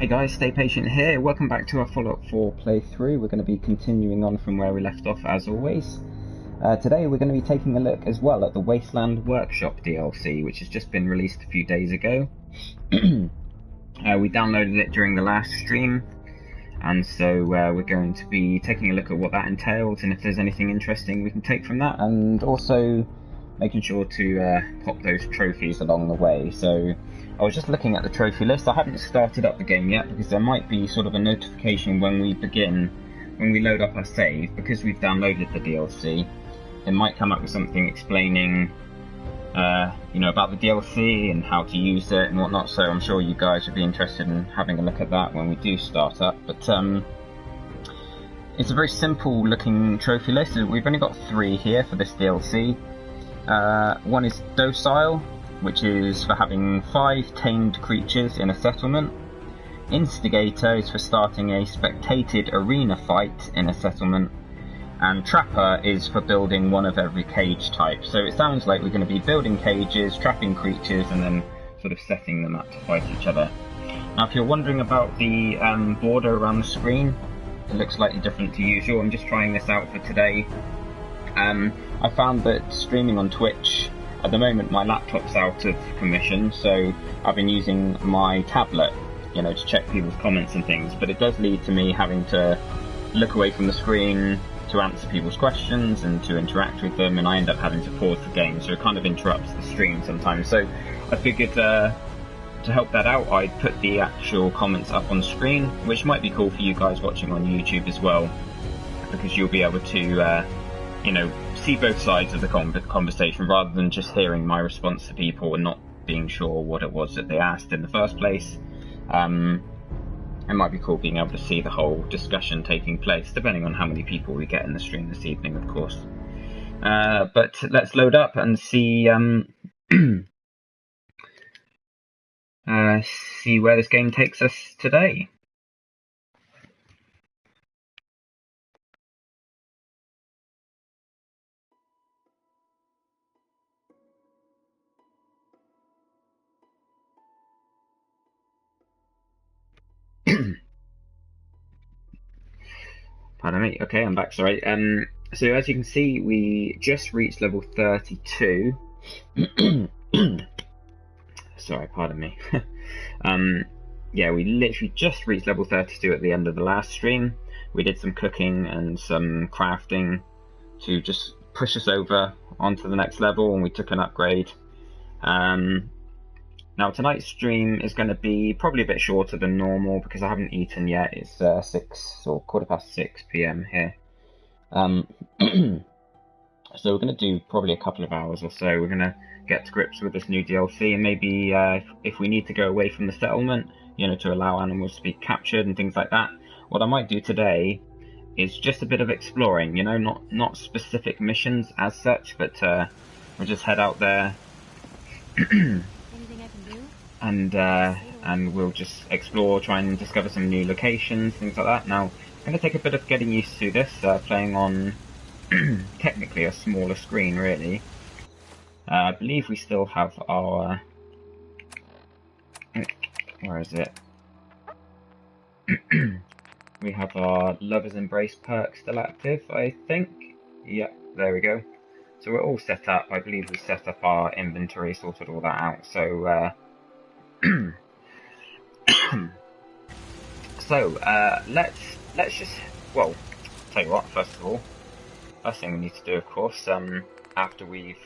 Hey guys, stay patient here. Welcome back to our follow-up for playthrough. We're going to be continuing on from where we left off as always. Today we're going to be taking a look as well at the Wasteland Workshop DLC, which has just been released a few days ago. We downloaded it during the last stream, and so we're going to be taking a look at what that entails and if there's anything interesting we can take from that, and also making sure to pop those trophies along the way. So I was just looking at the trophy list. I haven't started up the game yet because there might be sort of a notification when we load up our save, because we've downloaded the DLC. It might come up with something explaining about the DLC and how to use it and whatnot, so I'm sure you guys would be interested in having a look at that when we do start up. But it's a very simple looking trophy list. We've only got 3 here for this DLC. One is Docile, which is for having 5 tamed creatures in a settlement. Instigator is for starting a spectated arena fight in a settlement. And Trapper is for building one of every cage type. So it sounds like we're going to be building cages, trapping creatures, and then sort of setting them up to fight each other. Now, if you're wondering about the border around the screen, it looks slightly different to usual. I'm just trying this out for today. I found that streaming on Twitch, at the moment my laptop's out of commission, so I've been using my tablet, to check people's comments and things, but it does lead to me having to look away from the screen to answer people's questions and to interact with them, and I end up having to pause the game, so it kind of interrupts the stream sometimes. So I figured to help that out, I'd put the actual comments up on screen, which might be cool for you guys watching on YouTube as well, because you'll be able to see both sides of the conversation rather than just hearing my response to people and not being sure what it was that they asked in the first place. It might be cool being able to see the whole discussion taking place, depending on how many people we get in the stream this evening, of course. But let's load up and see see where this game takes us today. Pardon me. Okay, I'm back. Sorry. So as you can see, we just reached level 32. Sorry, pardon me. Yeah, we literally just reached level 32 at the end of the last stream. We did some cooking and some crafting to just push us over onto the next level, and we took an upgrade. Now tonight's stream is going to be probably a bit shorter than normal because I haven't eaten yet. It's 6 or 6:15 p.m. here. So we're going to do probably a couple of hours or so. We're going to get to grips with this new DLC, and maybe if we need to go away from the settlement, to allow animals to be captured and things like that, what I might do today is just a bit of exploring, not specific missions as such, but we'll just head out there and we'll just explore, try and discover some new locations, things like that. Now, it's going to take a bit of getting used to this, playing on technically a smaller screen, really. I believe we still have our... where is it? We have our Lover's Embrace perk still active, I think. Yep, there we go. So we're all set up. I believe we set up our inventory, sorted all that out. So, let's just, well, tell you what, first of all, first thing we need to do, of course, after we've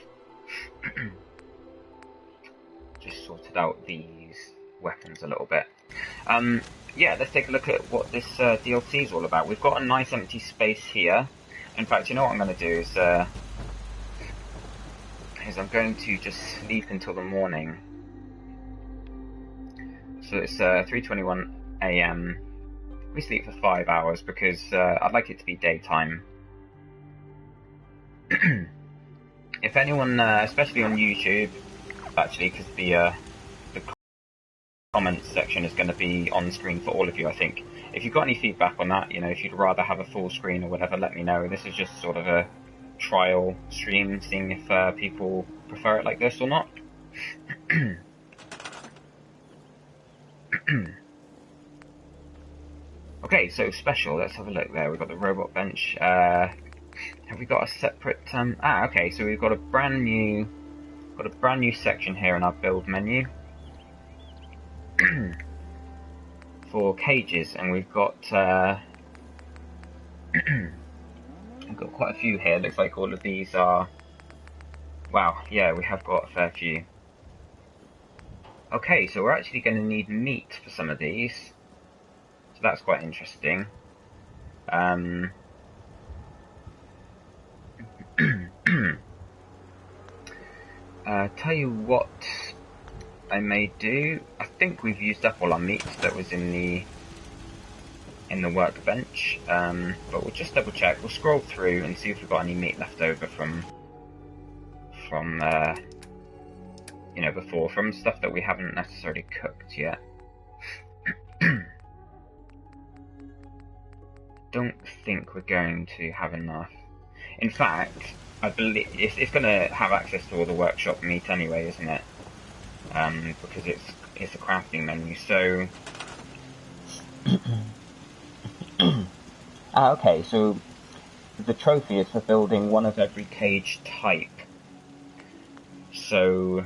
just sorted out these weapons a little bit, yeah, let's take a look at what this DLC is all about. We've got a nice empty space here. In fact, you know what I'm going to do is I'm going to just sleep until the morning. So it's 3:21 AM. We sleep for 5 hours because I'd like it to be daytime. If anyone, especially on YouTube, actually, because the comments section is going to be on screen for all of you, I think. If you've got any feedback on that, if you'd rather have a full screen or whatever, let me know. This is just sort of a trial stream, seeing if people prefer it like this or not. Okay, so special. Let's have a look there. We've got the robot bench. Have we got a separate? Okay. So we've got a brand new section here in our build menu for cages, and we've got we've got quite a few here. Looks like all of these are. Wow. Yeah, we have got a fair few. Okay, so we're actually going to need meat for some of these. So that's quite interesting. Tell you what I may do. I think we've used up all our meat that was in the workbench, but we'll just double check. We'll scroll through and see if we've got any meat left over from you know, before, from stuff that we haven't necessarily cooked yet. Don't think we're going to have enough. In fact, I believe it's going to have access to all the workshop meat anyway, isn't it? Because it's a crafting menu. So, okay. So the trophy is for building one of every cage type. So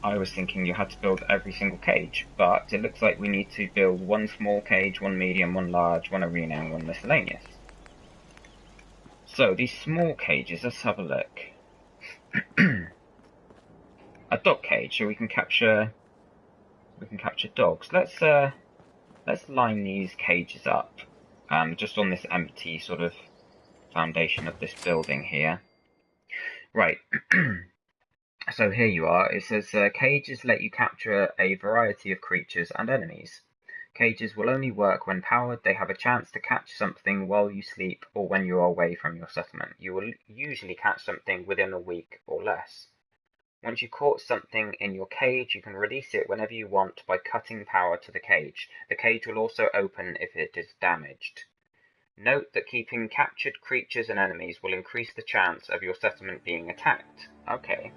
I was thinking you had to build every single cage, but it looks like we need to build one small cage, one medium, one large, one arena, and one miscellaneous. So these small cages, let's have a look. A dog cage, so we can capture dogs. Let's line these cages up, just on this empty sort of foundation of this building here. Right. So here you are. It says cages let you capture a variety of creatures and enemies. Cages will only work when powered. They have a chance to catch something while you sleep or when you are away from your settlement. You will usually catch something within a week or less. Once you've caught something in your cage, you can release it whenever you want by cutting power to the cage. The cage will also open if it is damaged. Note that keeping captured creatures and enemies will increase the chance of your settlement being attacked. Okay.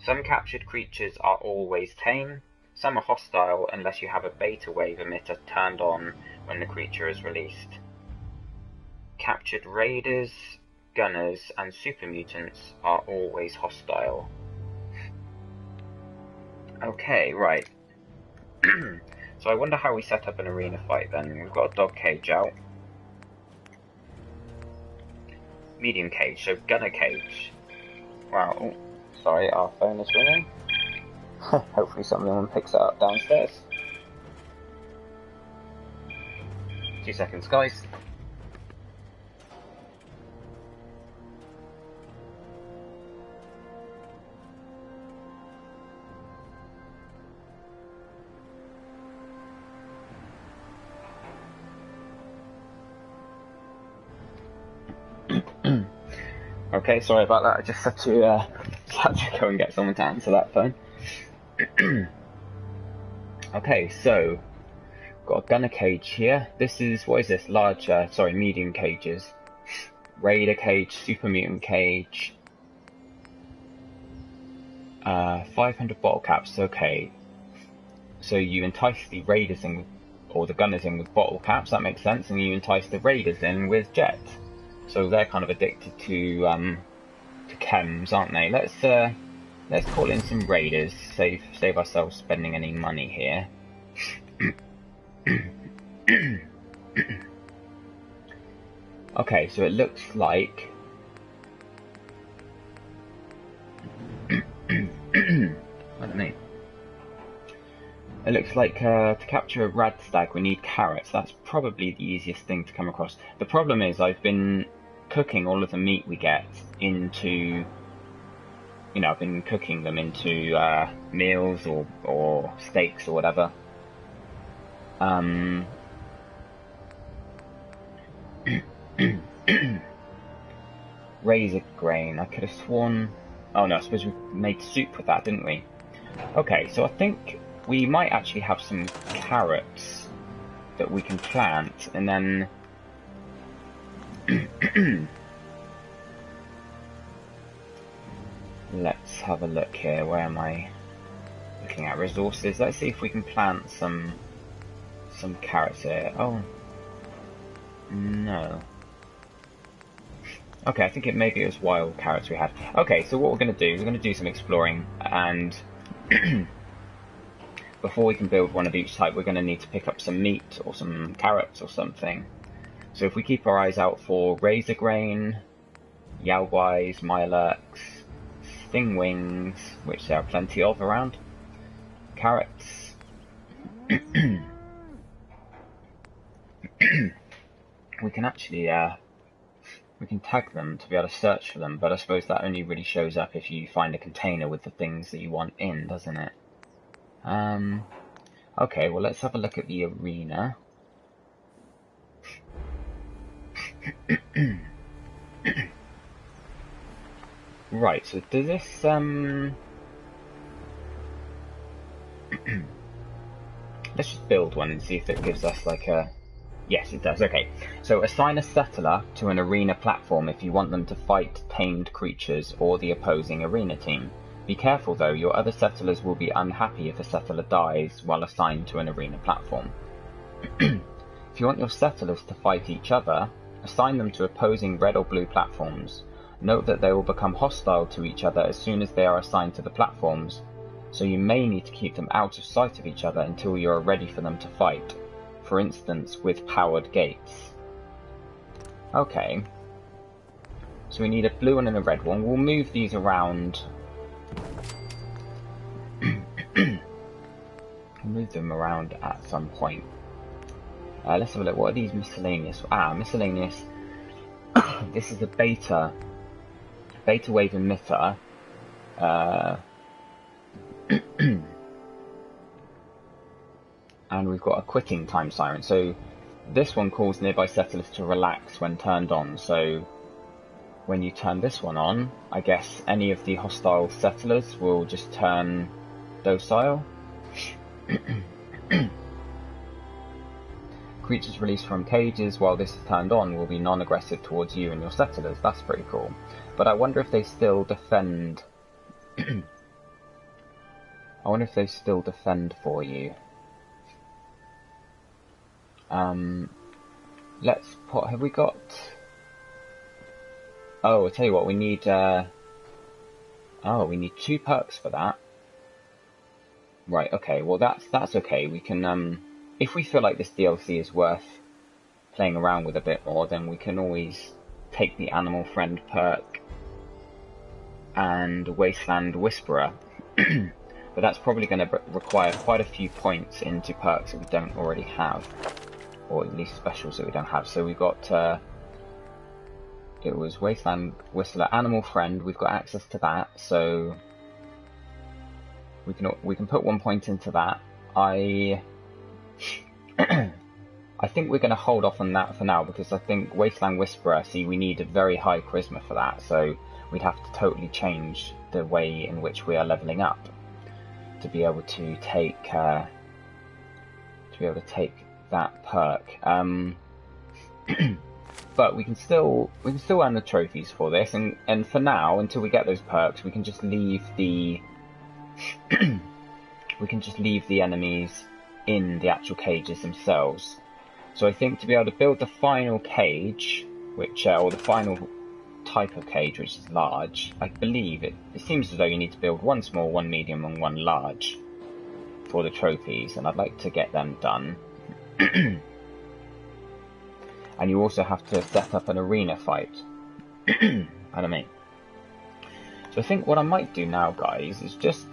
Some captured creatures are always tame. Some are hostile unless you have a beta wave emitter turned on when the creature is released. Captured raiders, gunners, and super mutants are always hostile. Okay, right. So I wonder how we set up an arena fight then. We've got a dog cage out. Medium cage, so gunner cage. Wow, oh, sorry, our phone is ringing. Hopefully someone picks it up downstairs. 2 seconds, guys. Okay, sorry about that. I just had to go and get someone to answer that phone. Okay, so got a gunner cage here. This is, what is this? Medium cages. Raider cage, super mutant cage. 500 bottle caps. Okay, so you entice the raiders in, or the gunners in with bottle caps. That makes sense, and you entice the raiders in with jet. So they're kind of addicted to chems, aren't they? Let's call in some raiders. Save ourselves spending any money here. Okay, so it looks like pardon me. It looks like to capture a rad stag we need carrots. That's probably the easiest thing to come across. The problem is I've been cooking all of the meat we get into, you know, I've been cooking them into meals or steaks or whatever. Razor grain. I could have sworn. Oh no, I suppose we made soup with that, didn't we? Okay, so I think we might actually have some carrots that we can plant, and then let's have a look here. Where am I looking at? Resources. Let's see if we can plant some some carrots here. Oh, no. Okay, I think maybe it was wild carrots we had. Okay, so what we're going to do some exploring, and before we can build one of each type, we're going to need to pick up some meat or some carrots or something. So if we keep our eyes out for razor grain, yalguais, myalurks, stingwings, which there are plenty of around, carrots, we can actually we can tag them to be able to search for them, but I suppose that only really shows up if you find a container with the things that you want in, doesn't it? Okay, well, let's have a look at the arena. Right, so does this, let's just build one and see if it gives us like a... Yes, it does. Okay, so assign a settler to an arena platform if you want them to fight tamed creatures or the opposing arena team. Be careful though, your other settlers will be unhappy if a settler dies while assigned to an arena platform. If you want your settlers to fight each other, assign them to opposing red or blue platforms. Note that they will become hostile to each other as soon as they are assigned to the platforms, so you may need to keep them out of sight of each other until you are ready for them to fight. For instance, with powered gates. Okay. So we need a blue one and a red one. We'll move these around. We'll move them around at some point. Let's have a look. What are these miscellaneous? Miscellaneous. This is a beta wave emitter. And we've got a quitting time siren. So this one calls nearby settlers to relax when turned on. So when you turn this one on, I guess any of the hostile settlers will just turn docile. Creatures released from cages while this is turned on will be non-aggressive towards you and your settlers. That's pretty cool. But I wonder if they still defend... I wonder if they still defend for you. Let's put... Have we got... Oh, I'll tell you what, we need... we need 2 perks for that. Right, okay, well that's okay. We can, if we feel like this DLC is worth playing around with a bit more, then we can always take the Animal Friend perk and Wasteland Whisperer. But that's probably going to require quite a few points into perks that we don't already have. Or at least specials that we don't have. So we've got, it was Wasteland Whistler, Animal Friend, we've got access to that, so we can put 1 point into that. I think we're going to hold off on that for now, because I think Wasteland Whisperer, see, we need a very high charisma for that, so we'd have to totally change the way in which we are leveling up to be able to take that perk. But we can still earn the trophies for this, and for now, until we get those perks, we can just leave the enemies in the actual cages themselves. So I think to be able to build the final cage, which or the final type of cage, which is large, I believe it seems as though you need to build 1 small, 1 medium, and 1 large for the trophies, and I'd like to get them done. And you also have to set up an arena fight. I don't mean. So I think what I might do now, guys, is just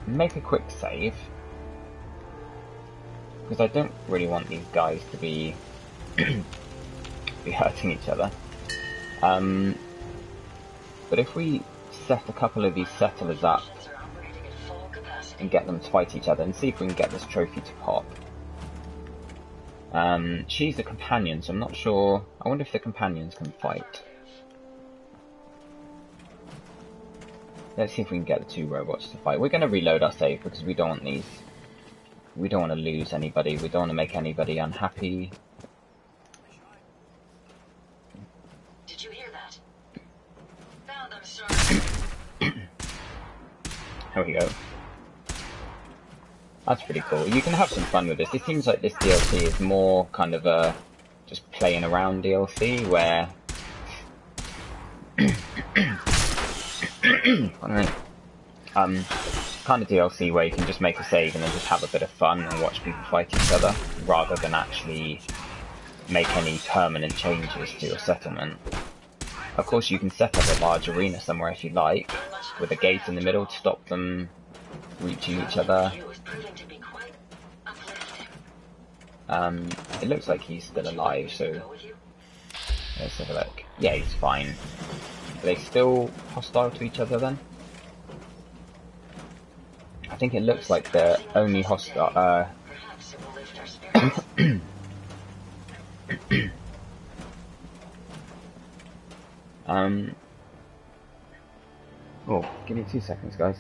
make a quick save, because I don't really want these guys to be hurting each other. But if we set a couple of these settlers up and get them to fight each other, and see if we can get this trophy to pop. She's a companion, so I'm not sure. I wonder if the companions can fight. Let's see if we can get the 2 robots to fight. We're going to reload our save because we don't want these. We don't want to lose anybody. We don't want to make anybody unhappy. Did you hear that? Found them, sir. Here we go. That's pretty cool. You can have some fun with this. It seems like this DLC is more kind of a just playing around DLC where kind of DLC where you can just make a save and then just have a bit of fun and watch people fight each other rather than actually make any permanent changes to your settlement. Of course, you can set up a large arena somewhere if you like, with a gate in the middle to stop them reaching each other. It looks like he's still alive, so let's have a look. Yeah, he's fine. Are they still hostile to each other then? I think it looks like they're only hostile. Oh, give me 2 seconds, guys.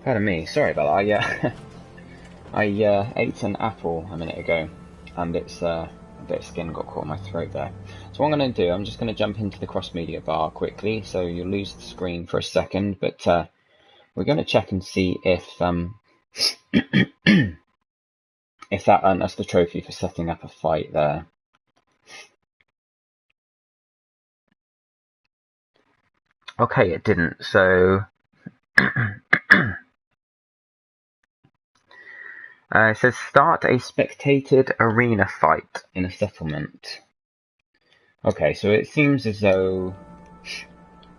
Pardon me, sorry about that. I ate an apple a minute ago, and it's a bit of skin got caught in my throat there. So what I'm going to do, I'm just going to jump into the cross-media bar quickly, so you'll lose the screen for a second, but we're going to check and see if if that earned us the trophy for setting up a fight there. Okay, it didn't, so it says start a spectated arena fight in a settlement. Okay, so it seems as though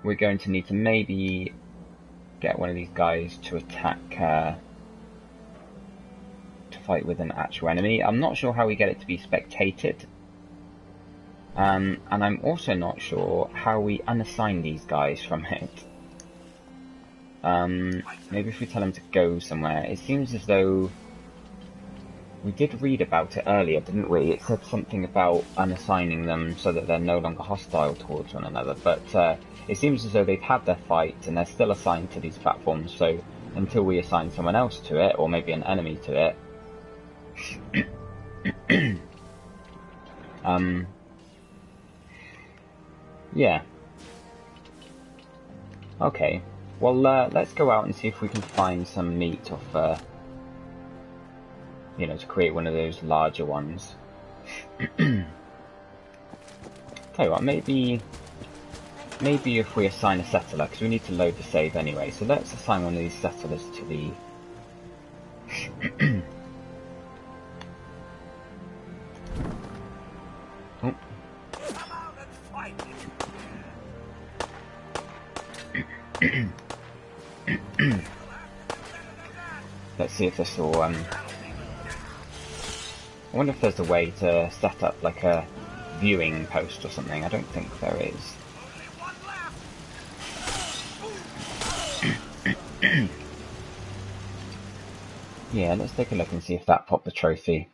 we're going to need to maybe get one of these guys to attack, to fight with an actual enemy. I'm not sure how we get it to be spectated. And I'm also not sure how we unassign these guys from it. Maybe if we tell them to go somewhere. It seems as though we did read about it earlier, didn't we? It said something about unassigning them so that they're no longer hostile towards one another, but it seems as though they've had their fight and they're still assigned to these platforms, so until we assign someone else to it, or maybe an enemy to it, yeah. Okay, well, let's go out and see if we can find some meat off, you know, to create one of those larger ones. Tell you what, maybe if we assign a settler, because we need to load the save anyway, so let's assign one of these settlers to the... Oh. Let's see if this will, I wonder if there's a way to set up like a viewing post or something. I don't think there is. Yeah, let's take a look and see if that popped the trophy.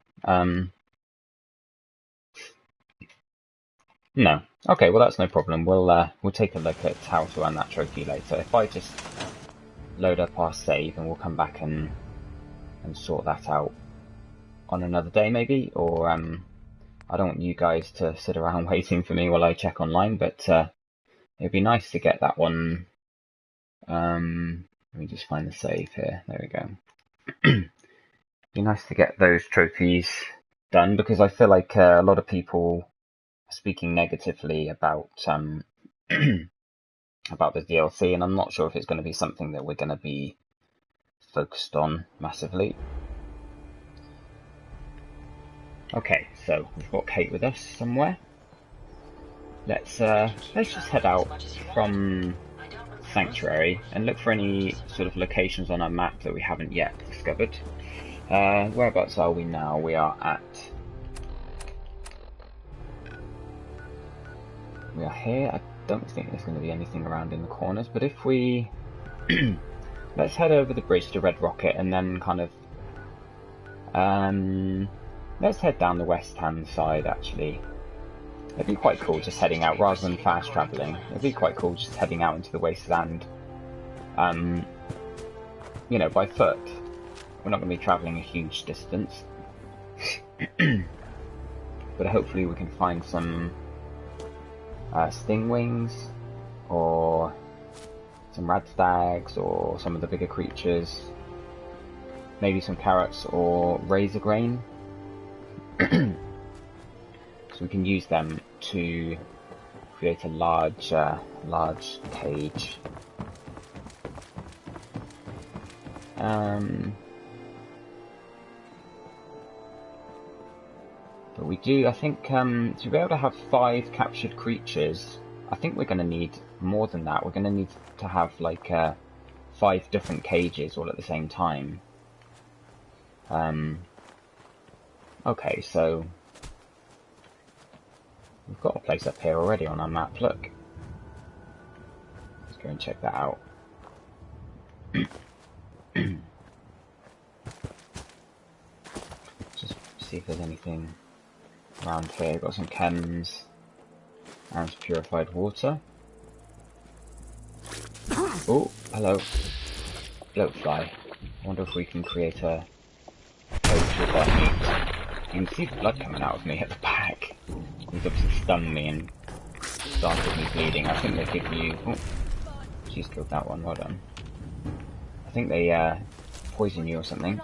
No. Okay, well that's no problem. We'll take a look at how to earn that trophy later. If I just load up our save and we'll come back and sort that out on another day maybe, or I don't want you guys to sit around waiting for me while I check online, but it'd be nice to get that one. Let me just find the save here. There we go. Be nice to get those trophies done, because I feel like a lot of people are speaking negatively about about the DLC, and I'm not sure if it's going to be something that we're going to be focused on massively. Okay, so we've got Kate with us somewhere. Let's just head out from Sanctuary and look for any sort of locations on our map that we haven't yet discovered. Whereabouts are we now? We are here. I don't think there's going to be anything around in the corners, but if we let's head over the bridge to Red Rocket and then kind of let's head down the west hand side actually. It'd be quite cool just heading out, rather than fast travelling. It'd be quite cool just heading out into the Wasteland, you know, by foot. We're not going to be travelling a huge distance. But hopefully we can find some stingwings, or some radstags, or some of the bigger creatures. Maybe some carrots or razor grain. So we can use them to create a large cage. But we do, I think, to be able to have 5 captured creatures, I think we're going to need more than that. We're going to need to have like 5 different cages all at the same time. Okay, so we've got a place up here already on our map, look. Let's go and check that out. Just see if there's anything around here. Got some chems and some purified water. Oh, hello. Bloatfly. I wonder if we can create a cage with that meat. You can see the blood coming out of me at the back. He's obviously stunned me and started me bleeding. I think they give you... Oh, she's killed that one, well done. I think they poison you or something.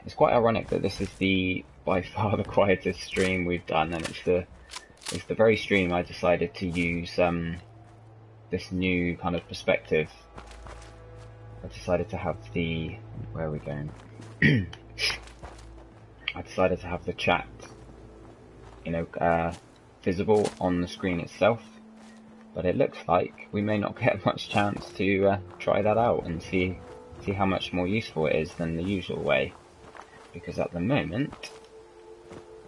It's quite ironic that this is by far the quietest stream we've done, and it's the very stream I decided to use this new kind of perspective. I decided to have the... Where are we going? I decided to have the chat, you know, visible on the screen itself, but it looks like we may not get much chance to try that out and see how much more useful it is than the usual way, because at the moment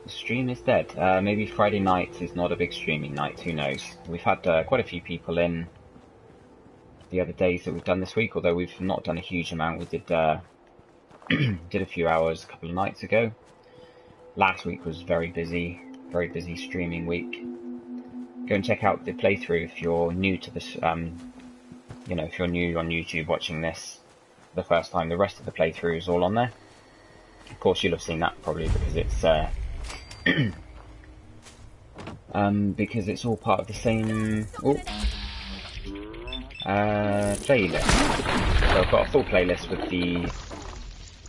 the stream is dead. Maybe Friday night is not a big streaming night, who knows. We've had quite a few people in the other days that we've done this week, although we've not done a huge amount. We did did a few hours a couple of nights ago. Last week was very busy streaming week. Go and check out the playthrough if you're new to this, you know, if you're new on YouTube watching this the first time. The rest of the playthrough is all on there. Of course you'll have seen that probably because it's all part of the same playlist. So I've got a full playlist with the,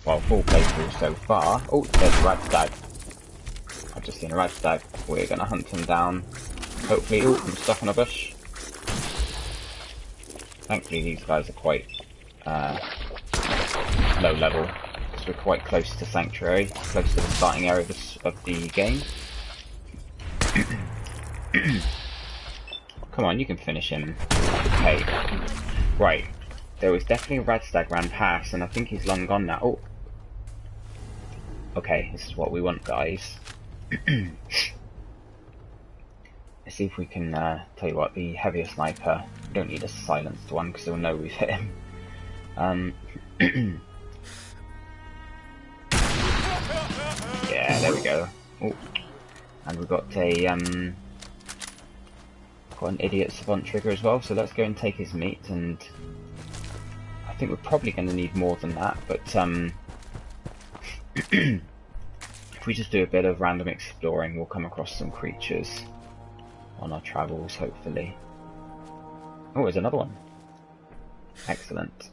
well, full playthrough so far. Oh, there's a radstag. I've just seen a radstag. We're gonna hunt him down. Hopefully, oh, I'm stuck on a bush. Thankfully these guys are quite low level, because we're quite close to Sanctuary, close to the starting area of the game. Come on, you can finish him. Okay. Right. There was definitely a radstag ran past, and I think he's long gone now. Oh. Okay, this is what we want, guys. Let's see if we can, tell you what, the heavier sniper. We don't need a silenced one, because they'll know we've hit him. Yeah, there we go. Oh. And we've got a, got an idiot savant trigger as well, so let's go and take his meat, and I think we're probably going to need more than that, but if we just do a bit of random exploring, we'll come across some creatures on our travels, hopefully. Oh, there's another one. Excellent.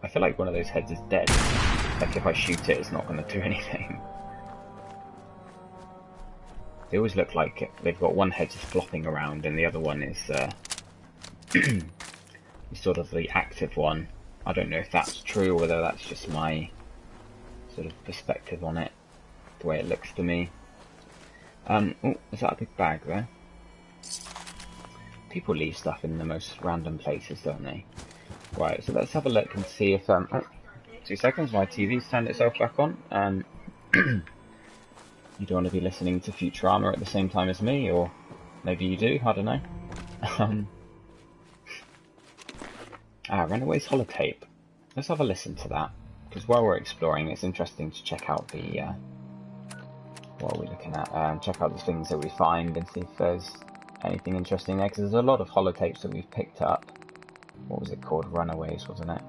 I feel like one of those heads is dead. Like if I shoot it, it's not going to do anything. They always look like they've got one head just flopping around and the other one is sort of the active one. I don't know if that's true or whether that's just my sort of perspective on it, the way it looks to me. Oh, is that a big bag there? People leave stuff in the most random places, don't they? Right, so let's have a look and see if... oh, 2 seconds, my TV's turned itself back on. You don't want to be listening to Futurama at the same time as me, or maybe you do, I don't know. Runaway's holotape. Let's have a listen to that, because while we're exploring, it's interesting to check out the what are we looking at? Check out the things that we find and see if there's anything interesting there, because there's a lot of holotapes that we've picked up. What was it called? Runaways, wasn't it?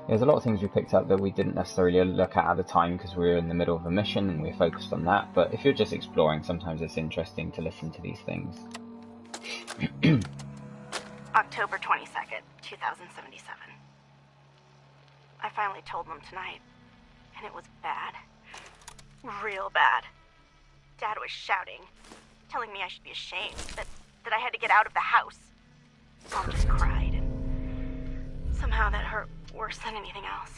There's a lot of things we picked up that we didn't necessarily look at the time because we were in the middle of a mission and we were focused on that, but if you're just exploring, sometimes it's interesting to listen to these things. October 22nd, 2077. I finally told them tonight, and it was bad. Real bad. Dad was shouting, telling me I should be ashamed, that I had to get out of the house. Mom just cried, and somehow that hurt worse than anything else.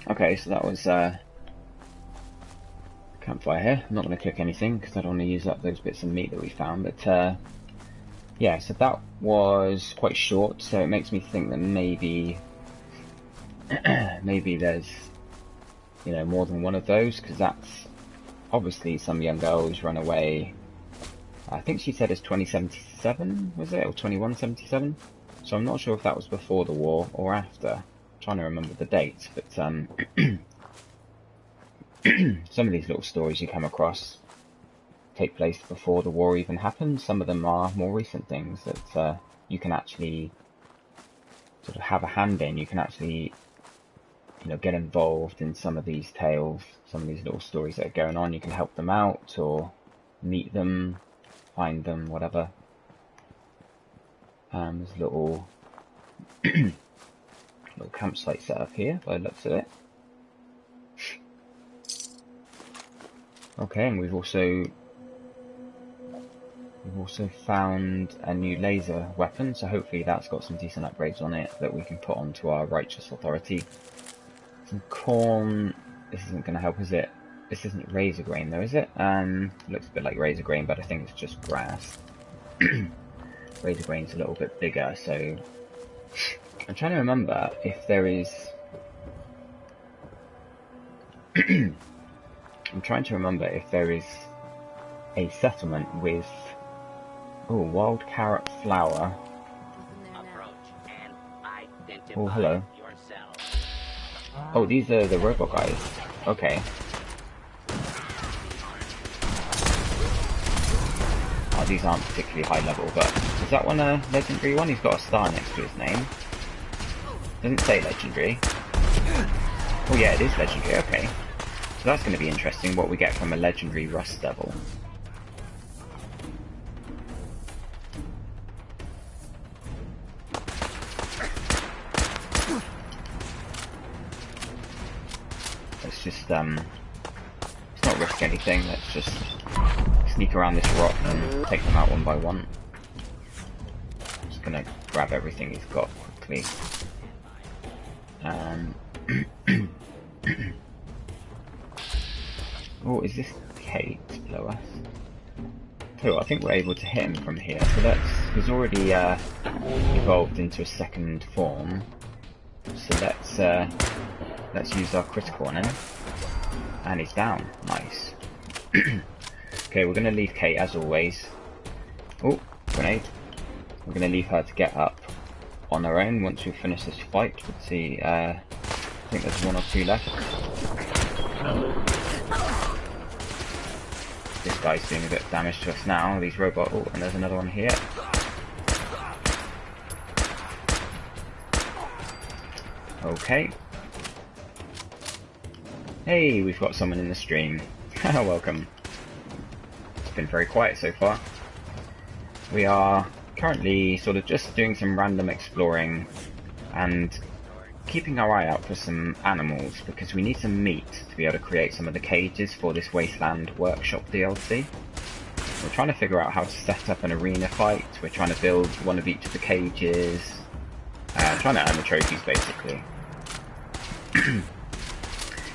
Okay, so that was campfire here. I'm not going to click anything because I don't want to use up those bits of meat that we found, but yeah, so that was quite short, so it makes me think that maybe maybe there's, you know, more than one of those, because that's obviously some young girl who's run away. I think she said it's 2077, was it, or 2177? So I'm not sure if that was before the war or after. I'm trying to remember the dates, but some of these little stories you come across take place before the war even happened. Some of them are more recent things that you can actually sort of have a hand in. You can actually, you know, get involved in some of these tales, some of these little stories that are going on. You can help them out or meet them, find them, whatever. There's a little little campsite set up here by the looks of it. Okay, and we've also found a new laser weapon, so hopefully that's got some decent upgrades on it that we can put onto our righteous authority. Some corn. This isn't going to help, is it? This isn't razor grain though, is it? Looks a bit like razor grain, but I think it's just grass. Razor grain's a little bit bigger, so I'm trying to remember if there is I'm trying to remember if there is a settlement with wild carrot flour. Oh, hello. Oh, these are the robot guys. Okay. Oh, these aren't particularly high level, but is that one a legendary one? He's got a star next to his name. Doesn't say legendary. Oh yeah, it is legendary, okay. So that's going to be interesting, what we get from a legendary Rust Devil. Let's just, let's not risk anything, let's just sneak around this rock and take them out one by one. I'm just going to grab everything he's got quickly. Oh, is this Kate below us? Oh, I think we're able to hit him from here. So he's already evolved into a second form. So let's use our critical on him. And he's down. Nice. Okay, we're going to leave Kate as always. Oh, grenade. We're going to leave her to get up on her own once we finish this fight. Let's see, I think there's one or two left. This guy's doing a bit of damage to us now, these robots. Oh, and there's another one here. Okay. Hey, we've got someone in the stream. Welcome. It's been very quiet so far. We are currently sort of just doing some random exploring and keeping our eye out for some animals, because we need some meat to be able to create some of the cages for this Wasteland Workshop DLC. We're trying to figure out how to set up an arena fight. We're trying to build one of each of the cages. Trying to earn the trophies, basically.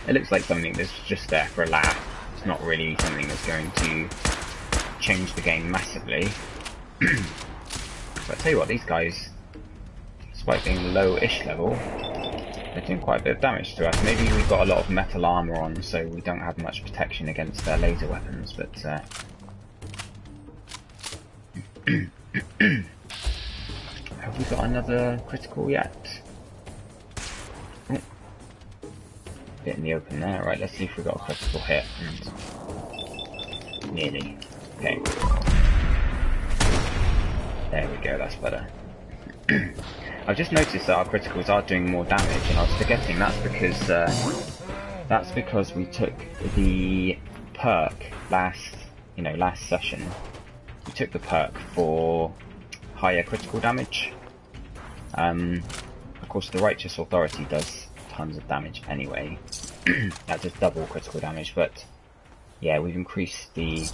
It looks like something that's just there for a laugh. It's not really something that's going to change the game massively. But I tell you what, these guys, despite being low-ish level, they're doing quite a bit of damage to us. Maybe we've got a lot of metal armor on, so we don't have much protection against their laser weapons, but Have we got another critical yet? Oh. Bit in the open there. Right, let's see if we got a critical hit. And nearly. Okay. There we go, that's better. I've just noticed that our criticals are doing more damage, and I was forgetting that's because we took the perk last session. We took the perk for higher critical damage. Of course, the Righteous Authority does tons of damage anyway. That does double critical damage, but yeah, we've increased the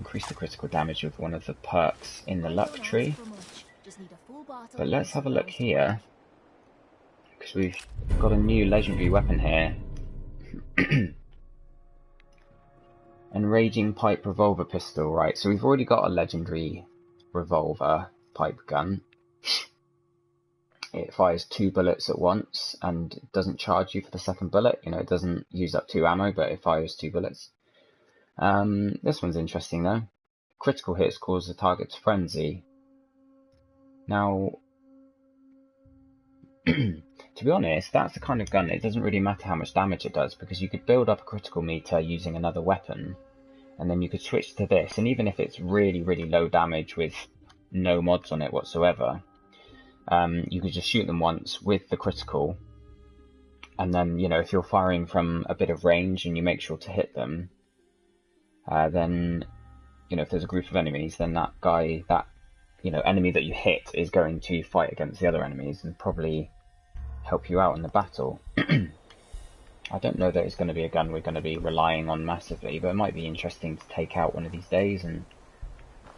critical damage with one of the perks in the luck tree. But let's have a look here, because we've got a new legendary weapon here. Enraging Pipe Revolver Pistol, right, so we've already got a legendary revolver pipe gun. It fires 2 bullets at once and doesn't charge you for the second bullet. It doesn't use up 2 ammo, but it fires 2 bullets. This one's interesting though. Critical hits cause the target to frenzy. Now, to be honest, that's the kind of gun, it doesn't really matter how much damage it does, because you could build up a critical meter using another weapon, and then you could switch to this, and even if it's really, really low damage with no mods on it whatsoever, you could just shoot them once with the critical, and then, if you're firing from a bit of range and you make sure to hit them, then, if there's a group of enemies, then that enemy that you hit is going to fight against the other enemies and probably help you out in the battle. I don't know that it's going to be a gun we're going to be relying on massively, but it might be interesting to take out one of these days and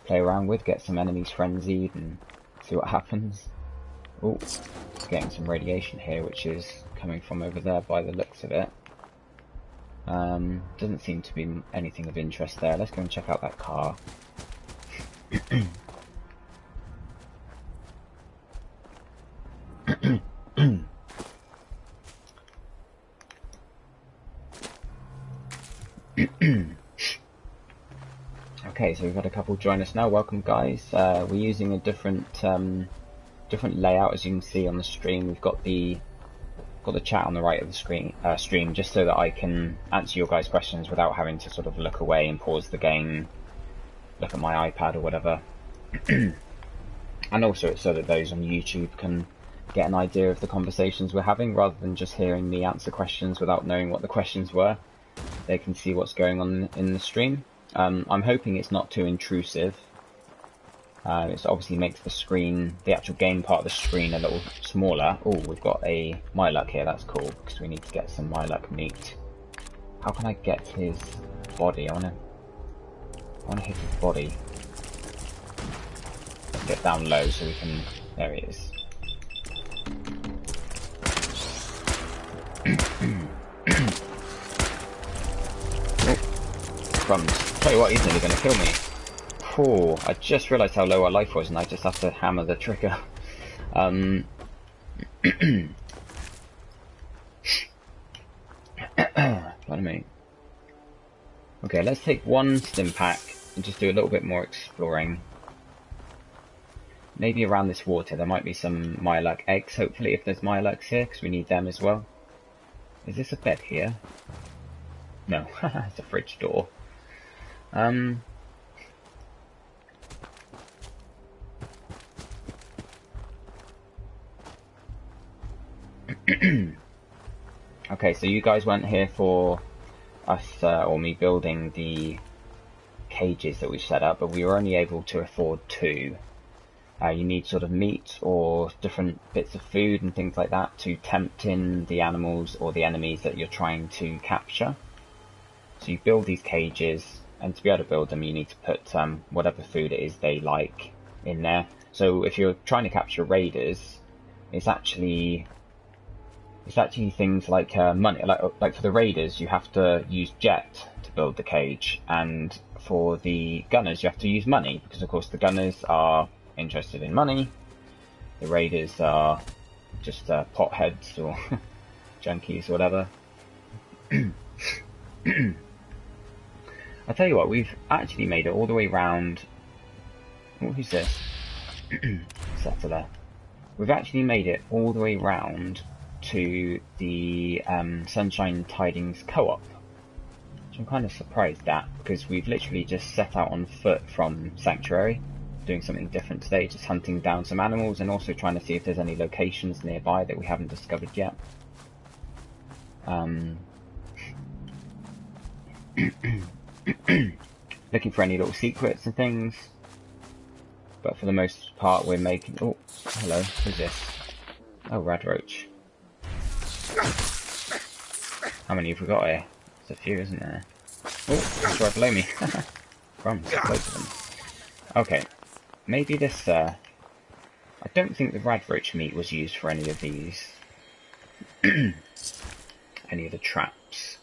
play around with, get some enemies frenzied and see what happens. Oh, getting some radiation here, which is coming from over there by the looks of it. Doesn't seem to be anything of interest there. Let's go and check out that car. Okay, so we've had a couple join us now. Welcome, guys. We're using a different layout, as you can see on the stream. We've got the chat on the right of the stream, just so that I can answer your guys' questions without having to sort of look away and pause the game, look at my iPad or whatever. And also it's so that those on YouTube can get an idea of the conversations we're having, rather than just hearing me answer questions without knowing what the questions were. They can see what's going on in the stream. I'm hoping it's not too intrusive. It obviously makes the screen, the actual game part of the screen, a little smaller. Oh, we've got a Myluck here, that's cool, because we need to get some Myluck meat. How can I get his body? I wanna hit his body. Let's get down low so we can, there he is. Crumbs. Tell you what, he's nearly going to kill me. Oh, I just realised how low our life was, and I just have to hammer the trigger. Pardon me. Okay, let's take one stim pack and just do a little bit more exploring. Maybe around this water there might be some Myluck eggs, hopefully, if there's Mylucks here, because we need them as well. Is this a bed here? No, it's a fridge door. Okay, so you guys weren't here for us, or me building the cages that we set up, but we were only able to afford 2. You need sort of meat or different bits of food and things like that to tempt in the animals or the enemies that you're trying to capture. So you build these cages, and to be able to build them you need to put whatever food it is they like in there. So if you're trying to capture raiders, it's actually things like money. Like for the raiders you have to use jet to build the cage, and for the gunners you have to use money, because of course the gunners are interested in money, the raiders are just potheads or junkies or whatever. I'll tell you what, we've actually made it all the way round. Oh, who's this? Settler. we've actually made it all the way round to the Sunshine Tidings co-op, which I'm kind of surprised at, because we've literally just set out on foot from Sanctuary, doing something different today, just hunting down some animals and also trying to see if there's any locations nearby that we haven't discovered yet. Looking for any little secrets and things, but for the most part we're making... Oh, hello, who's this? Oh, Radroach. How many have we got here? There's a few, isn't there? Oh, that's right below me. Crumbs, loads of them. Okay, maybe this, I don't think the Radroach meat was used for any of these. Any of the traps.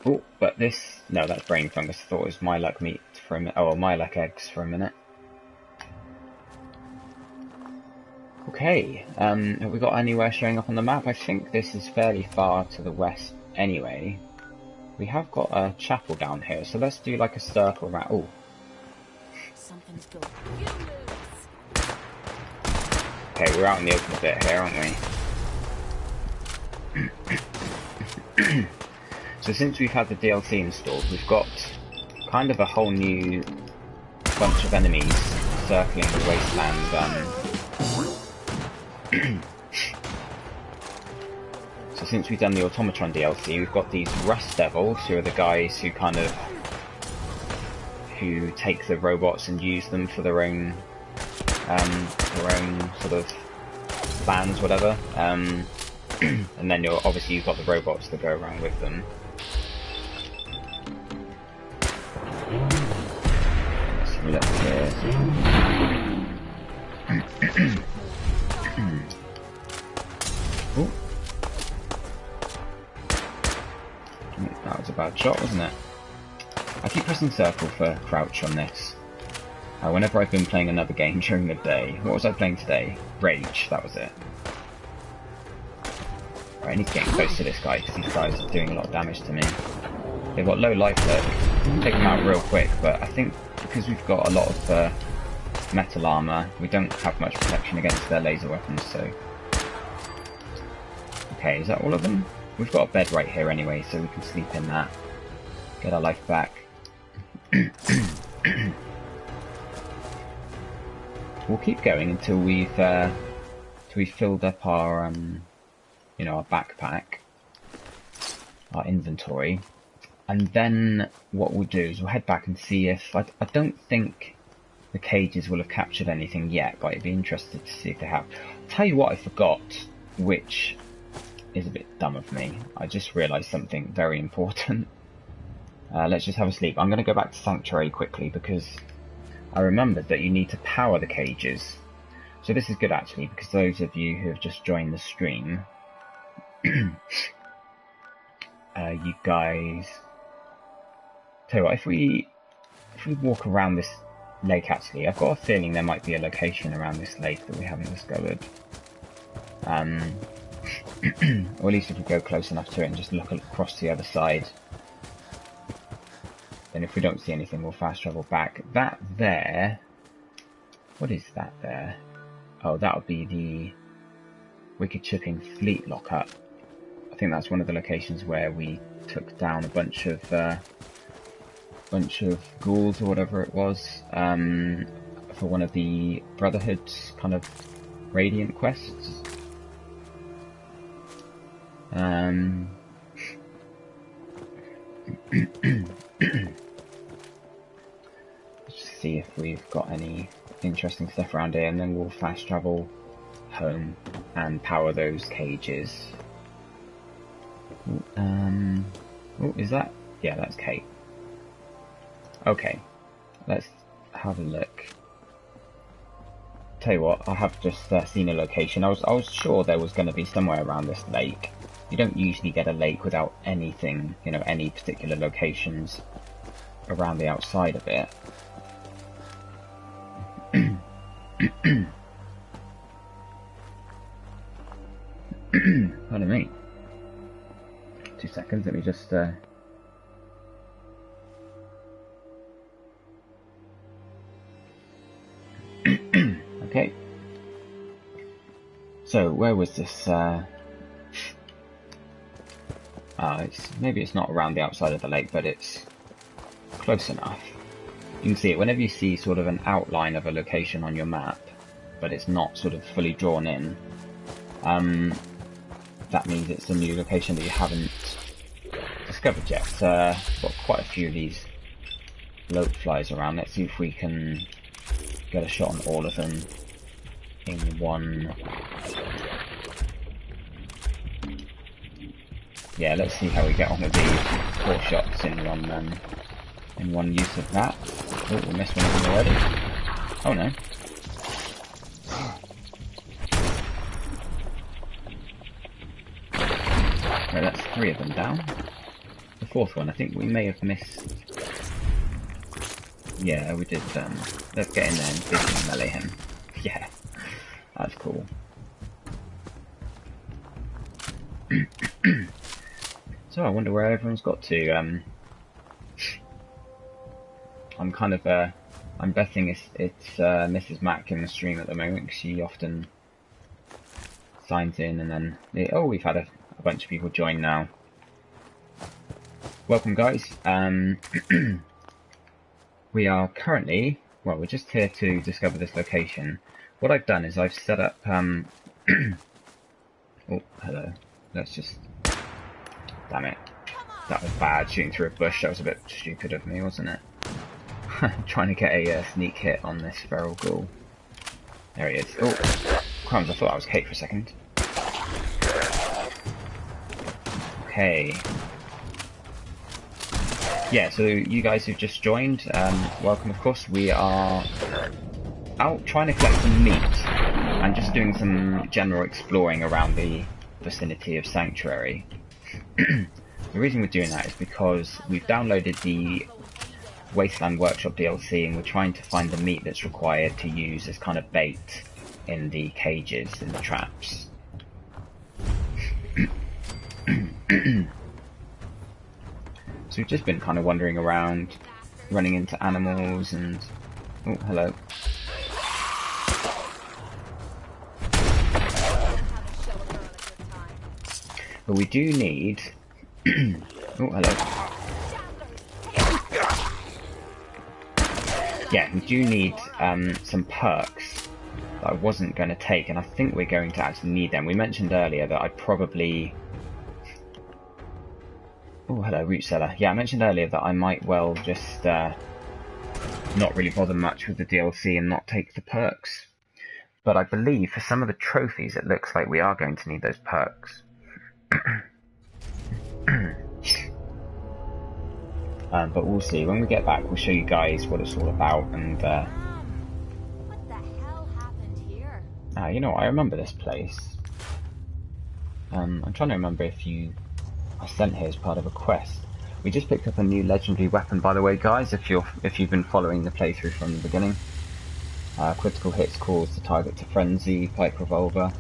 Oh, but this... No, that's brain fungus. I thought it was Myluck meat for a minute. Oh, Myluck eggs for a minute. Okay, have we got anywhere showing up on the map? I think this is fairly far to the west anyway. We have got a chapel down here, so let's do like a circle around. Oh. Something's going. Okay, we're out in the open a bit here, aren't we? So since we've had the DLC installed, we've got kind of a whole new bunch of enemies circling the Wasteland. So since we've done the Automatron DLC, we've got these Rust Devils, who are the guys who who take the robots and use them for their own sort of plans, whatever. And then obviously you've got the robots that go around with them. Let's have a look here. Oh. That was a bad shot, wasn't it? I keep pressing circle for crouch on this. Whenever I've been playing another game during the day. What was I playing today? Rage, that was it. Right, I need to get close to this guy because these guys are doing a lot of damage to me. They've got low life look. Take them out real quick, but I think because we've got a lot of metal armor, we don't have much protection against their laser weapons, so... Okay, is that all of them? We've got a bed right here anyway, so we can sleep in that. Get our life back. We'll keep going until we've filled up our you know, our backpack, our inventory, and then what we'll do is we'll head back and see if I don't think the cages will have captured anything yet, but I'd be interested to see if they have. I'll tell you what I forgot, which is a bit dumb of me. I just realised something very important. Let's just have a sleep. I'm going to go back to Sanctuary quickly because I remembered that you need to power the cages. So this is good actually, because those of you who have just joined the stream, you guys... Tell you what, if we walk around this lake actually, I've got a feeling there might be a location around this lake that we haven't discovered. Or at least if we go close enough to it and just look across the other side. Then if we don't see anything, we'll fast travel back. That there... What is that there? Oh, that'll be the Wicked Chipping Fleet lockup. I think that's one of the locations where we took down a bunch of ghouls or whatever it was, for one of the Brotherhood's kind of Radiant quests. Let's see if we've got any interesting stuff around here, and then we'll fast travel home and power those cages. Oh, is that? Yeah, that's Kate. Okay, let's have a look. Tell you what, I have just seen a location. I was sure there was going to be somewhere around this lake. You don't usually get a lake without anything, you know, any particular locations around the outside of it. Pardon me. 2 seconds, let me just... Okay. So where was this? Maybe it's not around the outside of the lake, but it's close enough. You can see it whenever you see sort of an outline of a location on your map, but it's not sort of fully drawn in. That means it's a new location that you haven't discovered yet. Got quite a few of these lope flies around. Let's see if we can get a shot on all of them in one. Yeah, let's see how we get on with these 4 shots in one use of that. Oh, we missed one of them already. Oh no. Right, that's 3 of them down. The 4th one, I think we may have missed. Yeah, we did. Let's get in there and see if we can melee him. Yeah, that's cool. So I wonder where everyone's got to. I'm kind of I'm betting it's Mrs. Mac in the stream at the moment, because she often signs in and then oh, we've had a bunch of people join now. Welcome, guys. We are currently, well, we're just here to discover this location. What I've done is I've set up oh, hello. Let's just, damn it. That was bad, shooting through a bush. That was a bit stupid of me, wasn't it? Trying to get a sneak hit on this feral ghoul. There he is. Oh, crumbs, I thought I was Kate for a second. Okay. Yeah, so you guys who've just joined, welcome of course. We are out trying to collect some meat and just doing some general exploring around the vicinity of Sanctuary. The reason we're doing that is because we've downloaded the Wasteland Workshop DLC and we're trying to find the meat that's required to use as kind of bait in the cages, in the traps. So we've just been kind of wandering around, running into animals and... oh, hello. But we do need... oh, hello. Yeah, we do need some perks that I wasn't going to take, and I think we're going to actually need them. We mentioned earlier that I probably... oh, hello, root cellar. Yeah, I mentioned earlier that I might well just not really bother much with the DLC and not take the perks. But I believe for some of the trophies it looks like we are going to need those perks. But we'll see. When we get back, we'll show you guys what it's all about. And what the hell happened here? you know what? I remember this place. I'm trying to remember if you are sent here as part of a quest. We just picked up a new legendary weapon, by the way, guys. If you've been following the playthrough from the beginning, critical hits cause the target to frenzy. Pike revolver.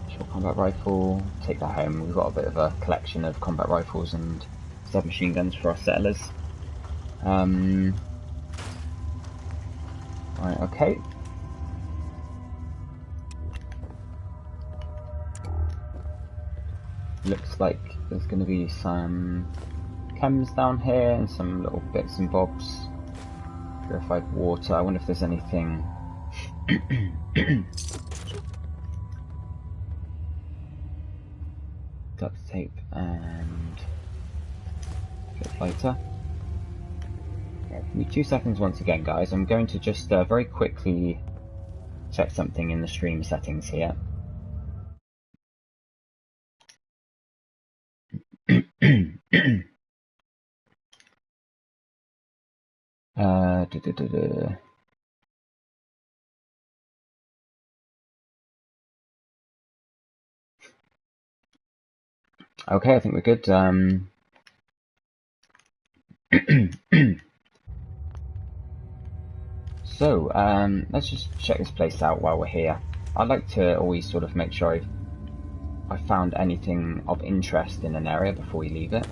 Short combat rifle, take that home. We've got a bit of a collection of combat rifles and submachine guns for our settlers. Right, okay. Looks like there's going to be some chems down here and some little bits and bobs. Purified water. I wonder if there's anything. Duct tape and a fighter. Give me 2 seconds once again, guys. I'm going to just very quickly check something in the stream settings here. Okay, I think we're good. So, let's just check this place out while we're here. I like to always sort of make sure I've found anything of interest in an area before we leave it.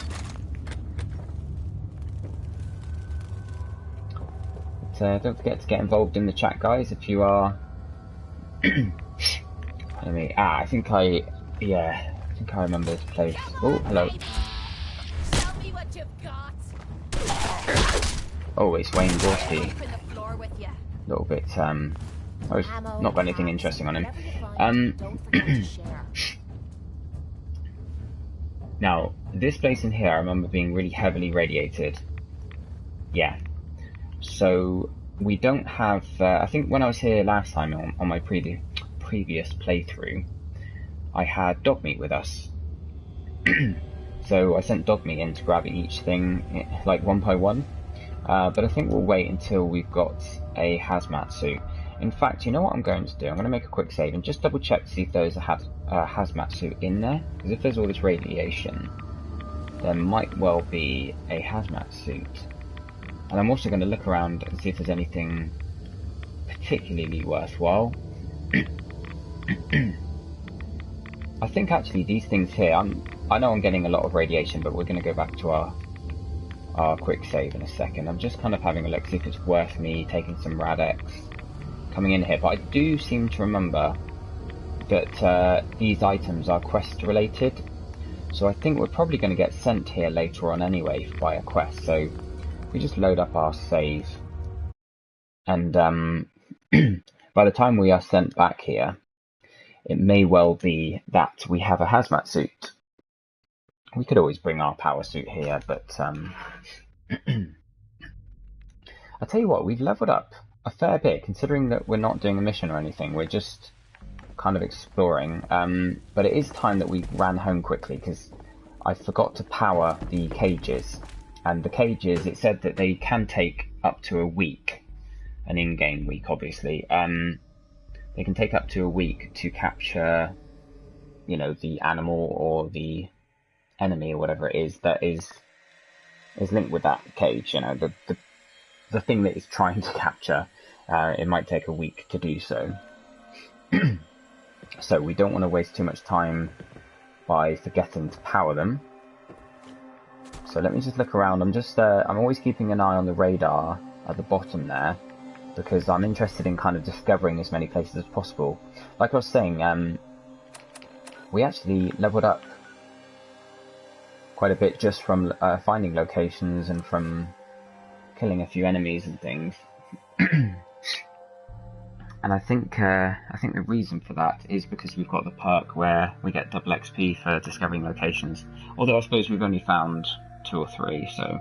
But, don't forget to get involved in the chat, guys, if you are... I think I remember this place. Oh, hello. Tell me what you've got. Oh, it's Wayne Gorski. Open the floor with you. A little bit, I've not got anything interesting on him. Don't forget to share. Now, this place in here, I remember being really heavily radiated. Yeah. So, we don't have... I think when I was here last time on my previous playthrough, I had dog meat with us. So I sent dog meat in to grab each thing, like one by one. But I think we'll wait until we've got a hazmat suit. In fact, you know what I'm going to do? I'm going to make a quick save and just double check to see if there's a hazmat suit in there. Because if there's all this radiation, there might well be a hazmat suit. And I'm also going to look around and see if there's anything particularly worthwhile. I think actually these things here, I know I'm getting a lot of radiation, but we're going to go back to our quick save in a second. I'm just kind of having a look, see if it's worth me taking some Rad-X coming in here. But I do seem to remember that these items are quest related. So I think we're probably going to get sent here later on anyway by a quest. So we just load up our save. And by the time we are sent back here, it may well be that we have a hazmat suit. We could always bring our power suit here, but I'll tell you what, we've leveled up a fair bit, considering that we're not doing a mission or anything. We're just kind of exploring. But it is time that we ran home quickly, because I forgot to power the cages. And the cages, it said that they can take up to a week, an in-game week, obviously. They can take up to a week to capture, you know, the animal or the enemy or whatever it is that is linked with that cage. You know, the thing that it's trying to capture. It might take a week to do so. So we don't want to waste too much time by forgetting to power them. So let me just look around. I'm always keeping an eye on the radar at the bottom there, because I'm interested in kind of discovering as many places as possible. Like I was saying, we actually leveled up quite a bit just from finding locations and from killing a few enemies and things. And I think the reason for that is because we've got the perk where we get double XP for discovering locations. Although I suppose we've only found 2 or 3, so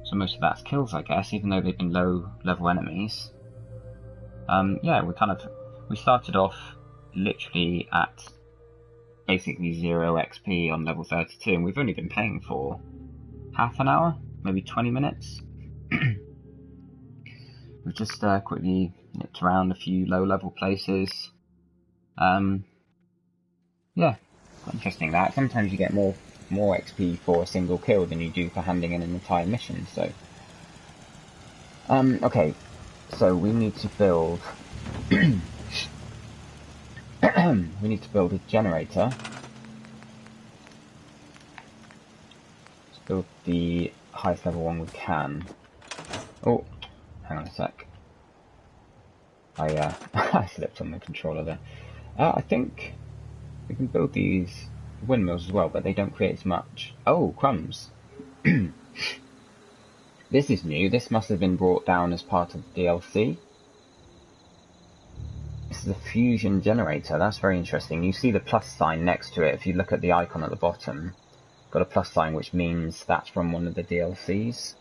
so most of that's kills, I guess, even though they've been low level enemies. Yeah, we started off literally at basically 0 XP on level 32, and we've only been playing for half an hour, maybe 20 minutes. We've just quickly nipped around a few low level places. Yeah, quite interesting that. Sometimes you get more XP for a single kill than you do for handling in an entire mission, so... okay, so we need to build... we need to build a generator. Let's build the highest level one we can. Oh, hang on a sec. I I slipped on the controller there. I think we can build these windmills as well, but they don't create as much. Oh, crumbs. This is new. This must have been brought down as part of the DLC. This is a fusion generator. That's very interesting. You see the plus sign next to it. If you look at the icon at the bottom, got a plus sign, which means that's from one of the DLCs.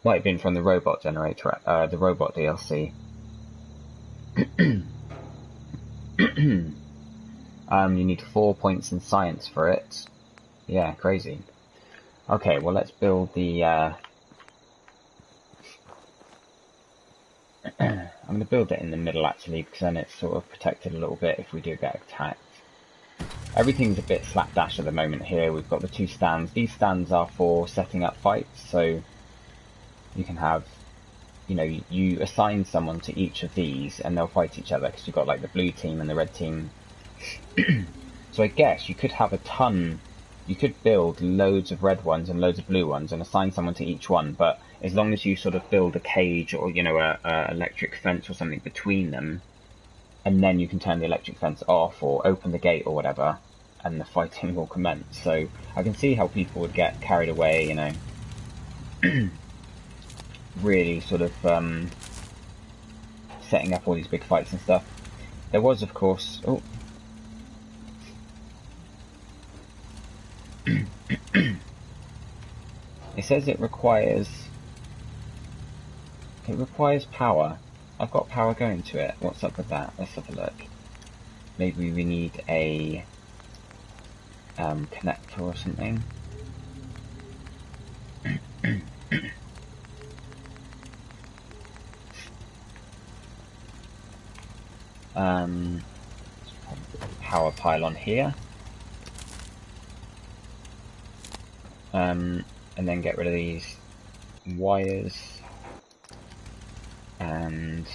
Might have been from the robot generator, the robot DLC. You need 4 points in science for it. Yeah, crazy. Okay, well let's build the... I'm going to build it in the middle actually, because then it's sort of protected a little bit if we do get attacked. Everything's a bit slapdash at the moment here. We've got the 2 stands. These stands are for setting up fights, so you can have you know, you assign someone to each of these and they'll fight each other, because you've got like the blue team and the red team. So I guess you could have you could build loads of red ones and loads of blue ones and assign someone to each one, but as long as you sort of build a cage or, you know, a electric fence or something between them, and then you can turn the electric fence off or open the gate or whatever, and the fighting will commence. So I can see how people would get carried away, you know, really sort of setting up all these big fights and stuff. There was, of course... Oh. It says it requires power. I've got power going to it. What's up with that? Let's have a look. Maybe we need a connector or something. Power pylon here. And then get rid of these wires. And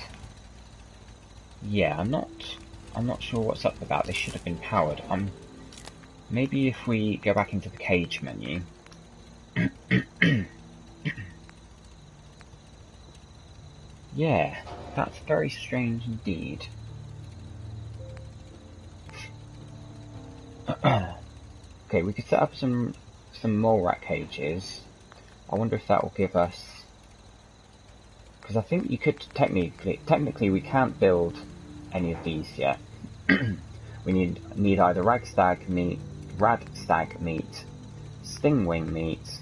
yeah, I'm not sure what's up with that. This should have been powered. Maybe if we go back into the cage menu. Yeah, that's very strange indeed. Okay, we could set up some mole rat cages. I wonder if that will give us... Because I think you could technically we can't build any of these yet. We need either ragstag meat, stingwing meat,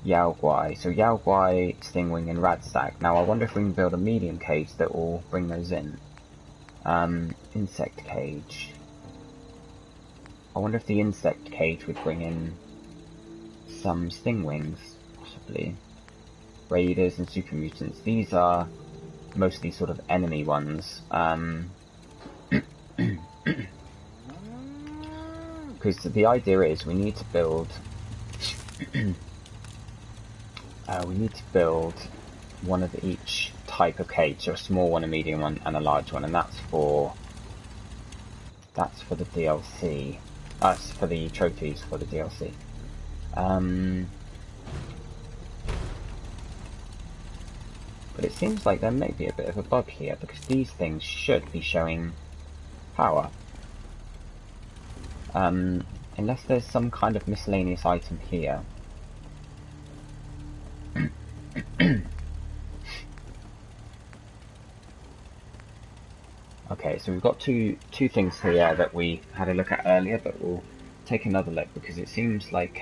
yaoguai. So yaoguai, stingwing, and radstag. Now I wonder if we can build a medium cage that will bring those in. Insect cage. I wonder if the insect cage would bring in some stingwings, possibly. Raiders and super mutants. These are mostly sort of enemy ones. Because the idea is we need to build one of each type of cage, so a small one, a medium one, and a large one, and that's for the DLC. That's for the trophies for the DLC. But it seems like there may be a bit of a bug here, because these things should be showing power. Unless there's some kind of miscellaneous item here. Okay, so we've got two things here that we had a look at earlier, but we'll take another look, because it seems like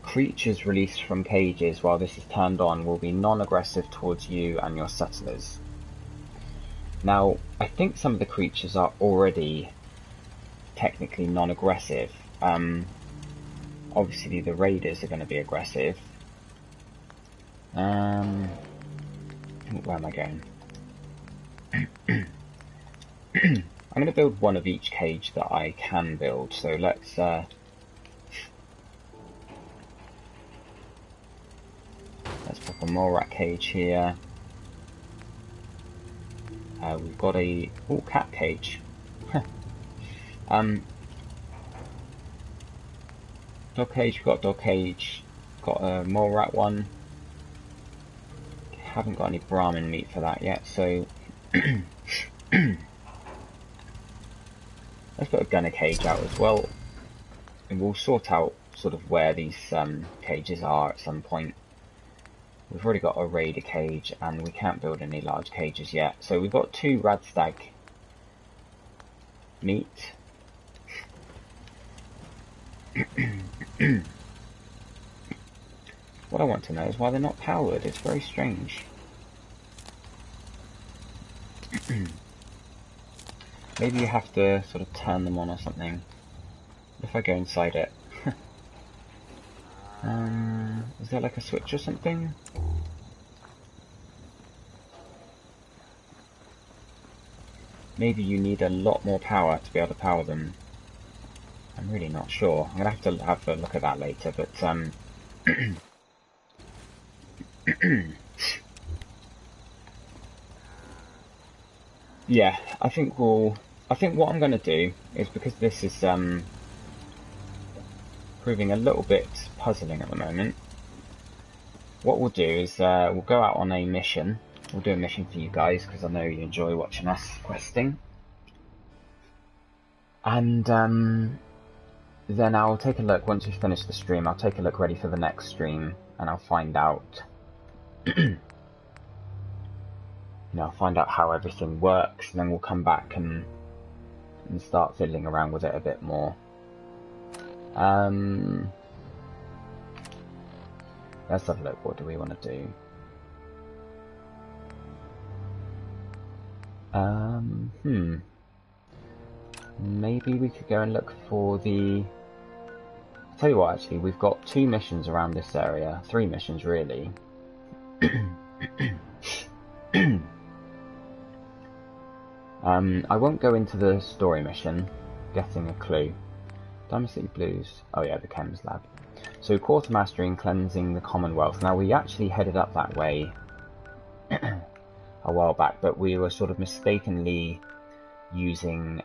creatures released from cages while this is turned on will be non-aggressive towards you and your settlers. Now, I think some of the creatures are already technically non-aggressive. Obviously the raiders are going to be aggressive. Where am I going? I'm going to build one of each cage that I can build, so let's pop a mole rat cage here. We've got a cat cage. Dog cage, we've got dog cage, got a mole rat one. Haven't got any Brahmin meat for that yet, so let's put a gunner cage out as well, and we'll sort out sort of where these cages are at some point. We've already got a raider cage, and we can't build any large cages yet. So we've got 2 radstag meat. What I want to know is why they're not powered. It's very strange. Maybe you have to sort of turn them on or something. If I go inside it. Is there like a switch or something? Maybe you need a lot more power to be able to power them. I'm really not sure. I'm gonna have to have a look at that later, but Yeah, I think what I'm going to do is, because this is proving a little bit puzzling at the moment, what we'll do is we'll go out on a mission. We'll do a mission for you guys, because I know you enjoy watching us questing. And then I'll take a look, once we finish the stream, I'll take a look ready for the next stream, and I'll find out I'll find out how everything works, and then we'll come back and start fiddling around with it a bit more. Let's have a look. What do we want to do? Maybe we could go and look for the... I'll tell you what, actually, we've got 2 missions around this area. 3 missions, really. I won't go into the story mission, getting a clue. Diamond City Blues. Oh yeah, the Chems Lab. So quartermaster and cleansing the Commonwealth. Now we actually headed up that way a while back, but we were sort of mistakenly using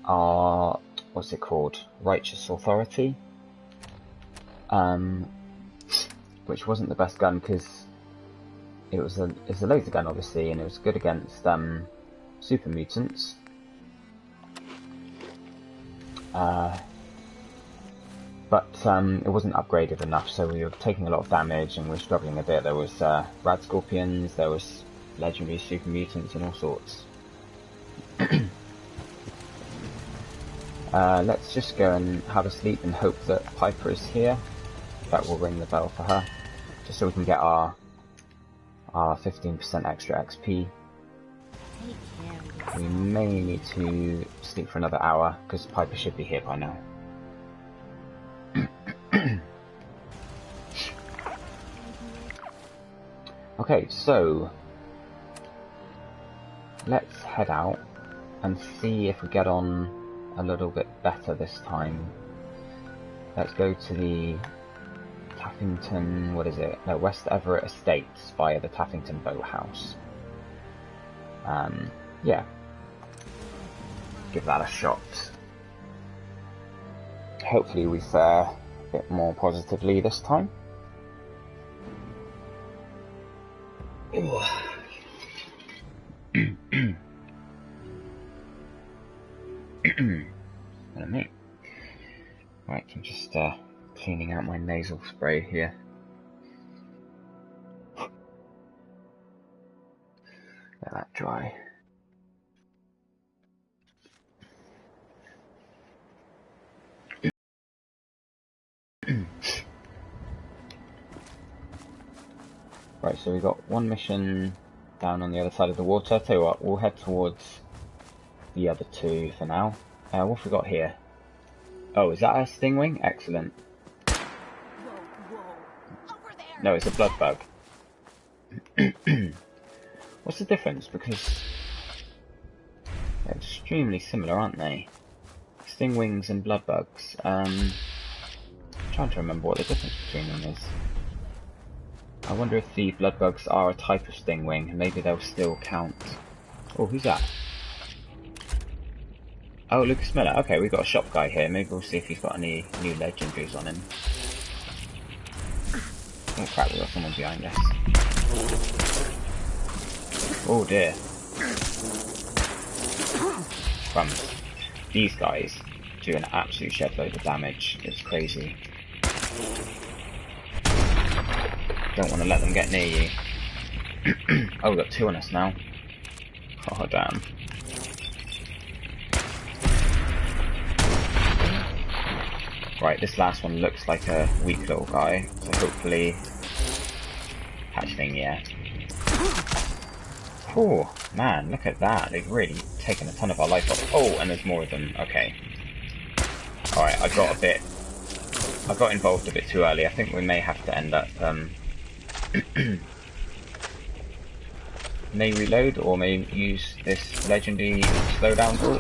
our, what's it called, Righteous Authority, which wasn't the best gun, because it's a laser gun, obviously, and it was good against super mutants. But it wasn't upgraded enough, so we were taking a lot of damage and we were struggling a bit. There was rad scorpions, there was legendary super mutants and all sorts. Let's just go and have a sleep and hope that Piper is here. That will ring the bell for her, just so we can get our 15% extra XP. We may need to sleep for another hour, because Piper should be here by now. Okay, so let's head out and see if we get on a little bit better this time. Let's go to the Taffington, what is it? No, West Everett Estates via the Taffington Boathouse. Yeah, give that a shot. Hopefully we fare a bit more positively this time. What I mean. Right, I'm just cleaning out my nasal spray here. Let that dry. Right, so we've got one mission down on the other side of the water. Tell you what, we'll head towards the other 2 for now. What have we got here? Oh, is that a stingwing? Excellent. No, it's a blood bug. What's the difference? Because they're extremely similar, aren't they? Stingwings and blood bugs. I'm trying to remember what the difference between them is. I wonder if the blood bugs are a type of stingwing, and maybe they'll still count. Oh, who's that? Oh, Lucas Miller. Okay, we've got a shop guy here. Maybe we'll see if he's got any new legendaries on him. Oh crap, we've got someone behind us. Oh dear. Crumbs. These guys do an absolute shed load of damage. It's crazy. Don't want to let them get near you. Oh, we've got 2 on us now. Oh, damn. Right, this last one looks like a weak little guy, so hopefully... Hatchling, yeah. Oh, man, look at that. They've really taken a ton of our life off. Oh, and there's more of them. Okay. Alright, I got involved a bit too early. I think we may have to end up... may reload, or may use this legendary slowdown tool.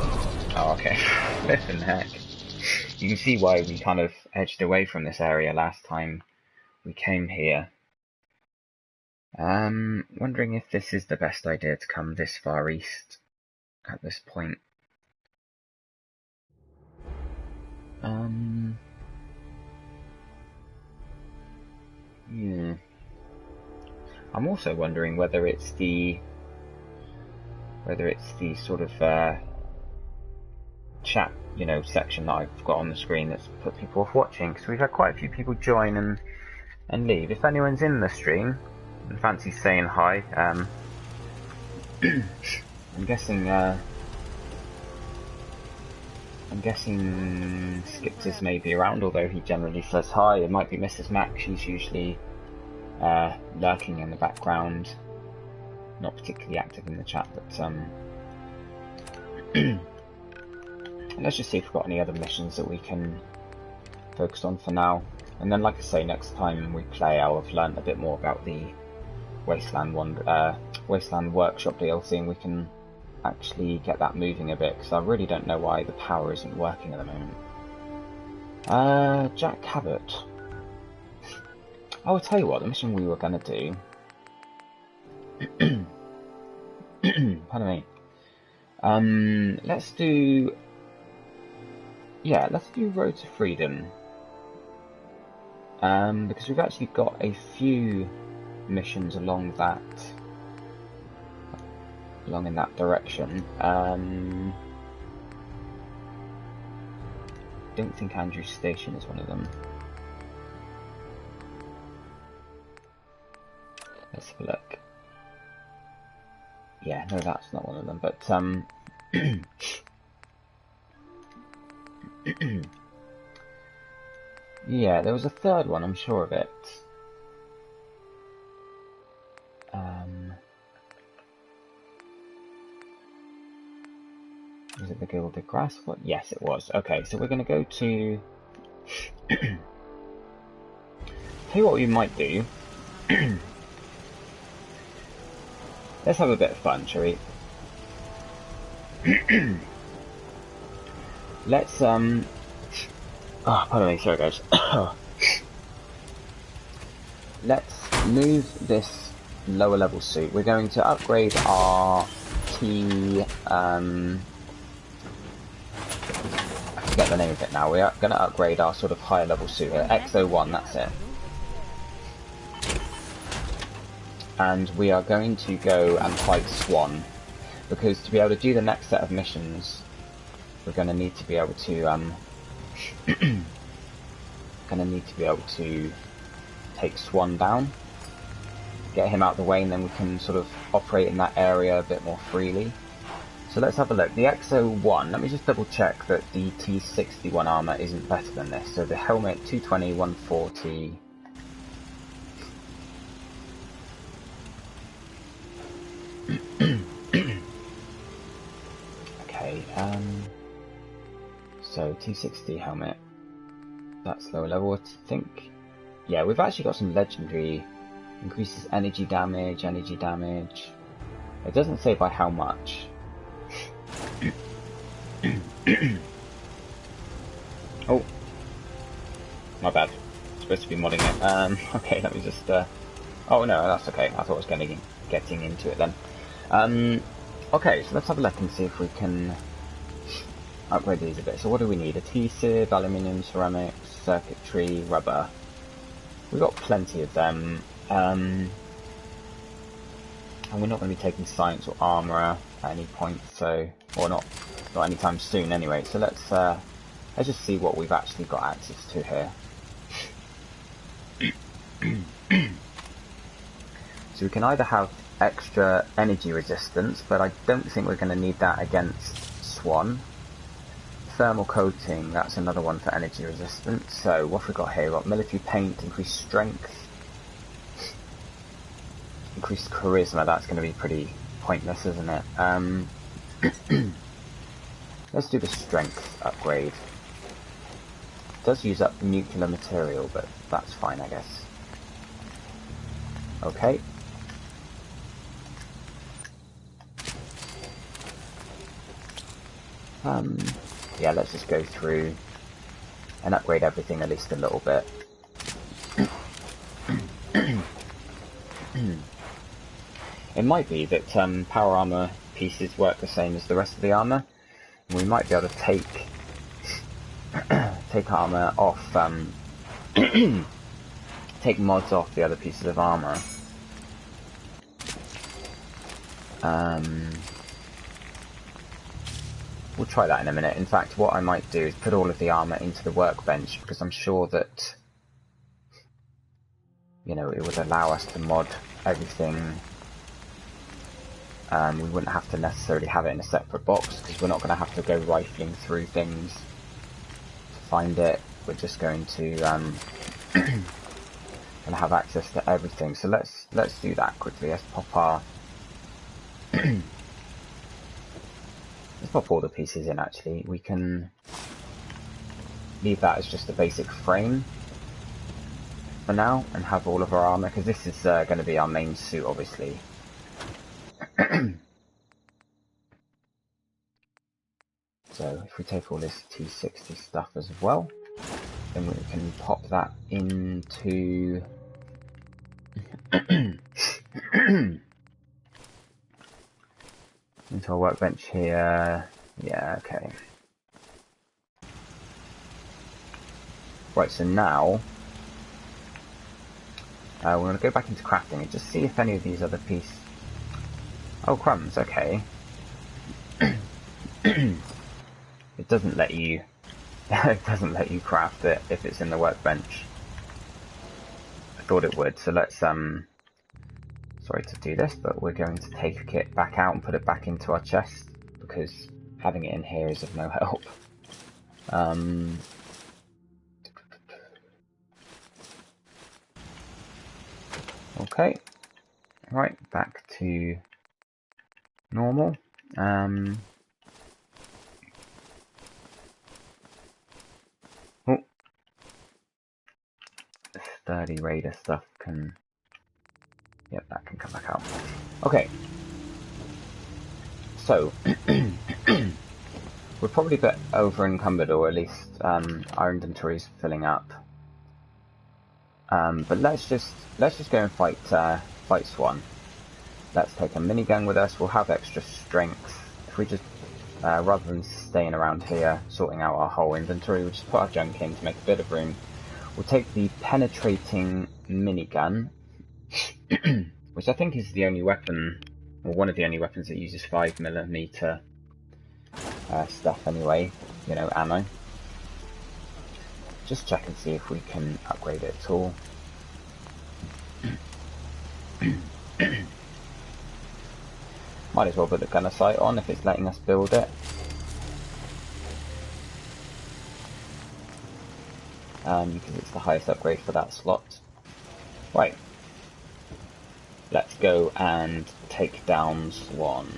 Oh, okay. What in the heck? You can see why we kind of edged away from this area last time we came here. Wondering if this is the best idea to come this far east at this point. Yeah. I'm also wondering whether it's the sort of chat, section that I've got on the screen that's put people off watching, because we've had quite a few people join and leave. If anyone's in the stream and fancies saying hi, I'm guessing Skipsis may be around, although he generally says hi. It might be Mrs. Mac. She's usually lurking in the background, not particularly active in the chat, but let's just see if we've got any other missions that we can focus on for now. And then, like I say, next time we play, I'll have learnt a bit more about the Wasteland Workshop DLC, and we can actually get that moving a bit, because I really don't know why the power isn't working at the moment. Jack Cabot. I'll tell you what, the mission we were going to do... Pardon me. Let's do Road to Freedom. Because we've actually got a few missions along in that direction. Don't think Andrew Station is one of them. Let's have a look. Yeah, no, that's not one of them, but yeah, there was a third one, I'm sure of it. Was it the Gilded Grass? What? Yes, it was. Okay, so we're going to go to... Tell you what we might do. Let's have a bit of fun, shall we? Let's, oh, pardon me, sorry guys. Let's move this lower level suit. We're going to upgrade our T, I forget the name of it now. We are going to upgrade our sort of higher level suit, XO1, that's it. And we are going to go and fight Swan, because to be able to do the next set of missions, we're going to need to be able to take Swan down, get him out of the way, and then we can sort of operate in that area a bit more freely. So let's have a look. The XO1, let me just double check that the T61 armor isn't better than this. So the helmet 220, 140. Okay, so T60 helmet, that's lower level, I think. Yeah, we've actually got some legendary, increases energy damage. It doesn't say by how much. Oh, my bad. Supposed to be modding it. Okay, let me just. Oh no, that's okay. I thought I was getting into it then. Okay, so let's have a look and see if we can upgrade these a bit. So what do we need? Adhesive, aluminium, ceramics, circuitry, rubber. We've got plenty of them. And we're not going to be taking science or armour at any point, so, or not anytime soon anyway. So let's just see what we've actually got access to here. So we can either have extra energy resistance, but I don't think we're going to need that against Swan. Thermal coating, that's another one for energy resistance. So what have we got here? We've got military paint, increased strength, increased charisma. That's going to be pretty pointless, isn't it? Let's do the strength upgrade. It does use up nuclear material, but that's fine, I guess. Okay. Yeah, let's just go through and upgrade everything at least a little bit. It might be that power armor pieces work the same as the rest of the armor. We might be able to take armor off, take mods off the other pieces of armor. We'll try that in a minute. In fact, what I might do is put all of the armor into the workbench, because I'm sure that, you know, it would allow us to mod everything. We wouldn't have to necessarily have it in a separate box, because we're not going to have to go rifling through things to find it. We're just going to gonna have access to everything. So let's do that quickly. Let's pop our let's pop all the pieces in. Actually, we can leave that as just a basic frame for now and have all of our armor, because this is going to be our main suit, obviously. So if we take all this T60 stuff as well, then we can pop that into into our workbench here. Yeah, okay. Right, so now we're going to go back into crafting and just see if any of these other pieces... Oh, crumbs, okay. It doesn't let you it doesn't let you craft it if it's in the workbench. I thought it would, so let's sorry to do this, but we're going to take it back out and put it back into our chest, because having it in here is of no help. Okay, right, back to normal. Oh, the sturdy raider stuff can... Yep, that can come back out. Okay. So, we're probably a bit over encumbered, or at least our inventory's filling up. But let's just go and fight Swan. Let's take a minigun with us. We'll have extra strength. If we just rather than staying around here sorting out our whole inventory, we'll just put our junk in to make a bit of room. We'll take the penetrating minigun, which I think is the only weapon, or one of the only weapons that uses 5mm stuff anyway, you know, ammo. Just check and see if we can upgrade it at all. Might as well put the gunner sight on if it's letting us build it. Because it's the highest upgrade for that slot. Right. Let's go and take down Swan.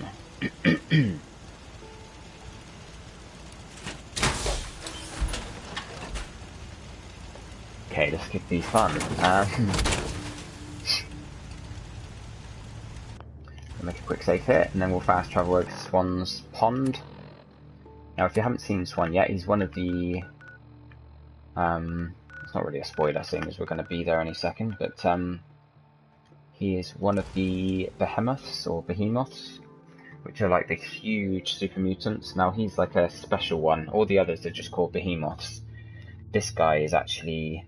Okay, let's keep these fun. We'll make a quick save here, and then we'll fast travel over to Swan's pond. Now, if you haven't seen Swan yet, he's one of the... it's not really a spoiler, seeing as we're going to be there any second, but he is one of the behemoths, which are like the huge super mutants. Now, he's like a special one. All the others are just called behemoths. This guy is actually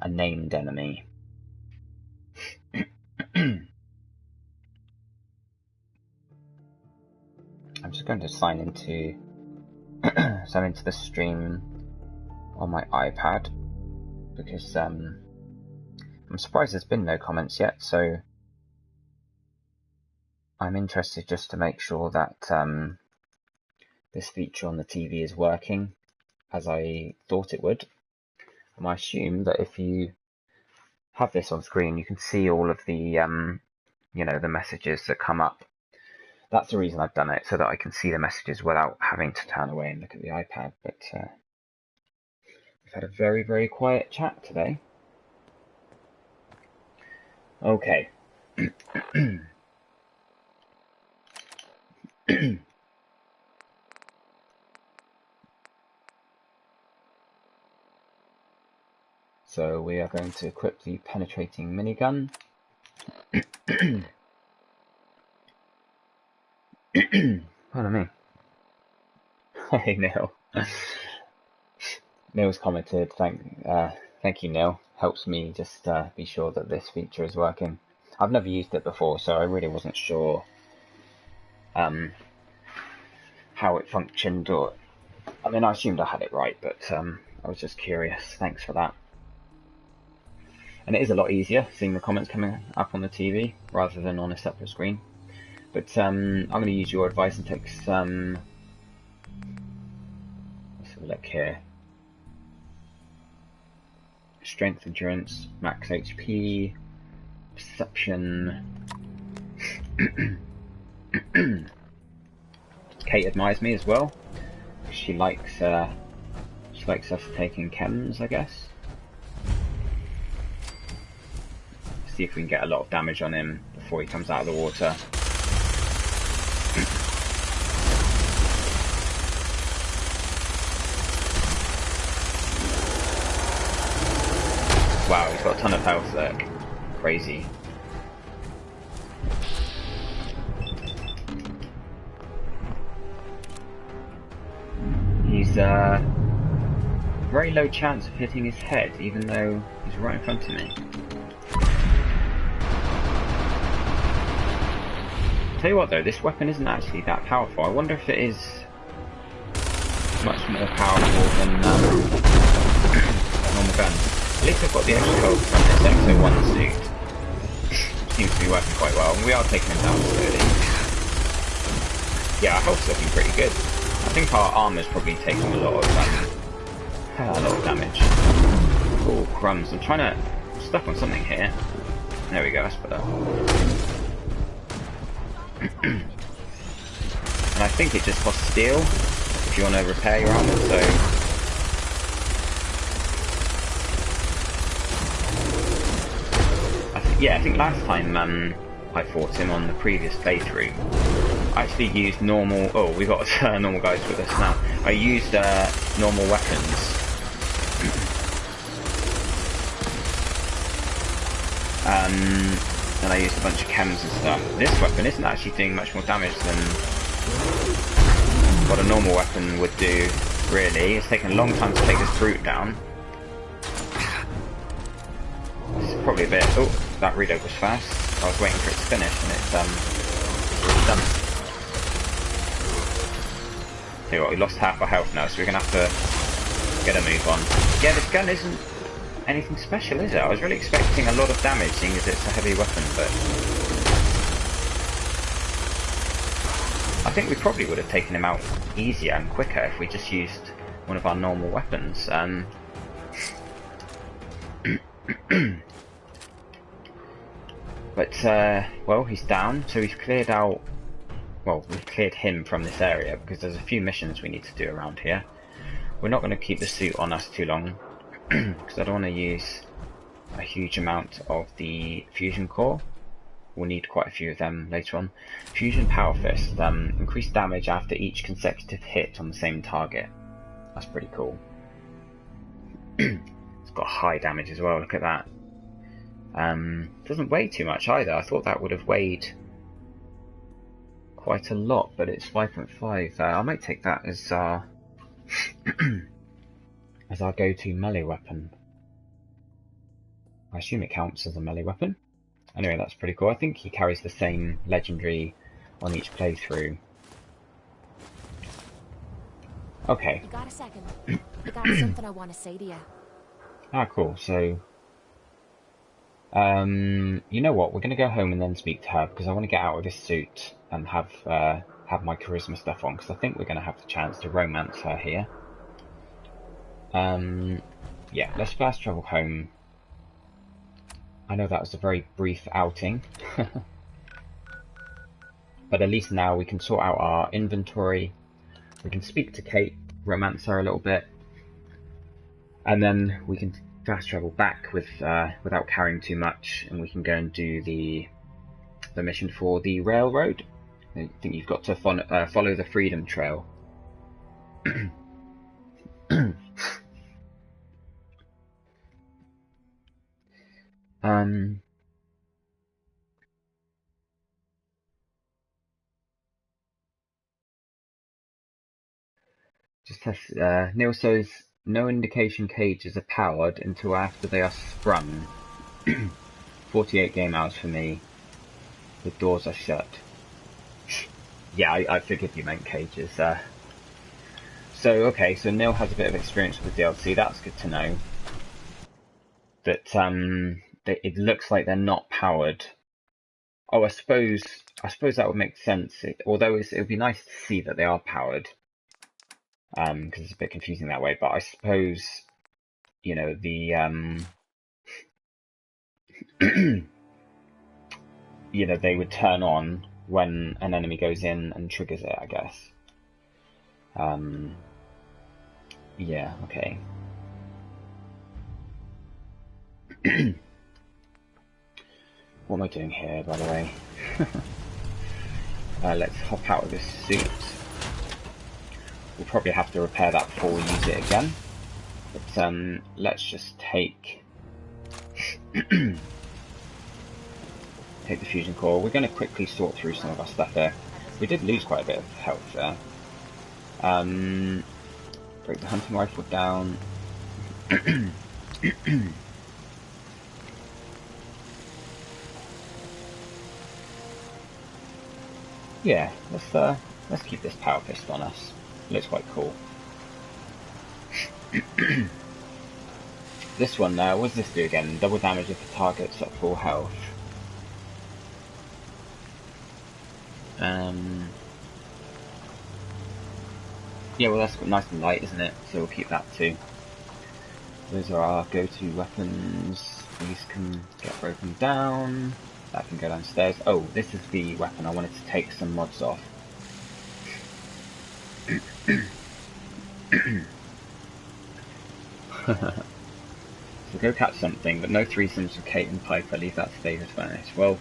a named enemy. I'm just going to sign into the stream on my iPad, because I'm surprised there's been no comments yet, so I'm interested just to make sure that this feature on the TV is working as I thought it would. And I assume that if you have this on screen, you can see all of the you know, the messages that come up. That's the reason I've done it, so that I can see the messages without having to turn away and look at the iPad. But we've had a very, very quiet chat today. Okay. So we are going to equip the penetrating minigun. Pardon me. Hey Neil. Neil's commented, thank you Neil. Helps me just be sure that this feature is working. I've never used it before, so I really wasn't sure how it functioned, or I mean I assumed I had it right, but I was just curious. Thanks for that. And it is a lot easier seeing the comments coming up on the TV rather than on a separate screen. But I'm going to use your advice and take some. Let's have a look here. Strength, endurance, max HP, perception. Kate admires me as well. She likes us taking chems, I guess. See if we can get a lot of damage on him before he comes out of the water. Wow, he's got a ton of health there. Crazy. He's very low chance of hitting his head, even though he's right in front of me. Tell you what though, this weapon isn't actually that powerful. I wonder if it is much more powerful than normal gun. At least I've got the extra health from this XO1 suit. Seems to be working quite well. We are taking him down slowly. Yeah, our health's looking pretty good. I think our armor's probably taking a lot of damage. Oh crumbs! I'm trying to stuck on something here. There we go. That's better. And I think it just costs steel if you want to repair your armor, so I think last time I fought him on the previous playthrough, I actually used normal. Oh, we got normal guys with us now. I used normal weapons. And I used a bunch of chems and stuff. This weapon isn't actually doing much more damage than what a normal weapon would do, really. It's taken a long time to take this brute down. It's probably a bit. Oh, that reload was fast. I was waiting for it to finish, and it's done. Tell you what, we lost half our health now, so we're gonna have to get a move on. Yeah, this gun isn't anything special, is it? I was really expecting a lot of damage, seeing as it's a heavy weapon, but I think we probably would have taken him out easier and quicker if we just used one of our normal weapons. But well, he's down, so we've cleared out. Well, we've cleared him from this area because there's a few missions we need to do around here. We're not going to keep the suit on us too long because I don't want to use a huge amount of the fusion core. We'll need quite a few of them later on. Fusion Power Fist, increased damage after each consecutive hit on the same target. That's pretty cool. It's got high damage as well, look at that. Doesn't weigh too much either. I thought that would have weighed quite a lot, but it's 5.5. I might take that as our as our go-to melee weapon. I assume it counts as a melee weapon. Anyway, that's pretty cool. I think he carries the same legendary on each playthrough. Okay. You got a second? I got something I want to say to you. Ah, cool. So, you know what? We're going to go home and then speak to her because I want to get out of this suit and have my charisma stuff on because I think we're going to have the chance to romance her here. Yeah, let's fast travel home. I know that was a very brief outing, but at least now we can sort out our inventory. We can speak to Kate, romance her a little bit, and then we can fast travel back with without carrying too much, and we can go and do the mission for the railroad. I think you've got to follow the Freedom Trail. Just test. Neil says no indication cages are powered until after they are sprung. 48 game hours for me. The doors are shut. Yeah, I figured you meant cages. So okay, so Neil has a bit of experience with the DLC. That's good to know. But it looks like they're not powered. Oh, I suppose that would make sense. Although it would be nice to see that they are powered. Because it's a bit confusing that way. But I suppose, you know, the you know, they would turn on when an enemy goes in and triggers it, I guess. Yeah, okay. What am I doing here, by the way? Let's hop out of this suit. We'll probably have to repair that before we use it again. But let's just take take the fusion core. We're going to quickly sort through some of our stuff here. We did lose quite a bit of health there. Break the hunting rifle down. Yeah, let's keep this power fist on us. It looks quite cool. This one, what does this do again? Double damage if the target's at full health. Yeah, well that's nice and light, isn't it? So we'll keep that too. Those are our go-to weapons. These can get broken down. That can go downstairs. Oh, this is the weapon. I wanted to take some mods off. So go catch something, but no threesomes with Kate and Piper. Leave that to David's bonus. Well,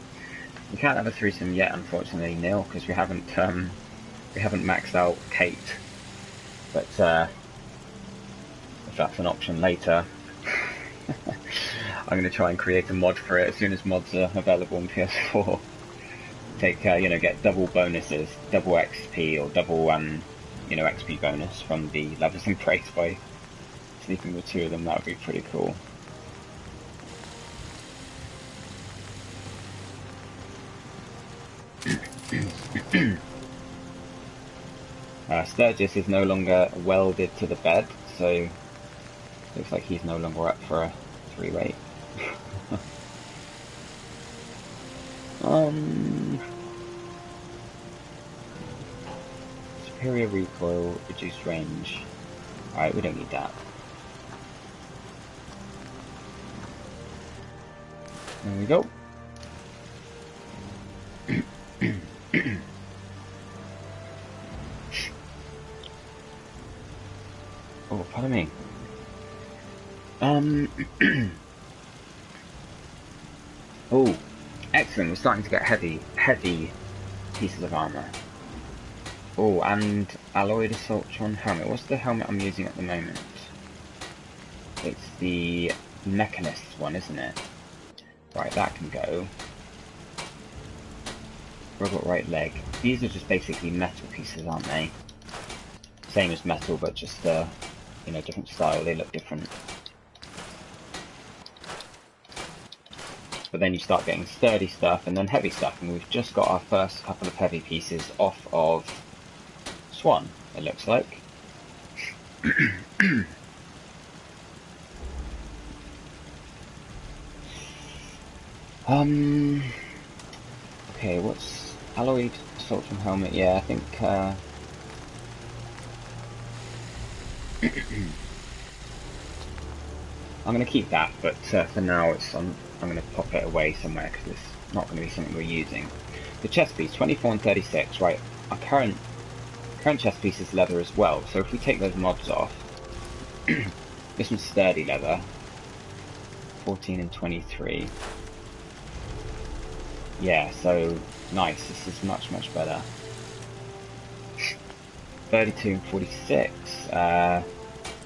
we can't have a threesome yet, unfortunately, Neil, because we haven't maxed out Kate. But if that's an option later, I'm going to try and create a mod for it as soon as mods are available on PS4. Take, you know, get double bonuses, double XP or double, you know, XP bonus from the levels embraced by sleeping with two of them. That would be pretty cool. Sturgis is no longer welded to the bed, so looks like he's no longer up for a 3-weight. Superior recoil, reduced range. Alright, we don't need that. There we go. Oh, pardon me. Oh, excellent. We're starting to get heavy pieces of armor. Oh, and alloyed assaultron helmet. What's the helmet I'm using at the moment? It's the mechanist one, isn't it? Right, that can go. Robot right leg. These are just basically metal pieces, aren't they? Same as metal, but just you know, different style. They look different. But then you start getting sturdy stuff and then heavy stuff, and we've just got our first couple of heavy pieces off of Swan, it looks like. Okay, what's alloyed assaultron helmet? Yeah, I think I'm going to keep that, but for now I'm going to pop it away somewhere because it's not going to be something we're using. The chest piece, 24 and 36, right, our current chest piece is leather as well, so if we take those mods off, this one's sturdy leather, 14 and 23. Yeah, so nice, this is much better. 32 and 46,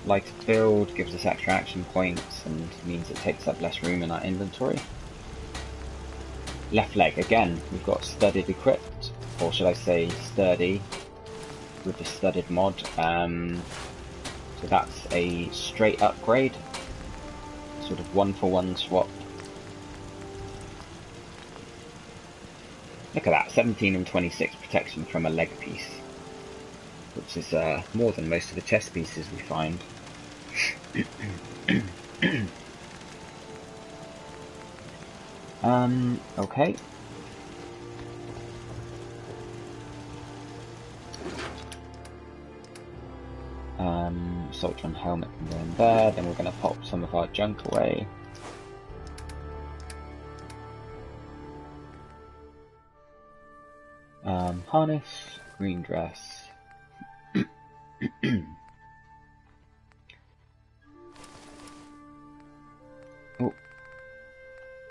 lighter build gives us extra action points and means it takes up less room in our inventory. Left leg, again, we've got studded equipped, or should I say sturdy, with the studded mod. So that's a straight upgrade, sort of 1-for-1 swap. Look at that, 17 and 26 protection from a leg piece, which is more than most of the chest pieces we find. Okay. Soltron helmet can go in there, then we're going to pop some of our junk away. Harness, green dress. Oh,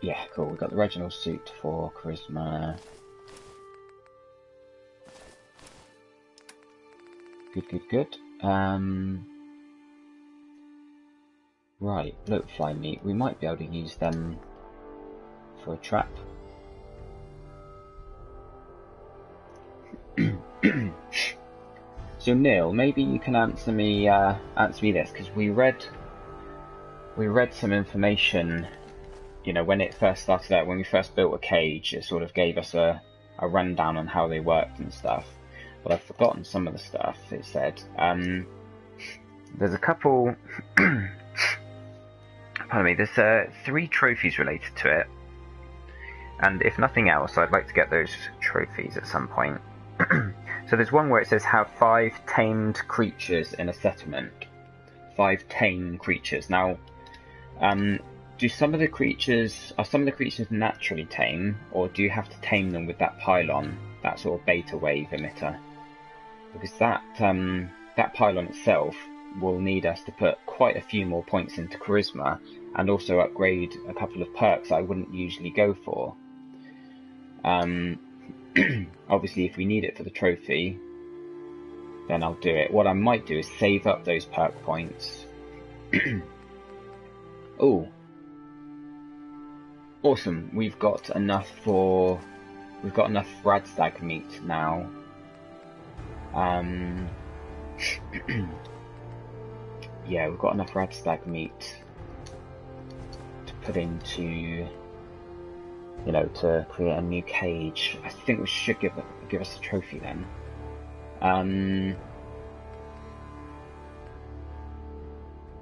yeah, cool. We got the Reginald suit for charisma. Good. Right, bloatfly meat. We might be able to use them for a trap. So Neil, maybe you can answer me this, because we read some information. You know, when it first started out, when we first built a cage, it sort of gave us a rundown on how they worked and stuff. But I've forgotten some of the stuff it said. There's a couple. Pardon me. There's 3 trophies related to it, and if nothing else, I'd like to get those trophies at some point. So there's one where it says have 5 tamed creatures in a settlement. 5 tame creatures. Now, are some of the creatures naturally tame, or do you have to tame them with that pylon, that sort of beta wave emitter? Because that pylon itself will need us to put quite a few more points into charisma, and also upgrade a couple of perks I wouldn't usually go for. Obviously, if we need it for the trophy, then I'll do it. What I might do is save up those perk points. Oh, awesome! We've got enough radstag meat now. Yeah, we've got enough radstag meat to put into, you know, to create a new cage. I think we should give us a trophy then.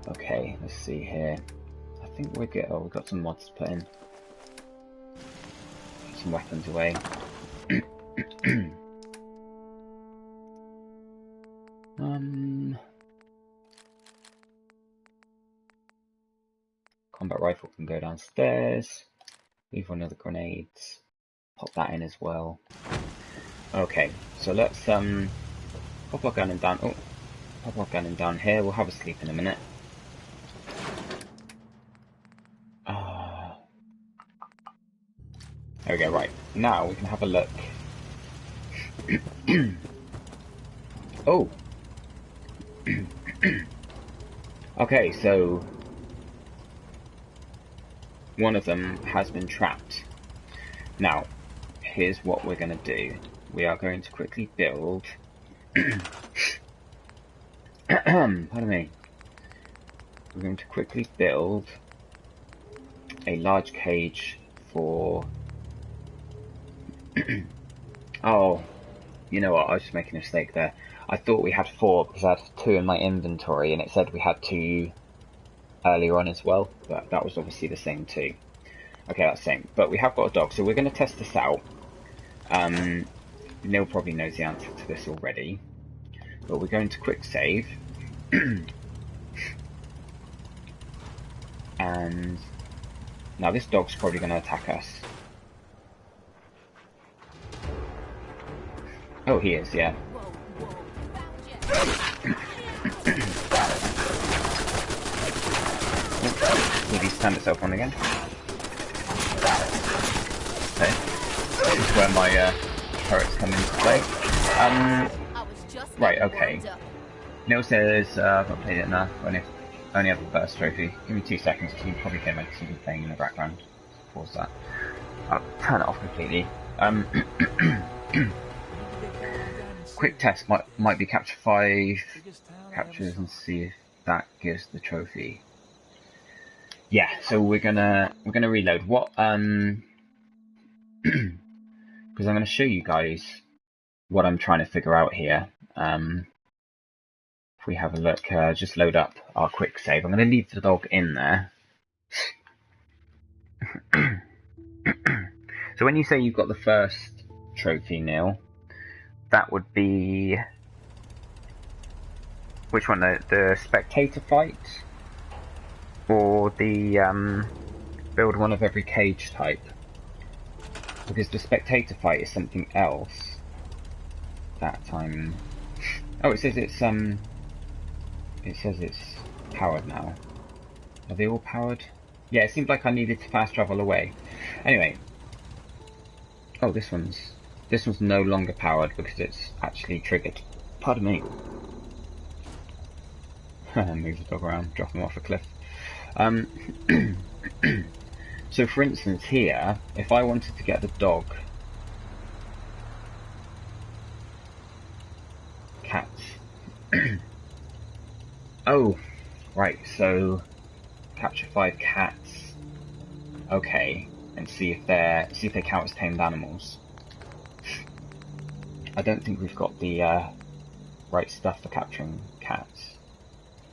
Okay, let's see here. I think we're good. Oh, we've got some mods to put in. Put some weapons away. Combat rifle can go downstairs. Leave one of the grenades. Pop that in as well. Okay, so let's pop our gun in down. Oh, pop our gun in down here. We'll have a sleep in a minute. There we go. Right, now we can have a look. Oh. Okay, so one of them has been trapped. Now, here's what we're going to do. We are going to quickly build... Pardon me. We're going to quickly build a large cage for... Oh, you know what, I was just making a mistake there. I thought we had 4 because I had 2 in my inventory, and it said we had 2 earlier on as well, but that was obviously the same too. Okay, that's the same. But we have got a dog, so we're going to test this out. Neil probably knows the answer to this already, but we're going to quick save. And now this dog's probably going to attack us. Oh, he is, yeah. Will he stand itself on again? Okay. This is where my turrets come into play. Right, okay. Neil says, I've not played it enough, only have the first trophy. Give me 2 seconds, because you can probably hear my TV playing in the background. pause that. I'll turn it off completely. Quick test might be capture 5 captures and see if that gives the trophy. Yeah, so we're gonna reload. What because I'm gonna show you guys what I'm trying to figure out here. If we have a look, just load up our quick save. I'm gonna leave the dog in there. So when you say you've got the first trophy, Neil, that would be which one? The spectator fight, or the build one of every cage type? Because the spectator fight is something else. That time. Oh, it says it's powered now. Are they all powered? Yeah, it seemed like I needed to fast travel away. Anyway. Oh, this one's no longer powered because it's actually triggered. Pardon me. Move the dog around, drop him off a cliff. So for instance here, if I wanted to get the dog... Cats. Oh, right, so... Capture 5 cats. Okay, and see if they count as tamed animals. I don't think we've got the right stuff for capturing cats.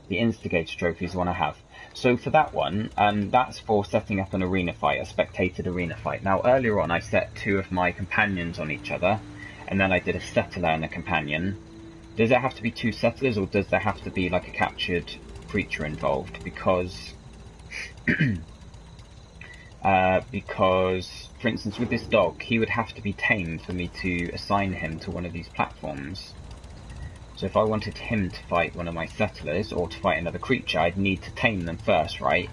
The Instigator trophy is the one I have. So for that one, that's for setting up an arena fight, a spectated arena fight. Now earlier on I set 2 of my companions on each other, and then I did a settler and a companion. Does it have to be 2 settlers, or does there have to be like a captured creature involved? Because, for instance with this dog, he would have to be tamed for me to assign him to one of these platforms. So if I wanted him to fight one of my settlers, or to fight another creature, I'd need to tame them first, right?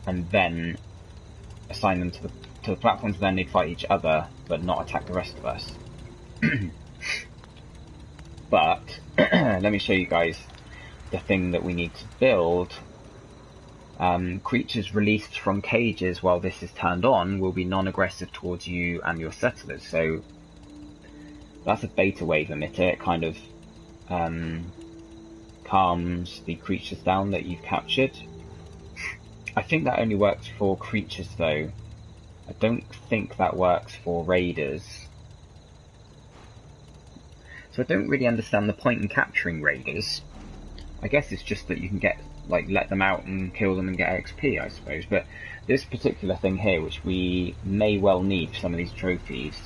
And then assign them to the platforms, then they'd fight each other, but not attack the rest of us. But, let me show you guys the thing that we need to build. Creatures released from cages while this is turned on will be non-aggressive towards you and your settlers. So, that's a beta wave emitter. It kind of calms the creatures down that you've captured. I think that only works for creatures though. I don't think that works for raiders. So I don't really understand the point in capturing raiders. I guess it's just that you can get, like, let them out and kill them and get XP, I suppose. But this particular thing here, which we may well need for some of these trophies,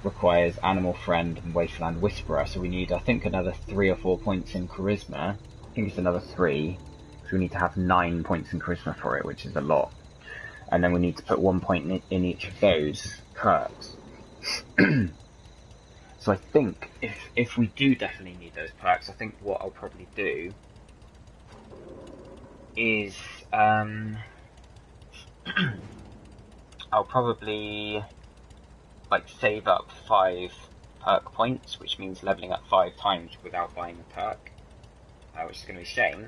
requires Animal Friend and Wasteland Whisperer, so we need, I think, another 3 or 4 points in Charisma. I think it's another 3, so we need to have 9 points in Charisma for it, which is a lot. And then we need to put 1 point in each of those perks. So I think, if we do definitely need those perks, I think what I'll probably do is, I'll probably like save up 5 perk points, which means leveling up 5 times without buying a perk, which is going to be a shame.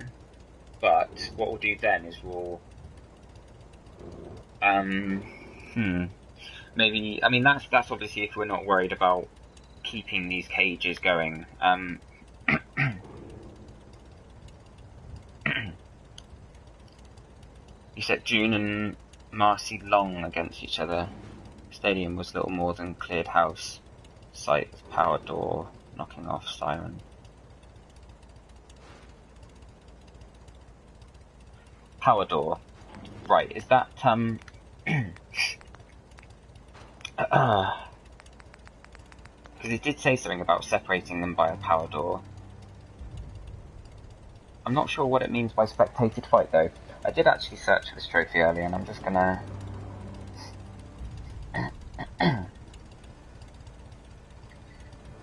But what we'll do then is we'll maybe, I mean that's obviously if we're not worried about keeping these cages going. You set June and Marcy Long against each other. Stadium was little more than cleared house. Site power door knocking off siren. Power door. Right, is that because it did say something about separating them by a power door. I'm not sure what it means by spectated fight though. I did actually search for this trophy earlier, and I'm just gonna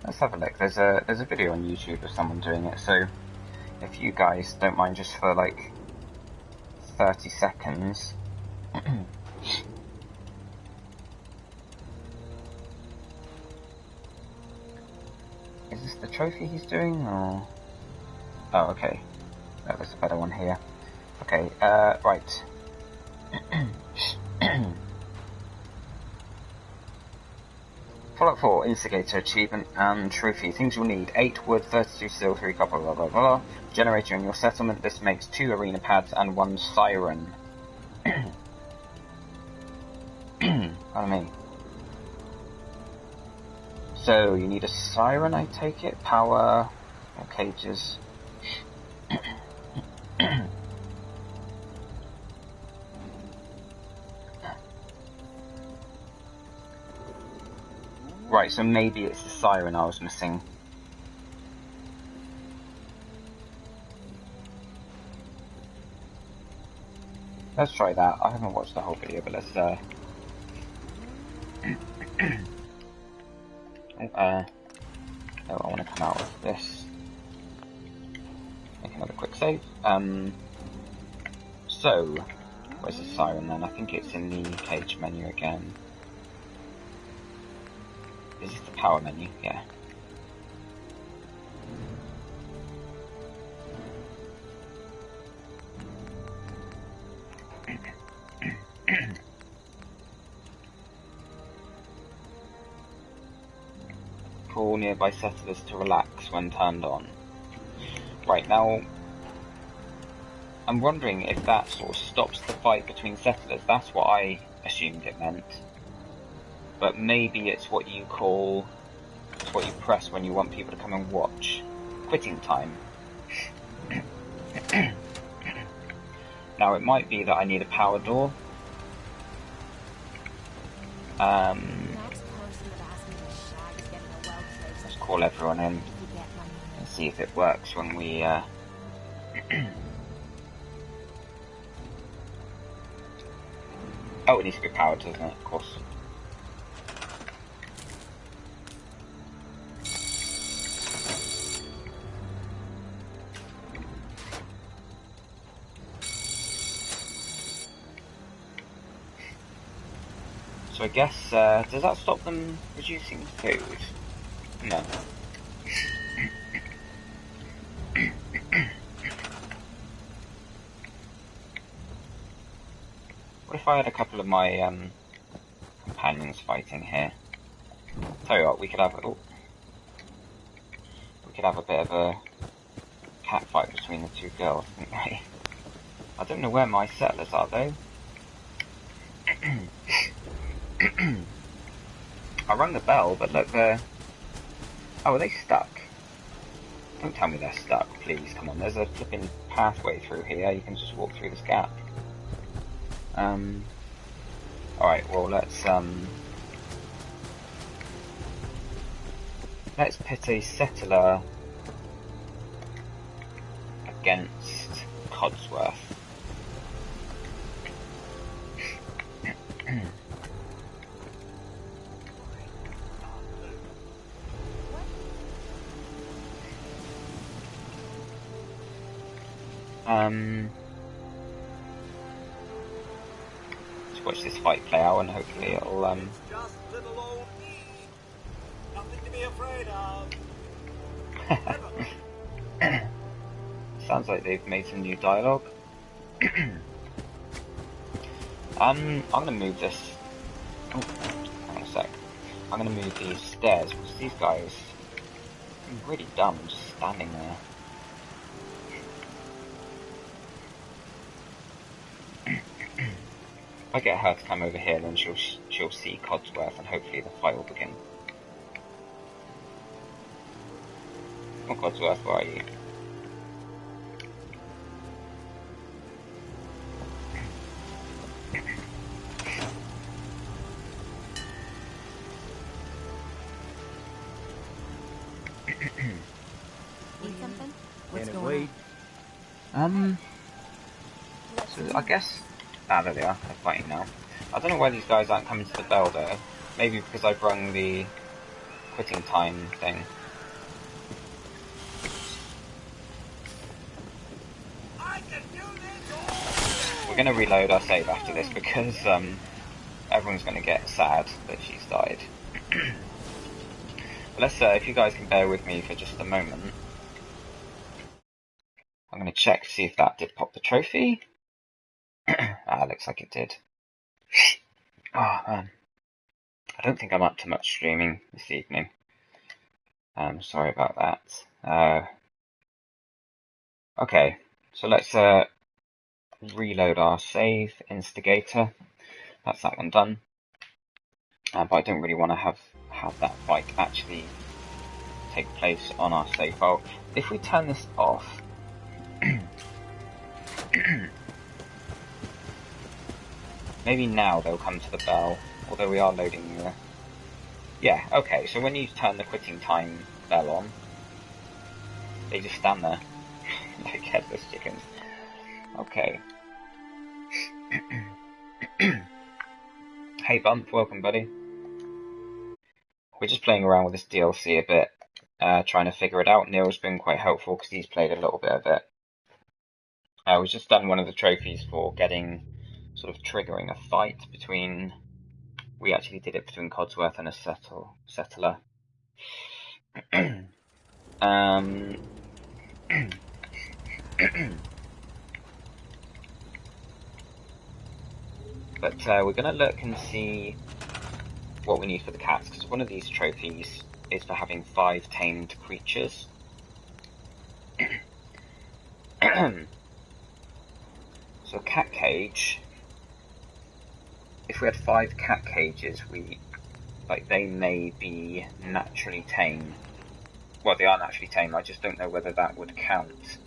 let's have a look. There's a video on YouTube of someone doing it, so if you guys don't mind just for like 30 seconds. Is this the trophy he's doing, or? Oh, okay. Oh, there's a better one here. Okay, right. Fallout 4 Instigator Achievement and Trophy. Things you'll need: 8 wood, 32 steel, 3 copper, blah blah blah. Generator in your settlement. This makes 2 arena pads and 1 siren. Pardon me. So, you need a siren, I take it? Power, or cages. Right, so maybe it's the siren I was missing. Let's try that. I haven't watched the whole video, but let's I want to come out of this. Make another quick save. So, where's the siren then? I think it's in the cage menu again. Is this the power menu? Yeah. Call nearby settlers to relax when turned on. Right, now I'm wondering if that sort of stops the fight between settlers. That's what I assumed it meant. But maybe it's what you call, it's what you press when you want people to come and watch. Quitting time. Now it might be that I need a power door. Let's call everyone in and see if it works when we oh, it needs to be powered, doesn't it? Of course. So I guess, does that stop them producing food? No. What if I had a couple of my companions fighting here? Tell you what, we could have a bit of a cat fight between the two girls, couldn't we? I don't know where my settlers are though. I rang the bell, but look, they're... Oh, are they stuck? Don't tell me they're stuck, please. Come on, there's a flipping pathway through here. You can just walk through this gap. Alright, well, let's pit a settler against Codsworth. Let's watch this fight play out and hopefully it'll Just little old me. Nothing to be afraid of. sounds like they've made some new dialogue. I'm gonna move this. Oh, hang on a sec. I'm gonna move these stairs because these guys are really dumb just standing there. If I get her to come over here, then she'll see Codsworth, and hopefully the fight will begin. Oh, Codsworth, where are you? Need something? What's going So I guess... Ah, there they are. They're fighting now. I don't know why these guys aren't coming to the bell though. Maybe because I've rung the quitting time thing. We're gonna reload our save after this because everyone's gonna get sad that she's died. But let's if you guys can bear with me for just a moment. I'm gonna check to see if that did pop the trophy. Ah, looks like it did. Oh man. I don't think I'm up to much streaming this evening. Sorry about that. Okay, so let's reload our save instigator. That's that one done. But I don't really want to have that fight actually take place on our save file. If we turn this off, maybe now they'll come to the bell, although we are loading the... Yeah, okay, so when you turn the quitting time bell on, they just stand there like headless chickens. Okay. Hey Bump, welcome buddy. We're just playing around with this DLC a bit, trying to figure it out. Neil's been quite helpful because he's played a little bit of it. We've just done one of the trophies for getting, sort of triggering a fight between... We actually did it between Codsworth and a settler. But we're going to look and see what we need for the cats, because one of these trophies is for having 5 tamed creatures. So cat cage, if we had 5 cat cages, they may be naturally tame. Well, they are naturally tame, I just don't know whether that would count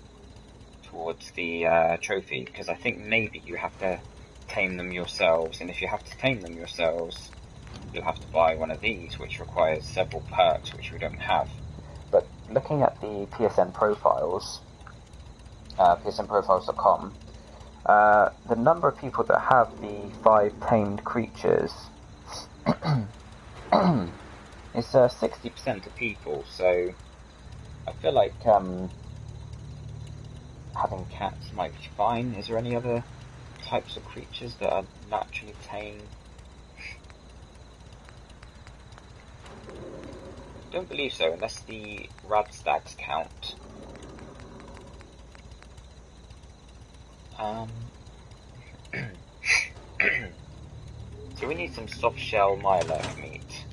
towards the trophy, because I think maybe you have to tame them yourselves, and if you have to tame them yourselves, you'll have to buy one of these, which requires several perks, which we don't have. But looking at the PSN profiles, psnprofiles.com, the number of people that have the 5 tamed creatures is 60% of people, so I feel like having cats might be fine. Is there any other types of creatures that are naturally tame? Don't believe so, unless the radstags count. So we need some soft shell Mirelurk meat.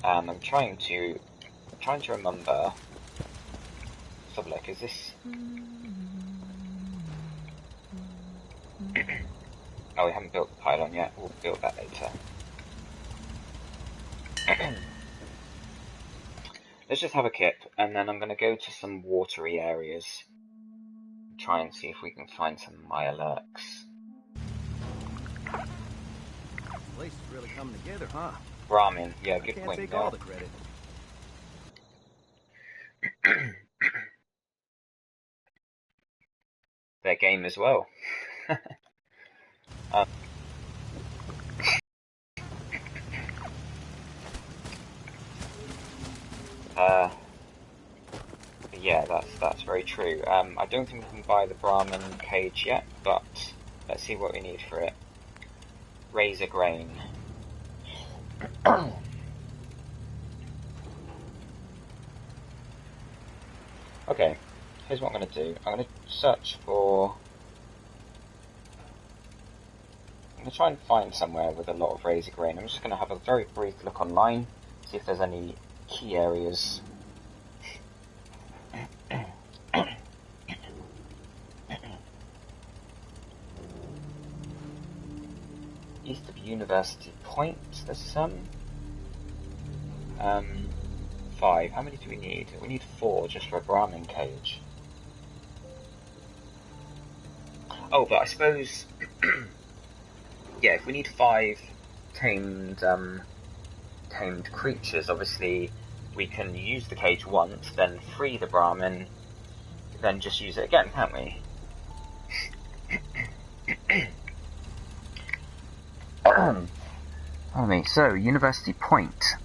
I'm trying to remember. Let's have a look. Is this? Oh, we haven't built the pylon yet. We'll build that later. Let's just have a kip, and then I'm going to go to some watery areas. Try and see if we can find some Mirelurks. This place is really coming together, huh? Brahmin, yeah, good Can't point. take Neil. all the credit. Their game as well. Yeah, that's very true. I don't think we can buy the Brahmin cage yet, but let's see what we need for it. Razor grain. Okay, here's what I'm going to do. I'm going to search for... I'm going to try and find somewhere with a lot of razor grain. I'm just going to have a very brief look online, see if there's any key areas. East of University Point, there's some. 5. How many do we need? We need 4 just for a Brahmin cage. Oh, but I suppose... yeah, if we need 5 tamed creatures, obviously we can use the cage once, then free the Brahmin, then just use it again, can't we? Pardon me. So, University Point.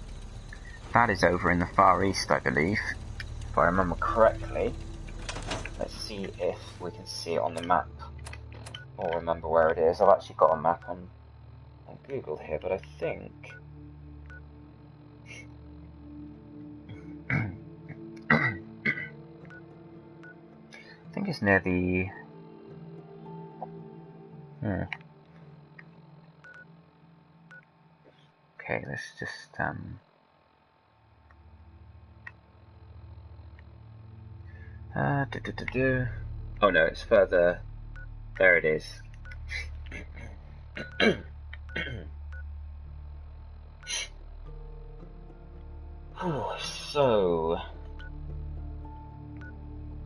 That is over in the Far East, I believe, if I remember correctly. Let's see if we can see it on the map, or remember where it is. I've actually got a map on Google here, but I think... I think it's near the... Okay, let's just oh no, it's further. There it is. So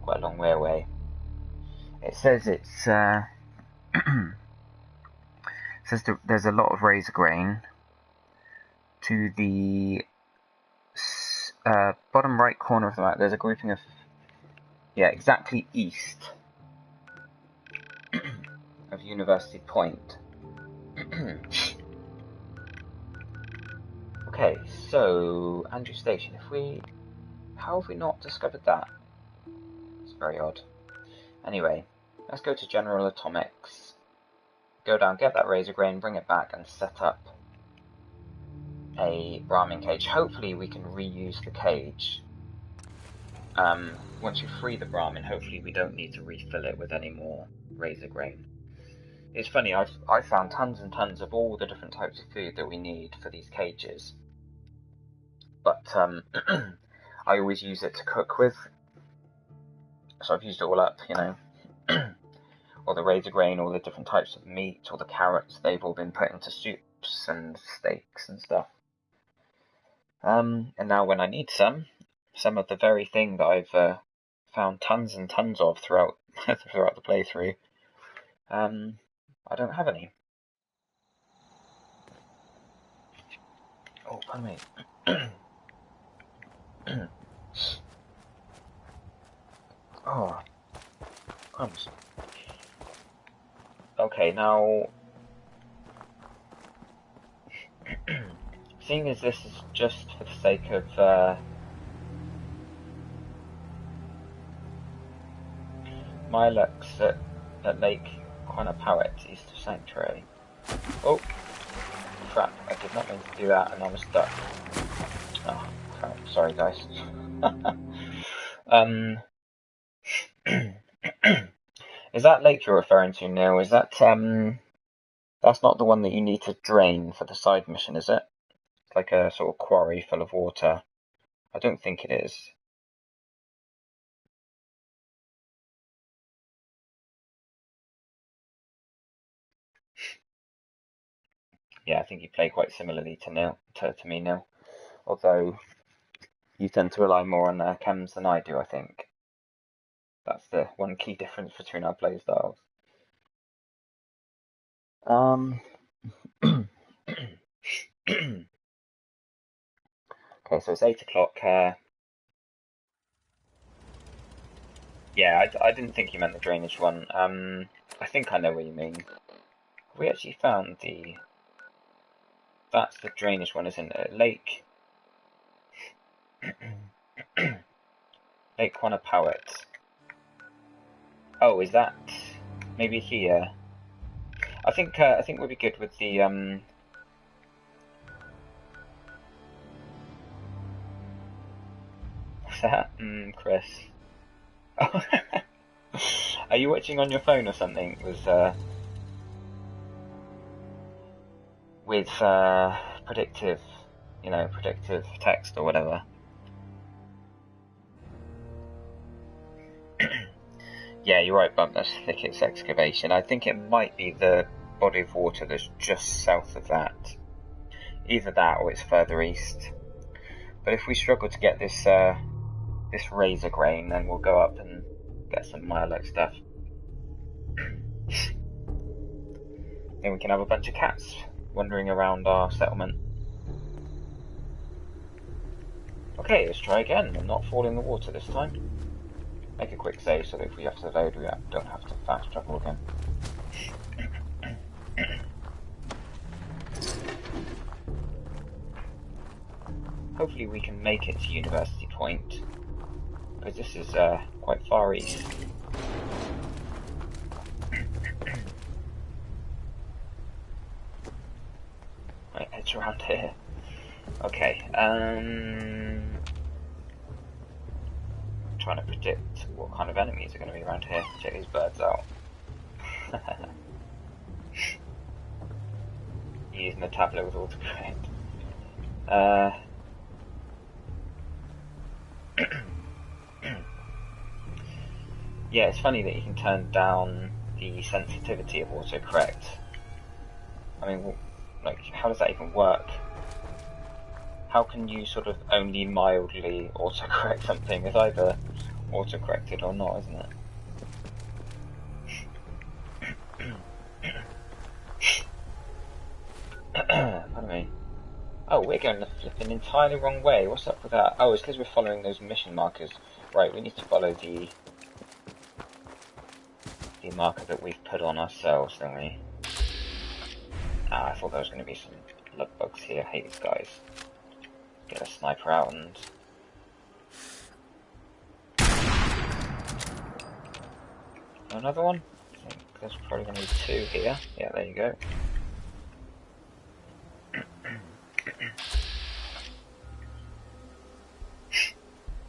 quite a long way away. It says it's says there's a lot of razor grain to the bottom right corner of the map. There's a grouping of exactly east of University Point. Okay, so Andrew Station. How have we not discovered that? It's very odd. Anyway, let's go to General Atomics. Go down, get that razor grain, bring it back, and set up a Brahmin cage. Hopefully we can reuse the cage. Once you free the Brahmin, hopefully we don't need to refill it with any more razor grain. It's funny, I've found tons and tons of all the different types of food that we need for these cages. But I always use it to cook with. So I've used it all up, you know. All the razor grain, all the different types of meat, all the carrots, they've all been put into soups and steaks and stuff. And now when I need some of the very thing that I've found tons and tons of throughout throughout the playthrough, I don't have any. Oh, pardon me. Oh, crumbs. Okay, now, seeing as this is just for the sake of my looks at Lake Quanapawet, east of Sanctuary. Oh, crap, I did not mean to do that and I was stuck. Oh, crap, sorry guys. Is that lake you're referring to, Neil? Is that, that's not the one that you need to drain for the side mission, is it? It's like a sort of quarry full of water. I don't think it is. Yeah, I think you play quite similarly to me, Neil. Although you tend to rely more on chems than I do, I think. That's the one key difference between our play styles. Okay, so it's 8 o'clock. Yeah, I didn't think you meant the drainage one. I think I know what you mean. Have we actually found the... That's the drainage one, isn't it? Lake... Lake Quanapawet. Oh, is that... maybe here? I think we'll be good with the, What's that? Chris. Oh. Are you watching on your phone or something? With predictive, predictive text or whatever. Yeah, you're right, Bumpness. Thickets excavation. I think it might be the body of water that's just south of that. Either that or it's further east. But if we struggle to get this this razor grain, then we'll go up and get some Mirelurk stuff. Then we can have a bunch of cats wandering around our settlement. Okay, let's try again and not fall in the water this time. Make a quick save so that if we have to load, we don't have to fast travel again. Hopefully we can make it to University Point, because this is quite far east. Right, it's around here. Okay, trying to predict what kind of enemies are going to be around here. Check these birds out. Using the tablet with autocorrect. Yeah, it's funny that you can turn down the sensitivity of autocorrect. I mean, like, how does that even work? How can you sort of only mildly autocorrect something? It's either autocorrected or not, isn't it? Pardon me. Oh, we're going the flipping entirely wrong way. What's up with that? Oh, it's because we're following those mission markers. Right, we need to follow the marker that we've put on ourselves, don't we? Ah, I thought there was going to be some blood bugs here. I hate these guys. Get a sniper out and... Another one? I think there's probably going to be 2 here. Yeah, there you go.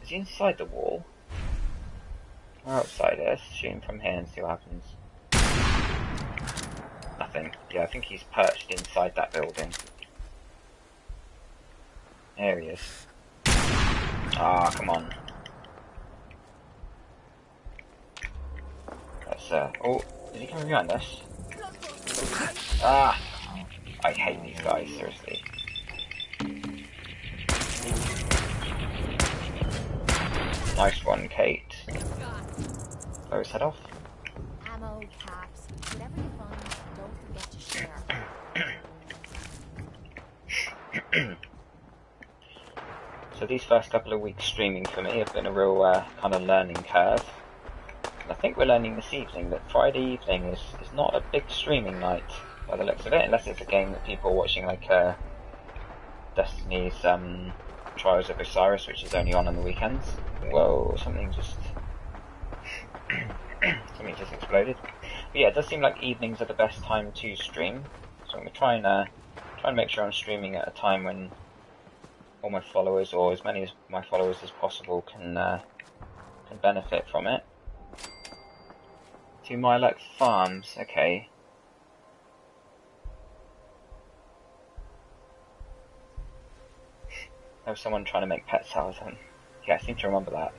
Is he inside the wall? Or outside it? Let's shoot him from here and see what happens. Nothing. Yeah, I think he's perched inside that building. There he is. Ah, come on. Let's, oh, is he coming behind us? Ah! I hate these guys, seriously. Nice one, Kate. Blow his head off. Ammo, caps, whatever you find, don't forget to share. So these first couple of weeks streaming for me have been a real kind of learning curve. And I think we're learning this evening that Friday evening is not a big streaming night by the looks of it, unless it's a game that people are watching, like Destiny's Trials of Osiris, which is only on the weekends. Whoa, something just exploded. But yeah, it does seem like evenings are the best time to stream, so I'm gonna try and make sure I'm streaming at a time when all my followers, or as many of my followers as possible, can benefit from it. 2 Milac Farms, okay. There was someone trying to make pet cells, and yeah, I seem to remember that.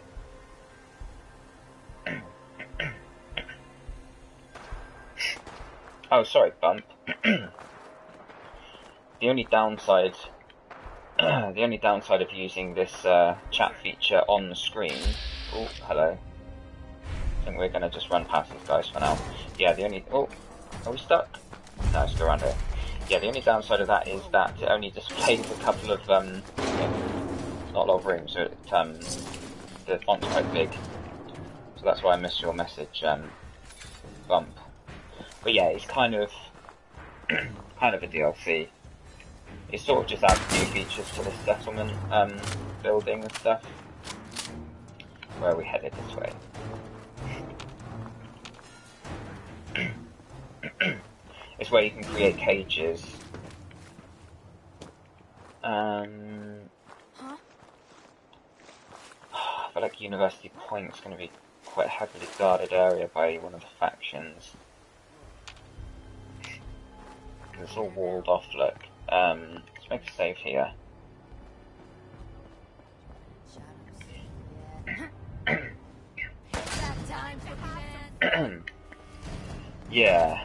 Oh, sorry, Bump. The only downside of using this chat feature on the screen. Oh, hello. I think we're gonna just run past these guys for now. Yeah, the only... Oh, are we stuck? No, let's go around here. Yeah, the only downside of that is that it only displays a couple of, not a lot of rooms, so the font's quite big. So that's why I missed your message, Bump. But yeah, it's kind of a DLC. It sort of just adds new features to the settlement building and stuff. Where are we headed? This way. It's where you can create cages. I feel like University Point's going to be quite a heavily guarded area by one of the factions. It's all walled off, look. Let's make a save here. Yeah.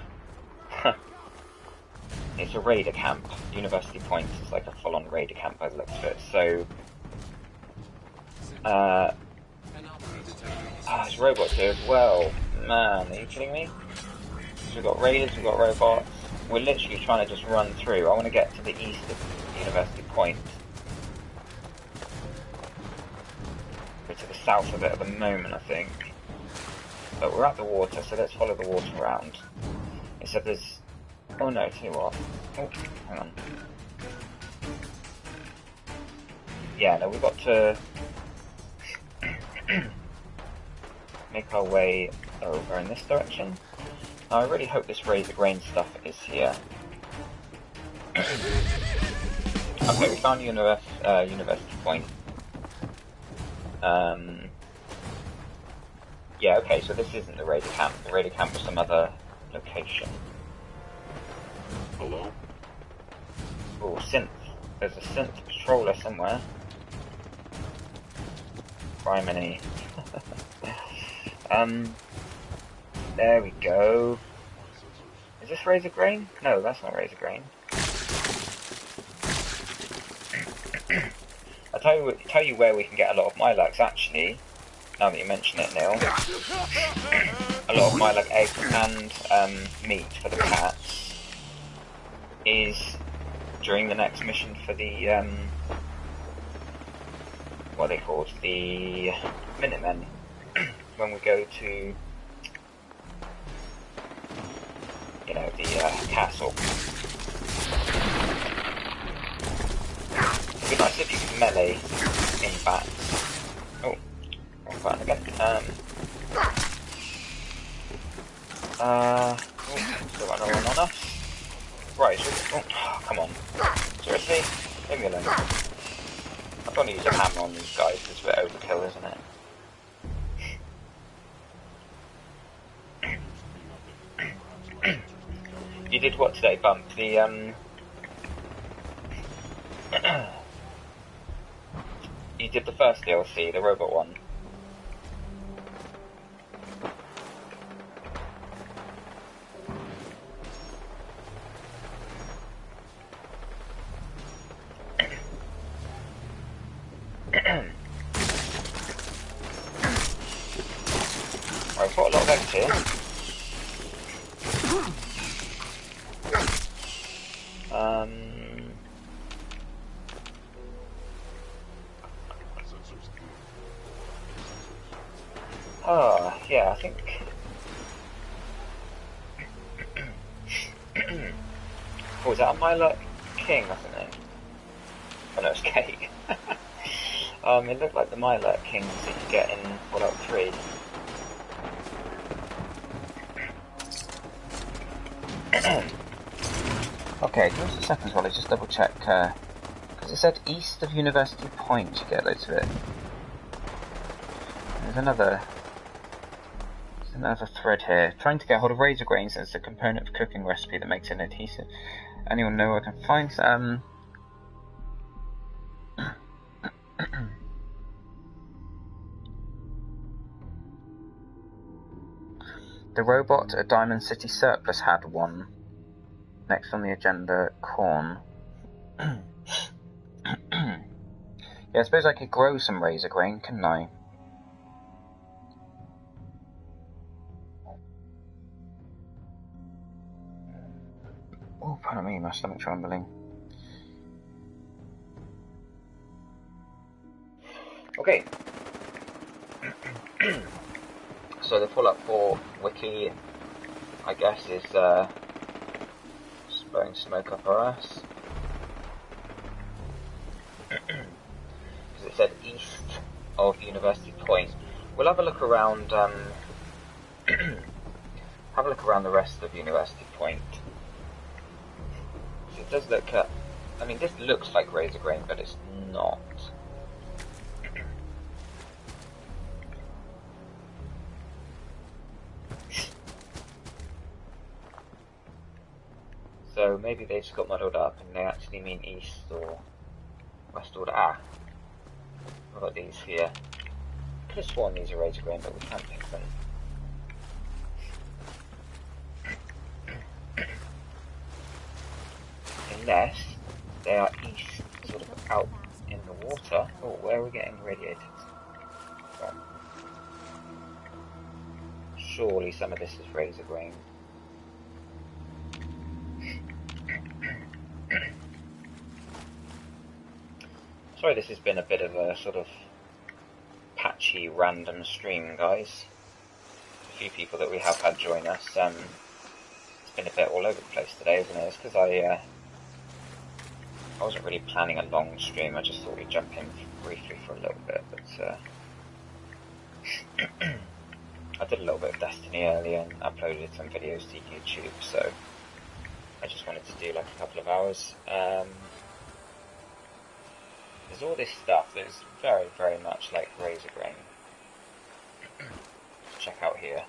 It's a raider camp. University Point is like a full-on raider camp by the looks of it. So, there's robots here as well. Man, are you kidding me? So we've got raiders, we've got robots. We're literally trying to just run through. I want to get to the east of University Point. We're to the south of it at the moment, I think. But we're at the water, so let's follow the water around. It said there's... Oh no, tell you what. Oh, hang on. Yeah, no, we've got to... make our way over in this direction. Now, I really hope this razor grain stuff is here. Okay, we found University Point. Yeah, okay, so this isn't the raider camp. The raider camp was some other location. Hello? Oh, synth. There's a synth controller somewhere. Criminy. There we go. Is this razor grain? No, that's not razor grain. I'll tell you where we can get a lot of Milux actually, now that you mention it, Neil. A lot of Milux eggs and meat for the cats is during the next mission for the, what are they called? The Minutemen. When we go to, you know, the castle. It'd be nice if you could melee in bats. Oh, wrong button again. Still got another one on us. Right, so, oh, come on. Seriously? Leave me alone. I've got to use a hammer on these guys, it's a bit overkill, isn't it? You did what today, Bump? The, you did the first DLC, the robot one. Right, I've got a lot of eggs here. Oh, yeah, I think... oh, is that a Milux King or something? Oh no, it's Cake. It looked like the Milux Kings that you get in Fallout 3. Okay, just a second while I just double check, because it said east of University Point you get loads of it. There's another thread here. Trying to get hold of razor grains as a component of cooking recipe that makes it an adhesive. Anyone know where I can find some? The robot at Diamond City Surplus had one. Next on the agenda, corn. Yeah, I suppose I could grow some razor grain, couldn't I? Oh, pardon me, my stomach's rumbling. Okay. So the Fallout 4 wiki, I guess, is blowing smoke up our ass. Because it said east of University Point. We'll have a look around. Have a look around the rest of University Point. It does look. I mean, this looks like razor grain, but it's not. So maybe they just got muddled up and they actually mean east or west order. Ah, I've got these here. Could have sworn these are razor grain, but we can't pick them. Unless they are east, sort of out in the water. Oh, where are we getting radiated from? Surely some of this is razor grain. Sorry, this has been a bit of a sort of patchy, random stream, guys. A few people that we have had join us. It's been a bit all over the place today, isn't it? It's because I wasn't really planning a long stream. I just thought we'd jump in briefly for a little bit, but I did a little bit of Destiny earlier and uploaded some videos to YouTube, so I just wanted to do like a couple of hours. There's all this stuff that is very, very much like razor grain. Check out here.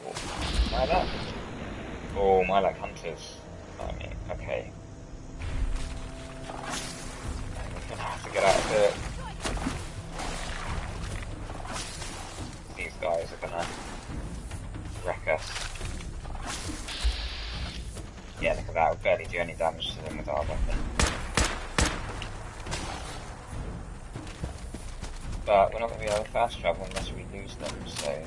Oh, Milux. Oh, Milux hunters. I mean, okay. have to get out of it. These guys are gonna wreck us. Yeah, look at that, we barely do any damage to them with our weapon. But we're not going to be able to fast travel unless we lose them, so...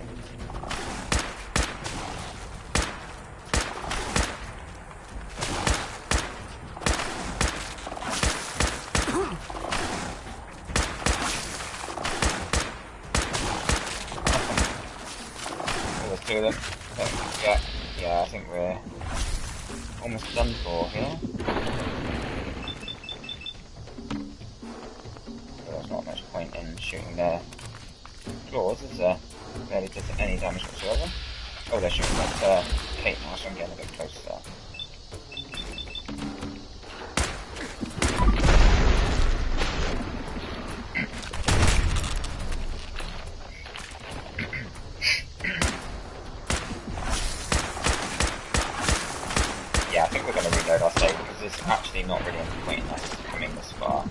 There's two of them. Yeah, I think we're almost done for here. There's not much point in shooting their claws, is there? Barely does any damage whatsoever. Oh, they're shooting at Kate now, so I'm getting a bit close there. Yeah, I think we're going to reload our save because there's actually not really any point in us coming this far.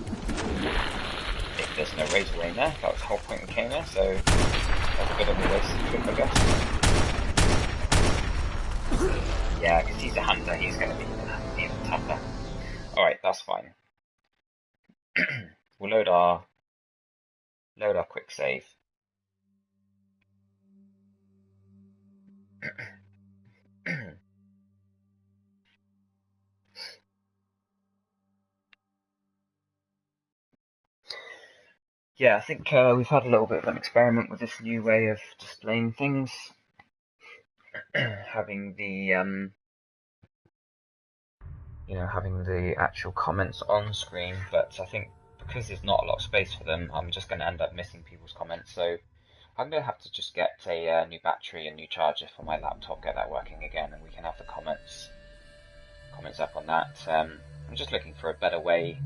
If there's no razor in there, that was the whole point we came there, so that's a bit of a wasted trip, I guess. Yeah, because he's a hunter, he's going to be even tougher. Alright, that's fine. We'll load our quick save. Yeah, I think we've had a little bit of an experiment with this new way of displaying things. Having the having the actual comments on screen, but I think because there's not a lot of space for them, I'm just going to end up missing people's comments, so I'm going to have to just get a new battery and new charger for my laptop, get that working again, and we can have the comments up on that. I'm just looking for a better way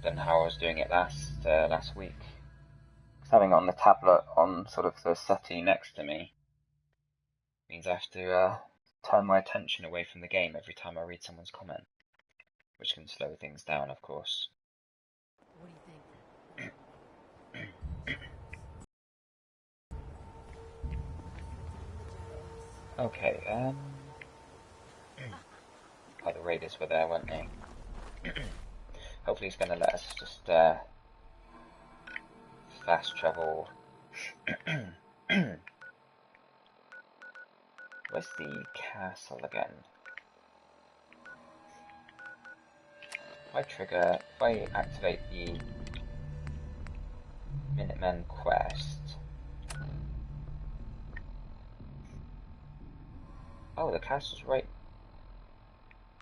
than how I was doing it last week. Having it on the tablet on sort of the settee next to me means I have to turn my attention away from the game every time I read someone's comment, which can slow things down, of course. What do you think? Okay, oh, the raiders were there, weren't they? Hopefully he's going to let us just fast travel. Where's the castle again? If I activate the Minutemen quest. Oh, the castle's right.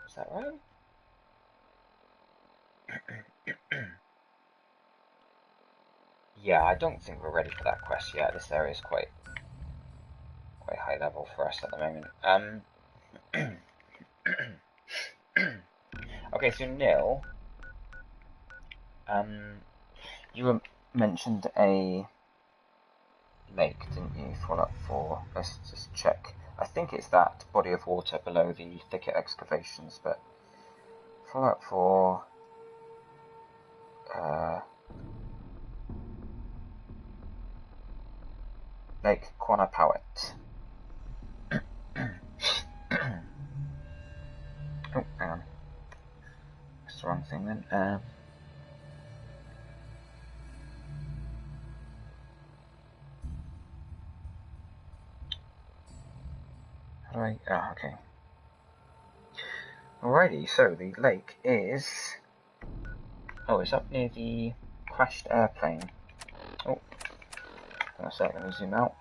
Is that right? Yeah, I don't think we're ready for that quest yet. This area is quite high level for us at the moment. Okay, so Neil, you mentioned a lake, didn't you? Fallout 4. Let's just check. I think it's that body of water below the thicket excavations, but Fallout 4. Lake Quanapawet. Oh, hang on. That's the wrong thing then. How do I... Oh, okay. Alrighty, so the lake is... Oh, it's up near the crashed airplane. Oh, hang on a sec, let me zoom out.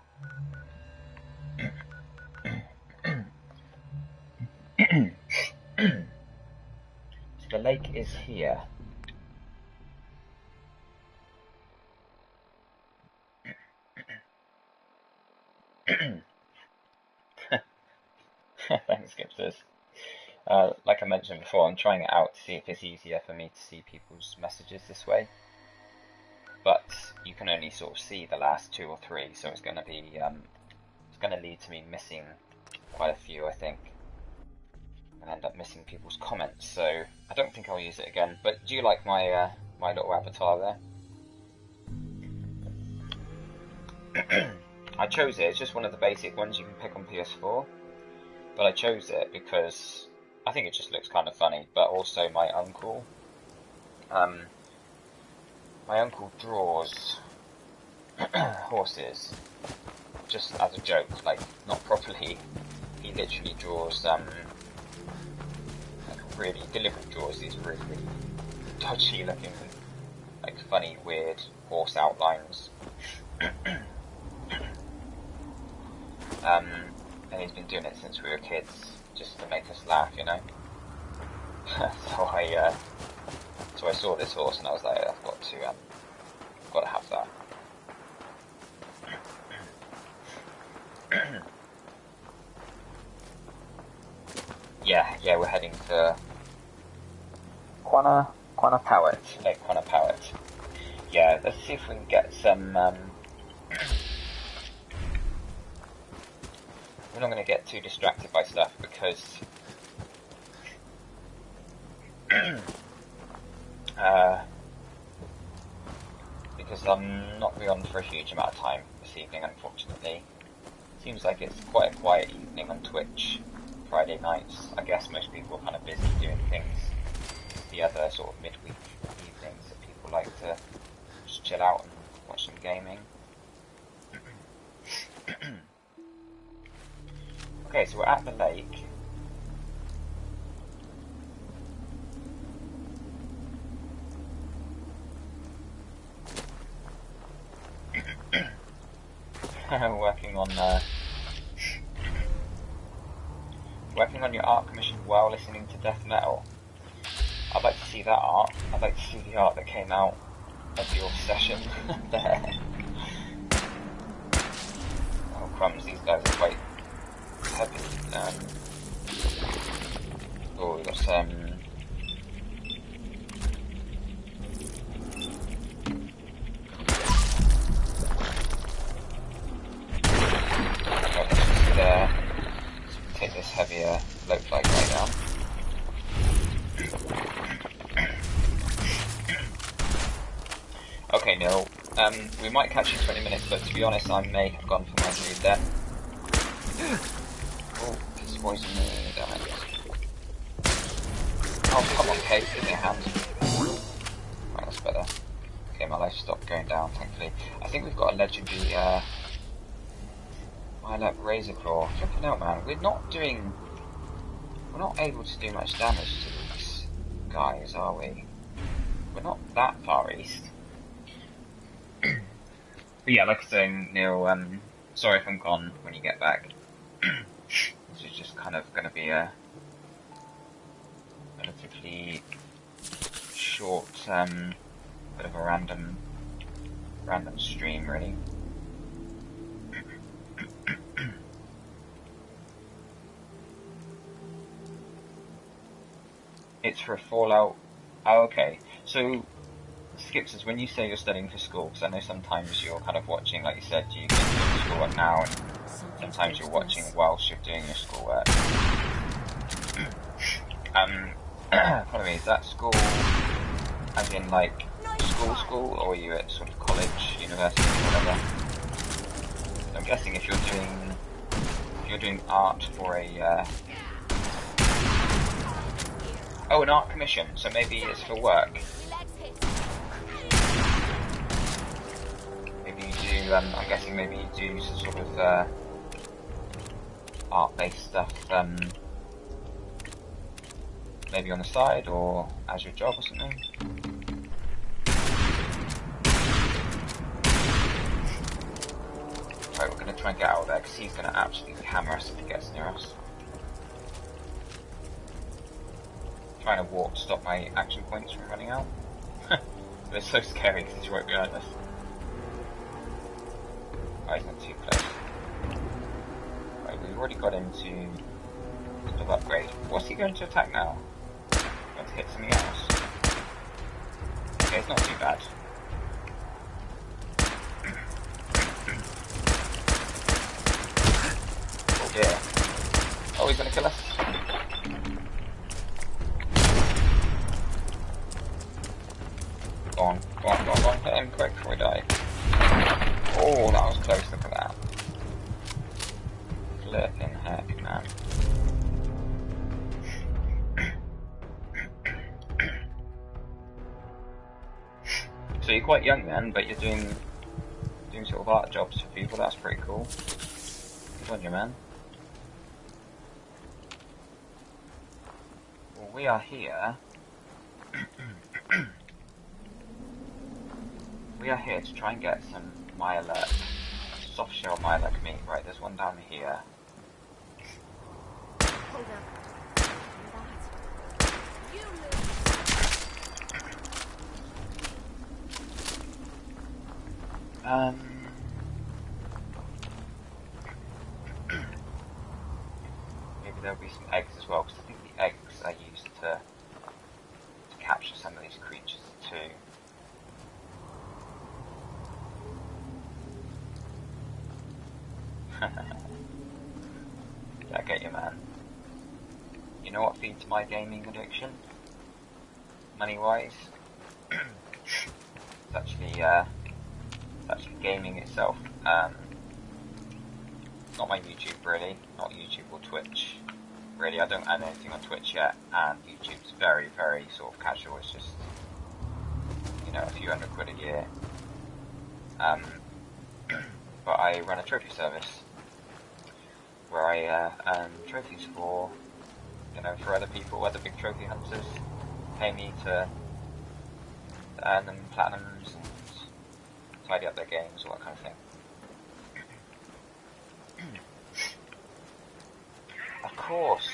So the lake is here. Thanks, Gipsters. Like I mentioned before, I'm trying it out to see if it's easier for me to see people's messages this way. But you can only sort of see the last 2 or 3, so it's going to be it's going to lead to me missing quite a few, I think, and end up missing people's comments. So I don't think I'll use it again. But do you like my my little avatar there. I chose it, it's just one of the basic ones you can pick on PS4. But I chose it because I think it just looks kind of funny, but also my uncle draws horses just as a joke, like not properly. He literally draws deliberately draws these really dodgy looking, like funny, weird horse outlines. And he's been doing it since we were kids, just to make us laugh, you know. So I saw this horse and I was like, I've got to have that. Yeah, we're heading to Lake Quanapowit. Yeah, let's see if we can get some. We're not going to get too distracted by stuff because I'm not going to be on for a huge amount of time this evening, unfortunately. Seems like it's quite a quiet evening on Twitch. Friday nights, I guess most people are kind of busy doing things. The other sort of midweek evenings that people like to just chill out and watch some gaming. Okay, so we're at the lake. Working on your art commission while listening to death metal. I'd like to see that art. I'd like to see the art that came out of your session there. Oh crumbs, these guys are quite heavy. Oh, we've got some. There. Take this heavier lope like right down. Okay, Neil. We might catch you in 20 minutes, but to be honest, I may have gone for my food there. Oh, he's poisoning me, damn it. Oh, come on, Kate, give me a hand. Right, that's better. Okay, my life stopped going down, thankfully. I think we've got a legendary, Razor Claw. Flipping out, man. We're not able to do much damage to these guys, are we? We're not that far east. But yeah, like I was saying, Neil, sorry if I'm gone when you get back. This is just kind of going to be a relatively short, bit of a random stream, really. It's for a Fallout. Oh, okay. So, Skipsters, when you say you're studying for school, because I know sometimes you're kind of watching, like you said, you get to schoolwork now, and sometimes you're watching whilst you're doing your schoolwork. Pardon me, is that school as in like school, or are you at sort of college, university, whatever? I'm guessing if you're doing art for a oh, an art commission, so maybe it's for work. Maybe you do, I'm guessing maybe you do some sort of art-based stuff, maybe on the side, or as your job or something. Right, we're going to try and get out of there, because he's going to absolutely hammer us if he gets near us. Trying to walk to stop my action points from running out. They're so scary because he's right behind us. Oh, he's not too close. Right, we've already got him to sort of upgrade. What's he going to attack now? Going to hit something else? Okay, it's not too bad. Oh dear. Oh, he's going to kill us? sec before I die. Oh, that was close, look at that. Flipping heck, man. So you're quite young then, but you're doing sort of art jobs for people, that's pretty cool. Good on you, man. Well, we are here. We are here to try and get some Myalurk, soft shell Myalurk meat. Right, there's one down here. Hold up. You Maybe there'll be some eggs as well, because I think the eggs are used to capture some of these creatures too. Yeah, I get you, man. You know what feeds my gaming addiction? Money-wise? It's actually gaming itself. Not my YouTube, really. Not YouTube or Twitch. Really, I don't add anything on Twitch yet, and YouTube's very, very sort of casual. It's just, you know, a few £100 a year. But I run a trophy service where I earn trophies for, you know, for other people, other big trophy hunters. Pay me to earn them platinums and tidy up their games, all that kind of thing. Of course.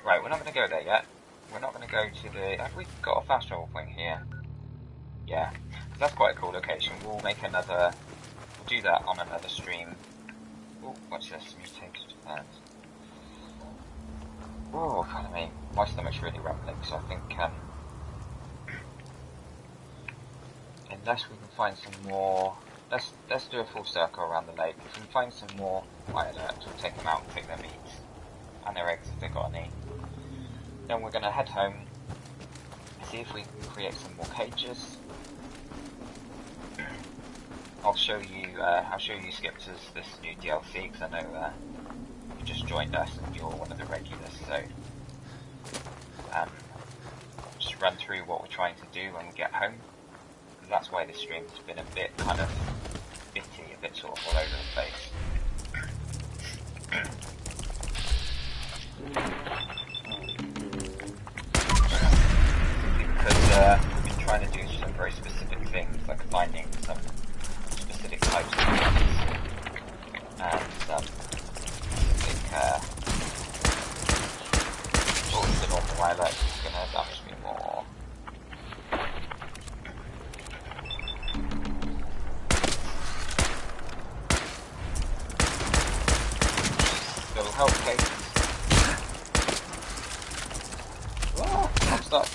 Right, we're not going to go there yet. We're not going to go to the... Have we got a fast travel point here? Yeah. That's quite a cool location. We'll make another... We'll do that on another stream. Oh, what's this? Mutated plants. Oh, pardon me. My stomach's really rumbling, so I think... unless we can find some more... Let's do a full circle around the lake. If we can find some more Myalurks, we'll take them out and take their meat. And their eggs if they've got any. Then we're going to head home, see if we can create some more cages. I'll show you Skipters, this new DLC, because I know you just joined us and you're one of the regulars, so just run through what we're trying to do when we get home. That's why this stream has been a bit kind of bitty, a bit sort of all over the place. Because we've been trying to do some very specific things, like finding some specific types of things, and some specific sort of the normal Myalurk is going to damage me more. Little help, please. Oh, I'm stuck.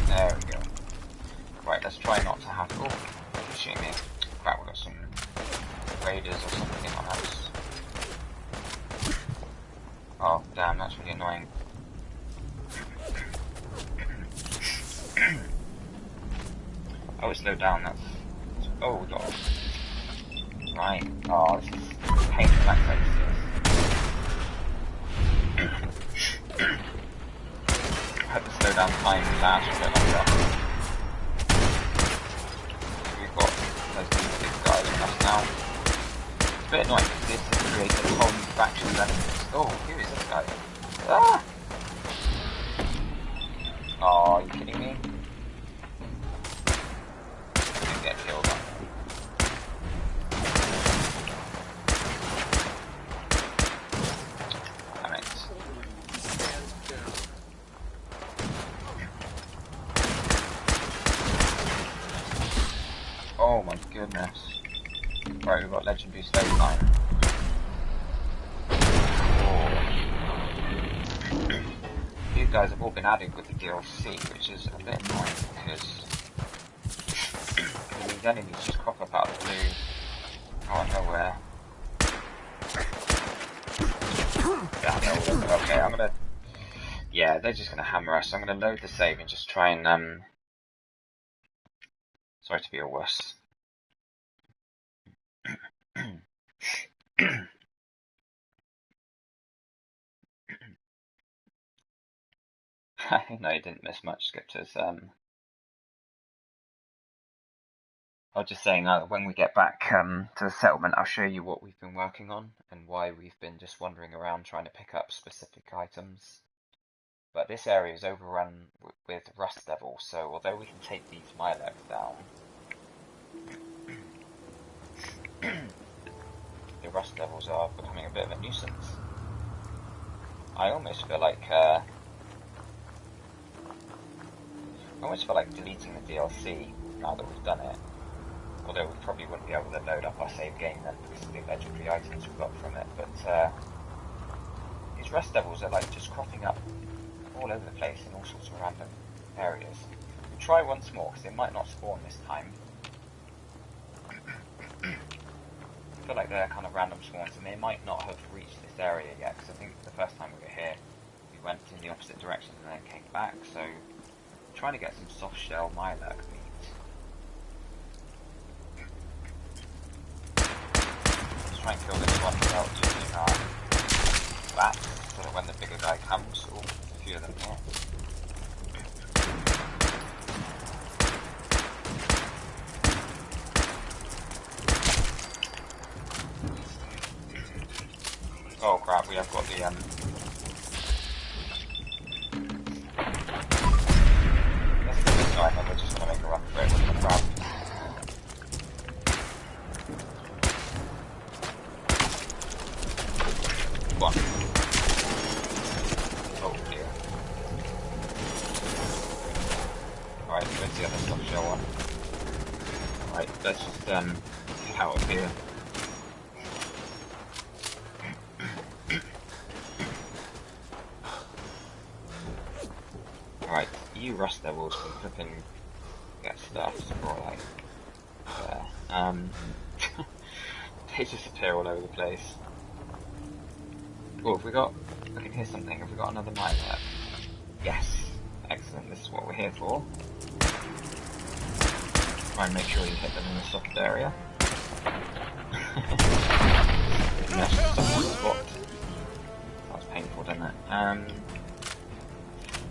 There we go. Right, let's try not to have... Oh, shooting me. Crap, we've got some raiders or something on us. Oh, damn, that's really annoying. Oh, it slowed down, that's... Oh, we got... Right. Oh, this is painful that place. I hope the slow down time lasts for a bit longer. We've got those two big guys on us now. It's a bit annoying because this has created a whole new faction of enemies. Oh, who is this guy? Ah! Oh, are you kidding me? Get killed. Damn it. Oh my goodness. Right, we've got legendary slave line. Oh. These guys have all been added with the DLC, which is a bit annoying because these enemies just crop up out of the blue out of nowhere. down there. Okay, I'm gonna... Yeah, they're just gonna hammer us. I'm gonna load the save and just try and, Sorry to be a wuss. No, you didn't miss much, Skippers. I was just saying, when we get back to the settlement, I'll show you what we've been working on and why we've been just wandering around trying to pick up specific items. But this area is overrun with rust devils, so although we can take these Milex down, the rust devils are becoming a bit of a nuisance. I almost feel like deleting the DLC now that we've done it. Although we probably wouldn't be able to load up our save game then because of the legendary items we got from it. But these rust devils are like just cropping up all over the place in all sorts of random areas. We'll try once more because they might not spawn this time. I feel like they're kind of random spawns and they might not have reached this area yet because I think the first time we were here we went in the opposite direction and then came back, so I'm trying to get some soft shell Milex meat. Let's try and kill this one without using our bats so that when the bigger guy comes, oh, there's a few of them here. Oh crap, we have got the let's do this guy and then we're just gonna make a run for it with the crab. Go on. Oh dear. Alright, where's the other soft shell one? Right, let's just get out of here. Right, you rust devils can flipping get stuff for like there. They just appear all over the place. Oh, have we got... I can hear something. Have we got another mine there? Yes. Excellent, this is what we're here for. Try and make sure you hit them in the soft area. Yes, soft spot. That was painful, didn't it?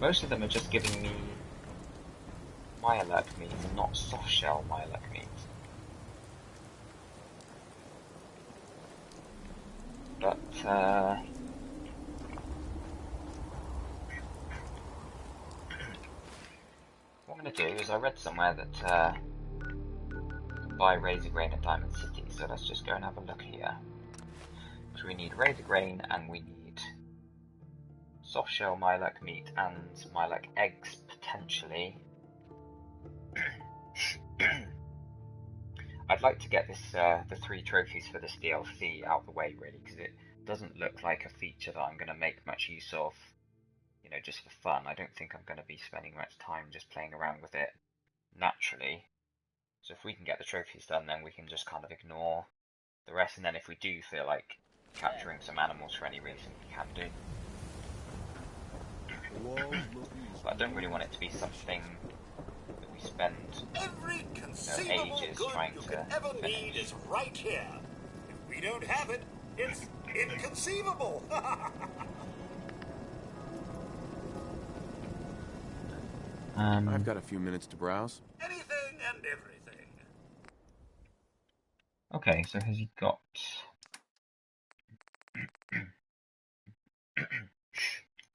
Most of them are just giving me Milex meat and not soft shell Milex meat. But, what I'm going to do is I read somewhere that buy razor grain at Diamond City, so let's just go and have a look here. So we need razor grain and we need soft shell Milex meat and Milex eggs potentially. I'd like to get this the 3 trophies for this DLC out of the way really, because it doesn't look like a feature that I'm going to make much use of, you know, just for fun. I don't think I'm going to be spending much time just playing around with it naturally. So if we can get the trophies done, then we can just kind of ignore the rest, and then if we do feel like capturing some animals for any reason, we can do. But I don't really want it to be something that we spend Every conceivable ages good trying you to could ever finish. need is right here. If we don't have it, it's inconceivable. I've got a few minutes to browse. Anything and everything. Okay, so has he got...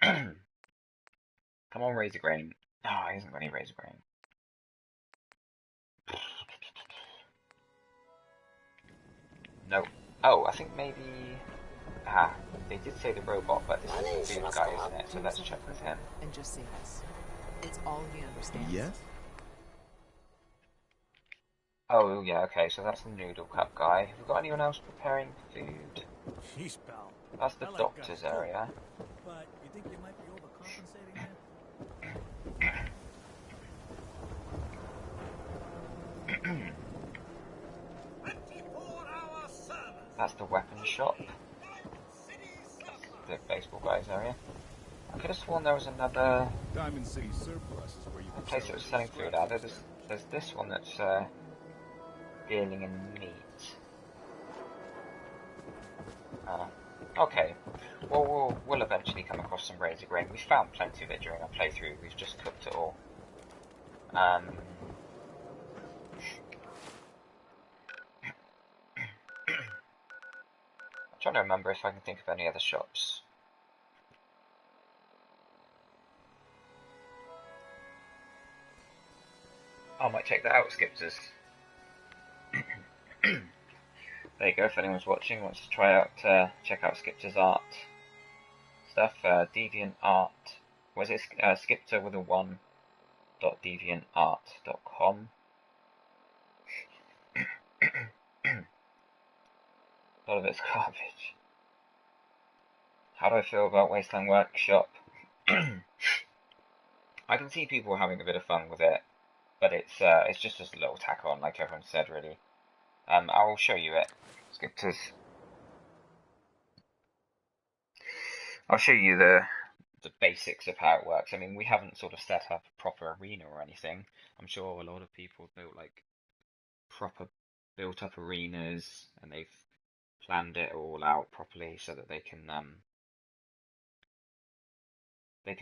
Come on, razor grain. No, he hasn't got any razor grain. No. Oh, I think maybe... Ah, they did say the robot, but this is the food guy, isn't it? So let's check with him. And just say yes. It's all he understands. Yes? Oh, yeah, okay, so that's the noodle cup guy. Have we got anyone else preparing food? Jeez, pal. That's the I like doctor's guys too. area. But you think you might be overcompensating there? 24-hour service. That's the weapon shop. the baseball guys area. I could have sworn there was another Diamond City surplus is where you can place sell that was your selling food scraps out. instead. There's this one that's dealing in meat. Okay. Well, we'll eventually come across some razor grain. We found plenty of it during our playthrough. We've just cooked it all. I'm trying to remember if I can think of any other shops. I might check that out, Skipters. There you go, if anyone's watching, wants to try out, check out Skipter's art stuff, Deviant Art, was it Skipter with a 1.deviantart.com. A lot of it's garbage. How do I feel about Wasteland Workshop? I can see people having a bit of fun with it, but it's just a little tack on, like everyone said, really. I'll show you it. Skipters. I'll show you the basics of how it works. I mean, we haven't sort of set up a proper arena or anything. I'm sure a lot of people built like proper built up arenas and they've planned it all out properly so that they can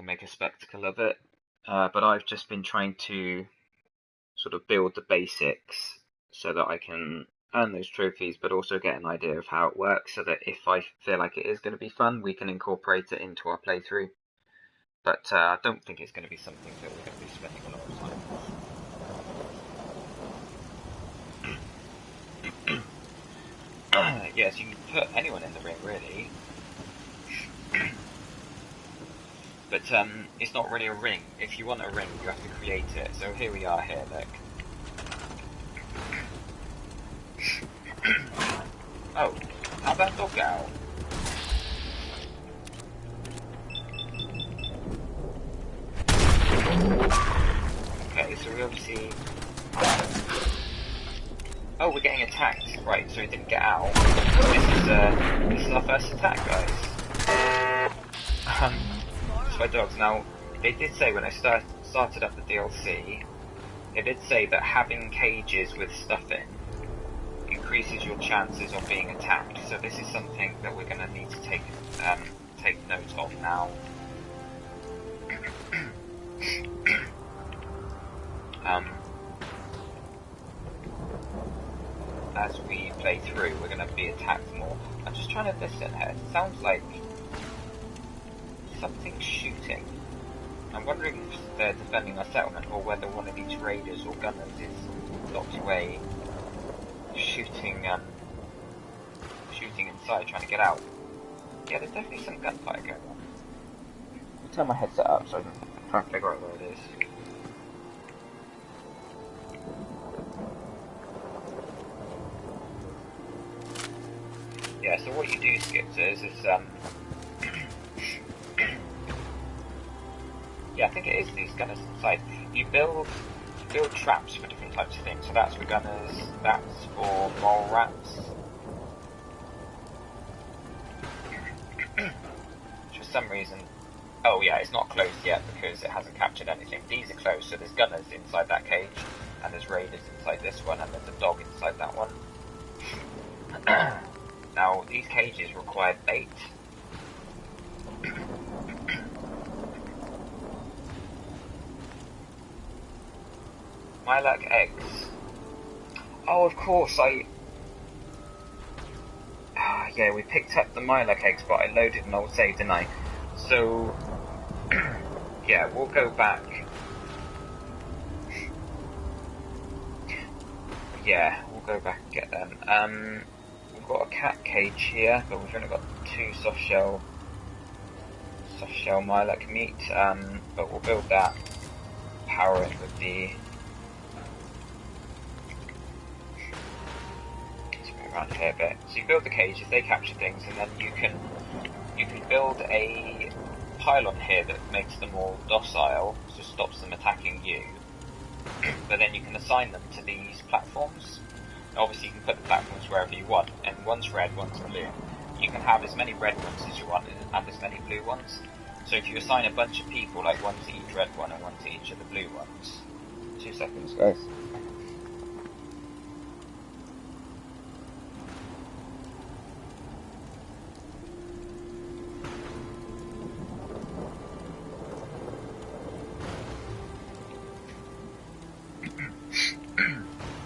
make a spectacle of it. But I've just been trying to sort of build the basics so that I can earn those trophies, but also get an idea of how it works, so that if I feel like it is going to be fun, we can incorporate it into our playthrough. But I don't think it's going to be something that we're going to be spending a lot of time. Yes, you can put anyone in the ring, really. But it's not really a ring. If you want a ring, you have to create it. So here we are here, look. Oh, how'd that dog get out? Okay, so we obviously... Oh, we're getting attacked. Right, so he didn't get out. This is our first attack, guys. It's my dogs. Now, they did say when I started up the DLC, it did say that having cages with stuff in increases your chances of being attacked. So this is something that we're going to need to take note of now. As we play through, we're going to be attacked more. I'm just trying to listen here. It sounds like something's shooting. I'm wondering if they're defending our settlement or whether one of these raiders or gunners is locked away shooting inside, trying to get out. Yeah, there's definitely some gunfire going on. I'll turn my headset up so I can try and figure out where it is. Yeah, so what you do, Skipters, is yeah, I think it is these gunners inside. You build traps for different types of things. So that's for gunners, that's for mole rats. For some reason, oh yeah, it's not closed yet because it hasn't captured anything. These are closed, so there's gunners inside that cage, and there's raiders inside this one, and there's a dog inside that one. Now, these cages require bait. Lilac eggs. Oh, of course, yeah, we picked up the lilac eggs, but I loaded an old save, didn't I? So, yeah, we'll go back. Yeah, we'll go back and get them. We've got a cat cage here, but we've only got 2 soft shell lilac meat. But we'll build that, power it with the... around here a bit. So you build the cages, they capture things, and then you can build a pylon here that makes them all docile, so stops them attacking you. But then you can assign them to these platforms. Obviously you can put the platforms wherever you want, and one's red, one's blue. you can have as many red ones as you want and as many blue ones. So if you assign a bunch of people, like one to each red one and one to each of the blue ones. 2 seconds, guys.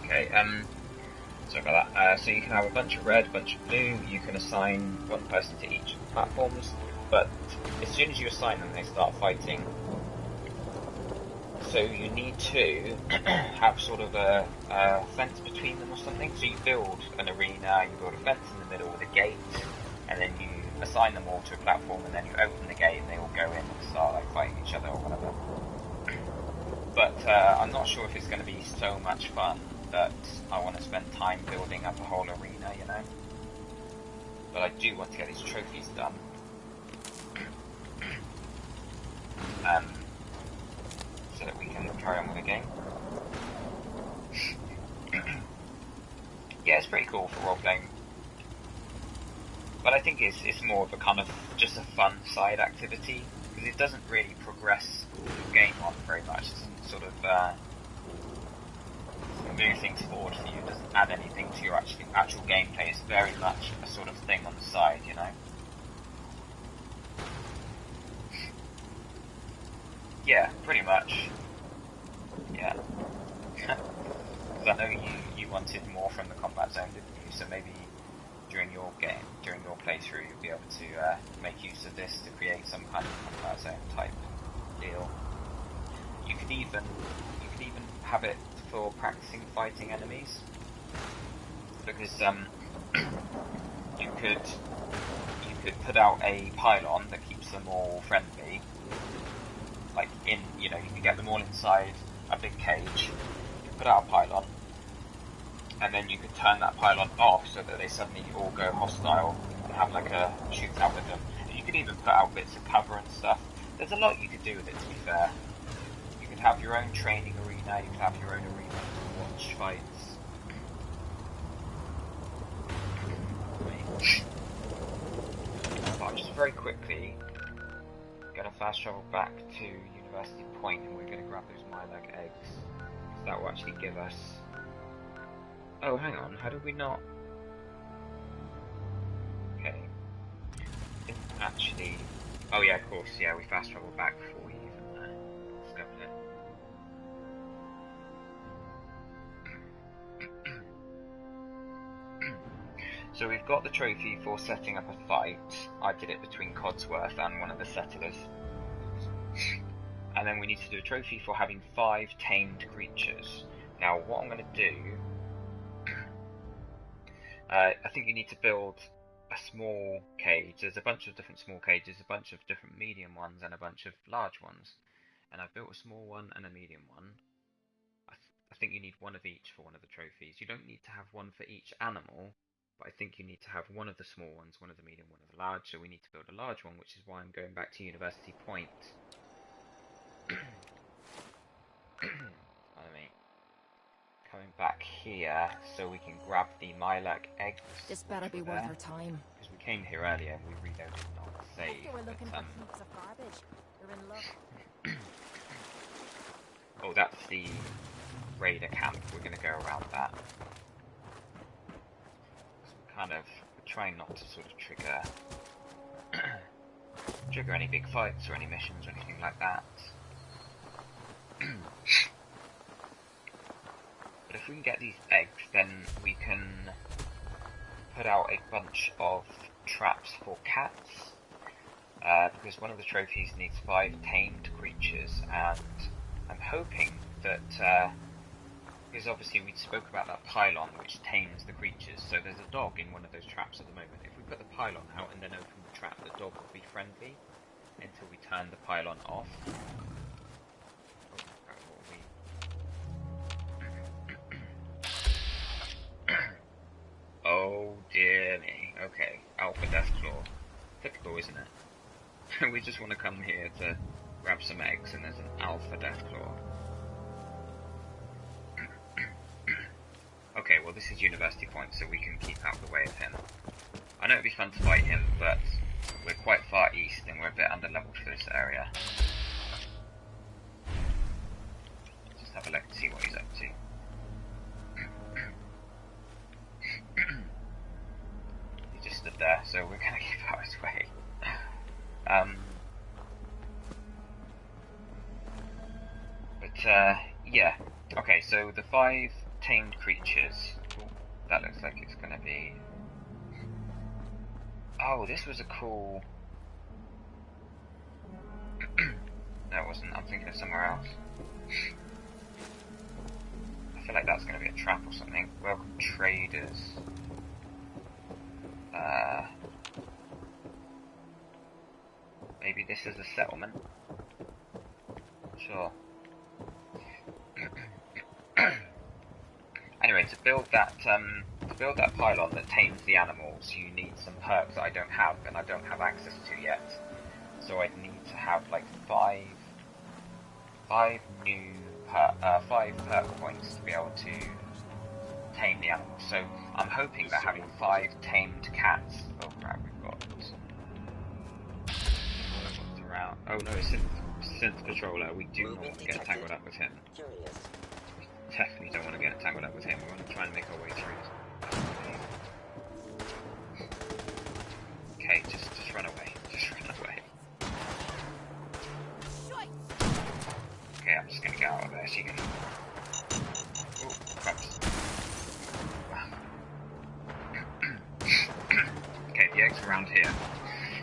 Okay, sorry about that. So you can have a bunch of red, a bunch of blue. You can assign one person to each of the platforms, but as soon as you assign them, they start fighting. So you need to have sort of a fence between them or something. So you build an arena, you build a fence in the middle with a gate, and then you assign them all to a platform, and then you open the gate, and they all go in and start like fighting each other or whatever. But I'm not sure if it's going to be so much fun that I want to spend time building up a whole arena, you know. But I do want to get these trophies done. So that we can carry on with the game. Yeah, it's pretty cool for role-playing. But I think it's more of a kind of just a fun side activity, because it doesn't really progress the game on very much. It doesn't sort of move things forward for you. It doesn't add anything to your actual gameplay. It's very much a sort of thing on the side, you know? Yeah, pretty much. Yeah. Because I know you wanted more from the combat zone, didn't you? So maybe during your playthrough, you'll be able to make use of this to create some kind of combat zone type deal. You could even have it for practicing fighting enemies, because you could put out a pylon that keeps them all friendly. Like you can get them all inside a big cage, you can put out a pylon, and then you could turn that pylon off so that they suddenly all go hostile and have like a shootout with them. And you could even put out bits of cover and stuff. There's a lot you could do with it, to be fair. You could have your own training arena, you could have your own arena to watch fights. But just very quickly, gonna fast travel back to University Point, and we're gonna grab those Mylag eggs. So that will actually give us... Oh, hang on, how did we not... Okay. Didn't actually... Oh yeah, of course, yeah, we fast traveled back before we even discovered it. So we've got the trophy for setting up a fight. I did it between Codsworth and one of the settlers. And then we need to do a trophy for having 5 tamed creatures. Now what I'm going to do... I think you need to build a small cage. There's a bunch of different small cages, a bunch of different medium ones, and a bunch of large ones. And I've built a small one and a medium one. I think you need one of each for one of the trophies. You don't need to have one for each animal, but I think you need to have one of the small ones, one of the medium, one of the large. So we need to build a large one, which is why I'm going back to University Point. Coming back here so we can grab the Mylag eggs. This better be worth our time. Because we came here earlier and we reloaded not saved. They were looking for heaps of garbage. They're in luck. Oh, that's the raider camp. We're going to go around that. So we're kind of trying not to sort of trigger any big fights or any missions or anything like that. But if we can get these eggs, then we can put out a bunch of traps for cats. Because one of the trophies needs 5 tamed creatures, and I'm hoping that, because obviously we spoke about that pylon which tames the creatures, so there's a dog in one of those traps at the moment. If we put the pylon out and then open the trap, the dog will be friendly until we turn the pylon off. Oh dear me. Okay, Alpha Deathclaw. Typical, isn't it? We just want to come here to grab some eggs, and there's an Alpha Deathclaw. Okay, well this is University Point, so we can keep out of the way of him. I know it'd be fun to fight him, but we're quite far east and we're a bit under-leveled for this area. Just have a look and see what he's up to. He just stood there, so we're gonna keep out his way. Yeah. Okay, so the 5 tamed creatures. Ooh, that looks like it's gonna be... Oh, this was a cool... No, it wasn't. I'm thinking of somewhere else. I feel like that's gonna be a trap or something. Welcome traders. Maybe this is a settlement? Sure. Anyway, to build that pylon that tames the animals, you need some perks that I don't have, and I don't have access to yet. So I'd need to have like 5 perk points to be able to tame the animals. So I'm hoping that having 5 tamed cats. Oh crap, we've got around. Oh no, it's synth patroller. We do not want to get tangled up with him. Definitely don't want to get tangled up with him. We want to try and make our way through. Okay, just run away. Just run away. Okay, I'm just gonna get out of there so you can... Oh, crumbs. Okay, the eggs around here.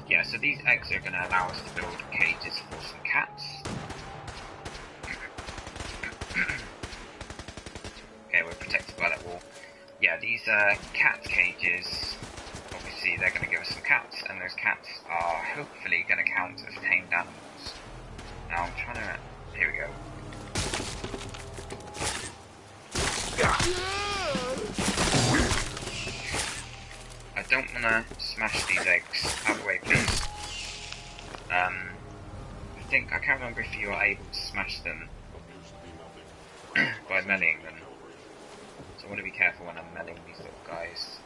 Yeah, so these eggs are gonna allow us to build cages for some cats. Okay, we're protected by that wall. Yeah, these cat cages, obviously they're going to give us some cats, and those cats are hopefully going to count as tamed animals. Now I'm trying to... Here we go. I don't want to smash these eggs. Out of the way, please. I can't remember if you are able to smash them by meleeing them. So I want to be careful when I'm meleeing these little guys.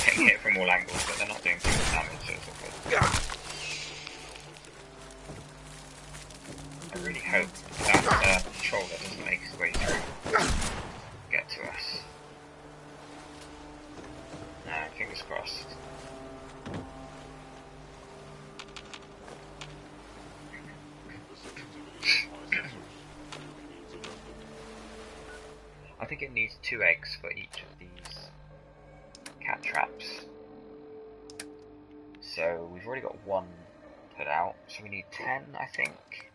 Getting hit from all angles, but they're not doing too much damage, so it's all good. I really hope that controller doesn't make his way through. Get to us. No, fingers crossed. I think it needs 2 eggs for each of these cat traps. So we've already got 1 put out, so we need 10, I think.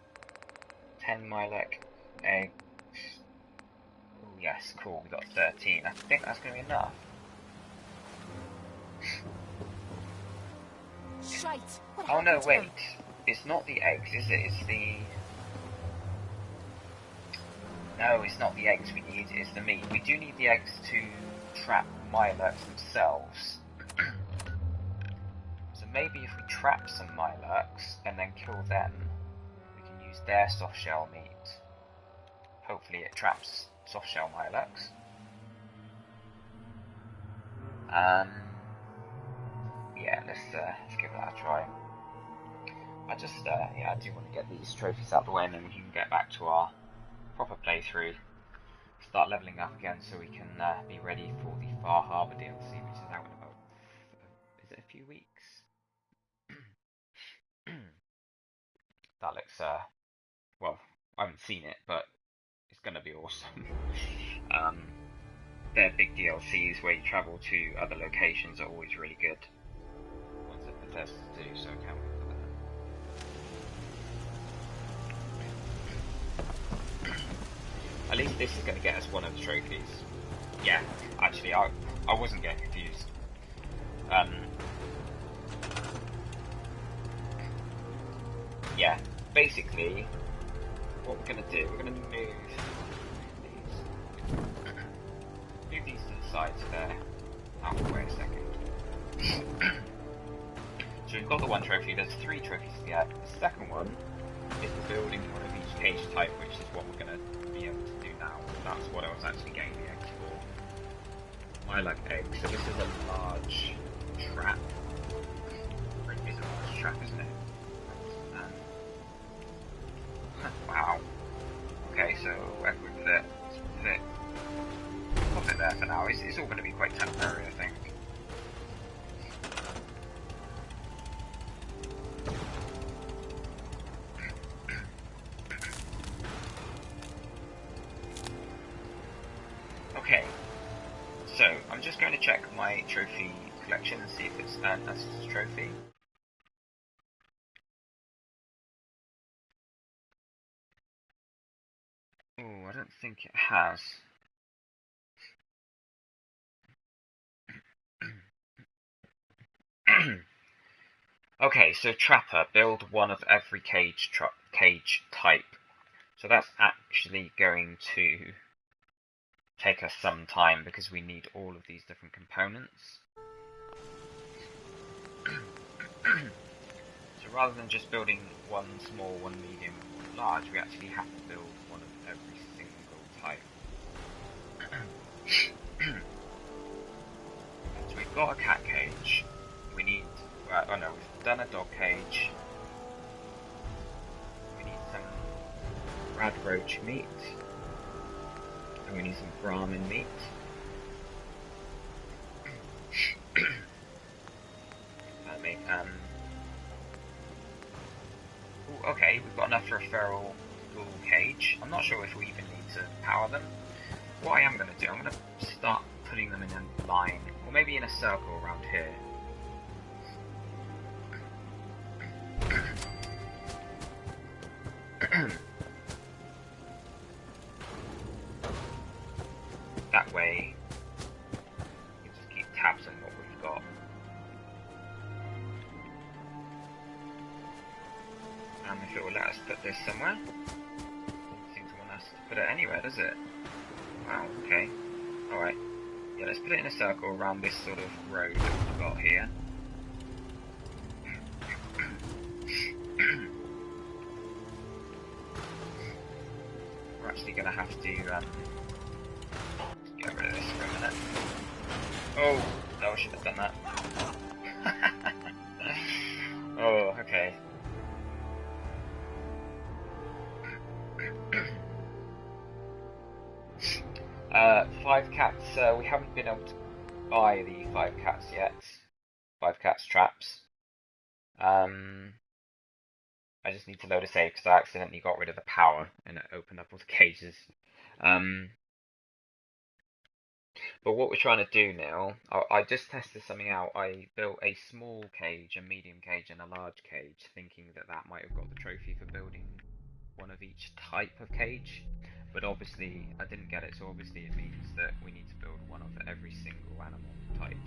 10 Mylek eggs. Oh yes, cool, we got 13. I think that's going to be enough. Shite. Oh no, wait. It's not the eggs, is it? It's the... No, it's not the eggs we need, it's the meat. We do need the eggs to trap Mylurks themselves. So maybe if we trap some Mylurks and then kill them, we can use their soft shell meat. Hopefully it traps soft shell Mylurks. Yeah, let's give that a try. I just, yeah, I do want to get these trophies out of the way and then we can get back to our proper playthrough. Start leveling up again so we can be ready for the Far Harbour DLC, which is out in about, is it a few weeks? That looks, well, I haven't seen it, but it's going to be awesome. Their big DLCs where you travel to other locations are always really good. Ones that Bethesda do, so I can't wait for that. At least this is going to get us one of the trophies. Yeah, actually, I wasn't getting confused. Yeah, basically, what we're going to do, we're going to move these to the sides there. Oh, wait a second. So we've got the one trophy, there's 3 trophies to get. The second one is building one of each cage type, which is what we're going to be able to do now. That's what I was actually getting the eggs for. I like eggs, so this is a large trap. Or it is a large trap, isn't it? Wow. Okay, so where can we put it? Let's put it there for now. It's all going to be quite temporary, I think. Okay, so I'm just going to check my trophy collection and see if it's earned us as a trophy. Oh, I don't think it has. Okay, so Trapper, build one of every cage type. So that's actually going to take us some time because we need all of these different components. So rather than just building one small, one medium, one large, we actually have to build one of every single type. So we've got a cat cage. We need... oh no, we've done a dog cage. We need some rad roach meat. And we need some Brahmin meat. Ooh, okay, we've got enough for a feral ghoul cage. I'm not sure if we even need to power them. What I am going to do, I'm going to start putting them in a line, or maybe in a circle around here. That way, we can just keep tabs on what we've got. And if it will let us put this somewhere, it doesn't seem to want us to put it anywhere, does it? Wow, okay. Alright. Yeah, let's put it in a circle around this sort of road that we've got here. We're actually going to have to get rid of this for a minute. Oh, no, I should have done that. Oh, okay. 5 cats, we haven't been able to buy the 5 cats yet. 5 cats traps. I just need to load a save because I accidentally got rid of the power and it opened up all the cages. But what we're trying to do now, I just tested something out. I built a small cage, a medium cage and a large cage, thinking that that might have got the trophy for building one of each type of cage. But obviously I didn't get it, so obviously it means that we need to build one of every single animal type.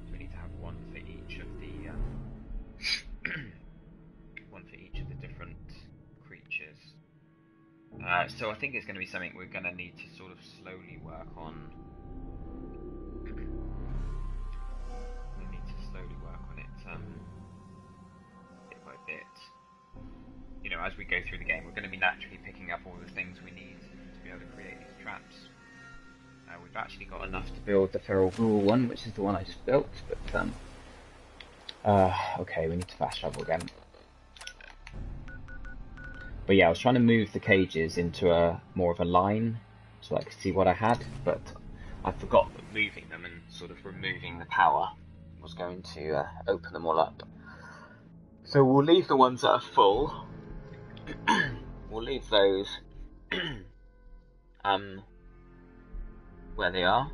So we need to have one for each of the one for each of the different creatures. So I think it's going to be something we're going to need to sort of slowly work on. We need to slowly work on it bit by bit. You know, as we go through the game, we're going to be naturally picking up all the things we need to be able to create these traps. We've actually got enough to build the feral ghoul one, which is the one I just built, but okay, we need to fast travel again. But yeah, I was trying to move the cages into a more of a line so I could see what I had, but I forgot that moving them and sort of removing the power was going to open them all up. So we'll leave the ones that are full. We'll leave those where they are.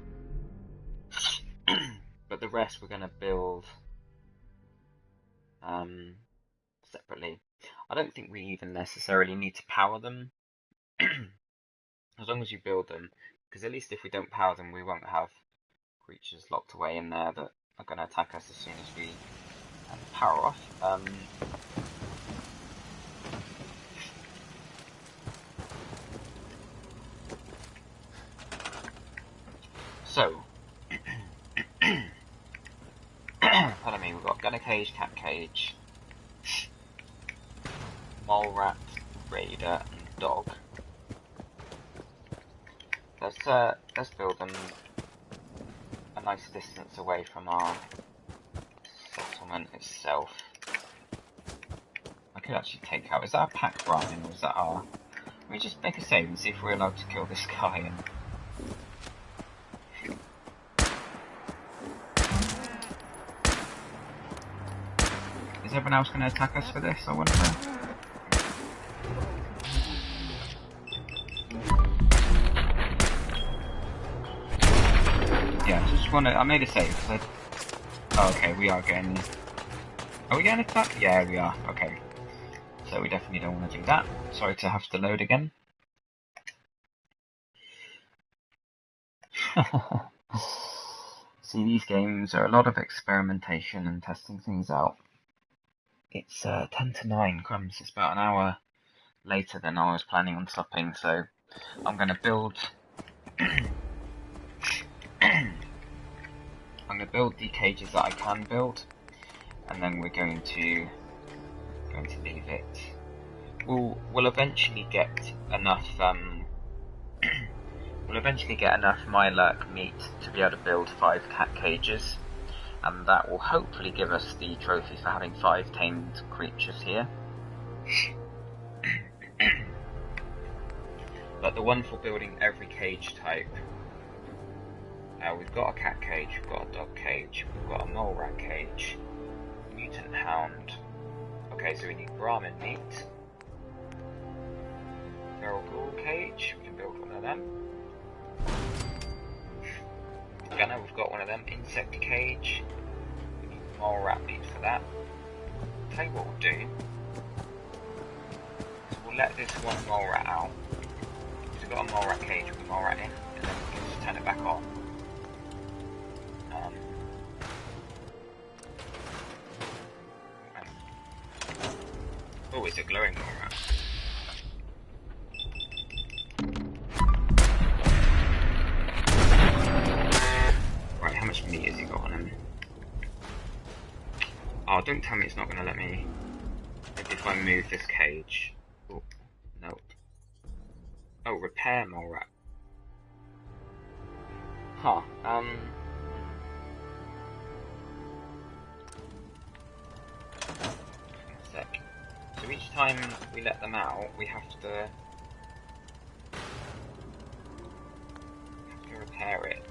But the rest we're going to build separately. I don't think we even necessarily need to power them, as long as you build them, because at least if we don't power them, we won't have creatures locked away in there that are going to attack us as soon as we power off. So, pardon me, we've got Gunner Cage cat cage, mole rat, raider, and dog. Let's build them a nice distance away from our settlement itself. I could actually take out. Is that a pack Brahmin or is that our? Let me just make a save and see if we're allowed to kill this guy. And is everyone else going to attack us for this? I wonder. Yeah, just want to. I made a save because oh, okay, we are getting. Are we getting attacked? Yeah, we are. Okay. So we definitely don't want to do that. Sorry to have to load again. See, these games are a lot of experimentation and testing things out. It's 10 to 9, crumbs. It's about an hour later than I was planning on stopping, so I'm going to build... I'm going to build the cages that I can build, and then we're going to leave it. We'll eventually get enough we'll eventually get enough Mylurk meat to be able to build 5 cat cages, and that will hopefully give us the trophy for having 5 tamed creatures here. But the one for building every cage type, we've got a cat cage, we've got a dog cage, we've got a mole rat cage, mutant hound. Okay, so we need Brahmin meat. Feral ghoul cage, we can build one of them. Gunner, we've got one of them. Insect cage, we need mole rat meat for that. Tell you what we'll do, is we'll let this one mole rat out. We've got a mole rat cage with a mole rat in, and then we can just turn it back on. Oh, it's a glowing mole rat. Right, how much meat has he got on him? Oh, don't tell me it's not going to let me... If I move this cage... Oh, no. Oh, repair mole rat. Huh, a sec. So each time we let them out, we have to repair it.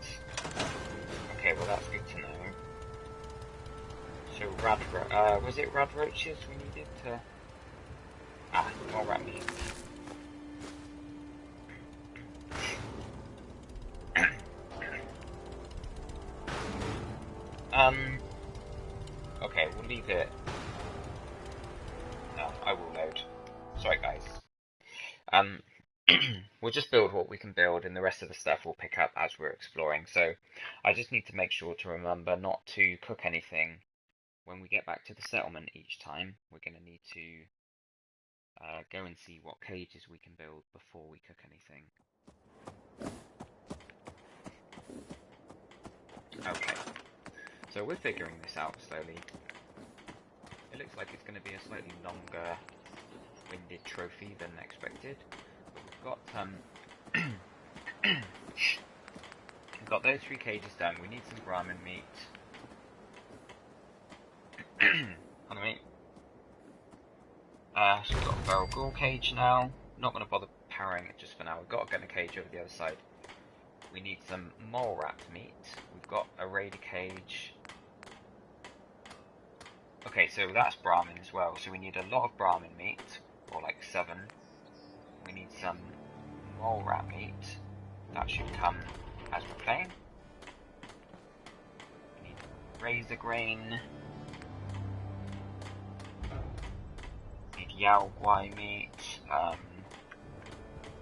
Okay, well that's good to know. So was it rad roaches we needed to... Ah, more rat meat. Okay, we'll leave it. No, I will load. Sorry guys. We'll just build what we can build, and the rest of the stuff we'll pick up as we're exploring. So I just need to make sure to remember not to cook anything when we get back to the settlement each time. We're going to need to go and see what cages we can build before we cook anything. Okay, so we're figuring this out slowly. It looks like it's going to be a slightly longer winded trophy than expected. We've got those 3 cages done. We need some Brahmin meat. On the meat. So we've got a feral ghoul cage now. Not going to bother powering it just for now. We've got a gunner cage over the other side. We need some mole rat meat. We've got a raider cage. Okay, so that's Brahmin as well. So we need a lot of Brahmin meat, or like 7. We need some mole rat meat. That should come as we're playing. We need razor grain. We need Yao Guai meat.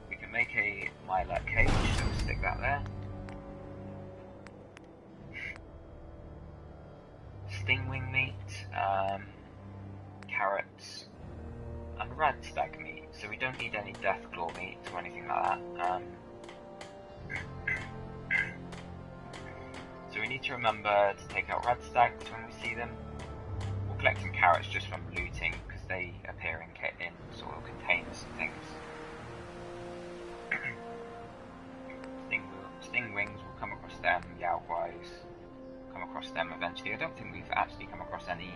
We can make a Mylurk cage, so we'll stick that there. Stingwing meat, carrots, and rad stag meat. So we don't need any deathclaw meat or anything like that. So we need to remember to take out rad stags when we see them. We'll collecting carrots just from looting because they appear in sort of containers and things. Sting wings will come across them, Yowguys come across them eventually. I don't think we've actually come across any...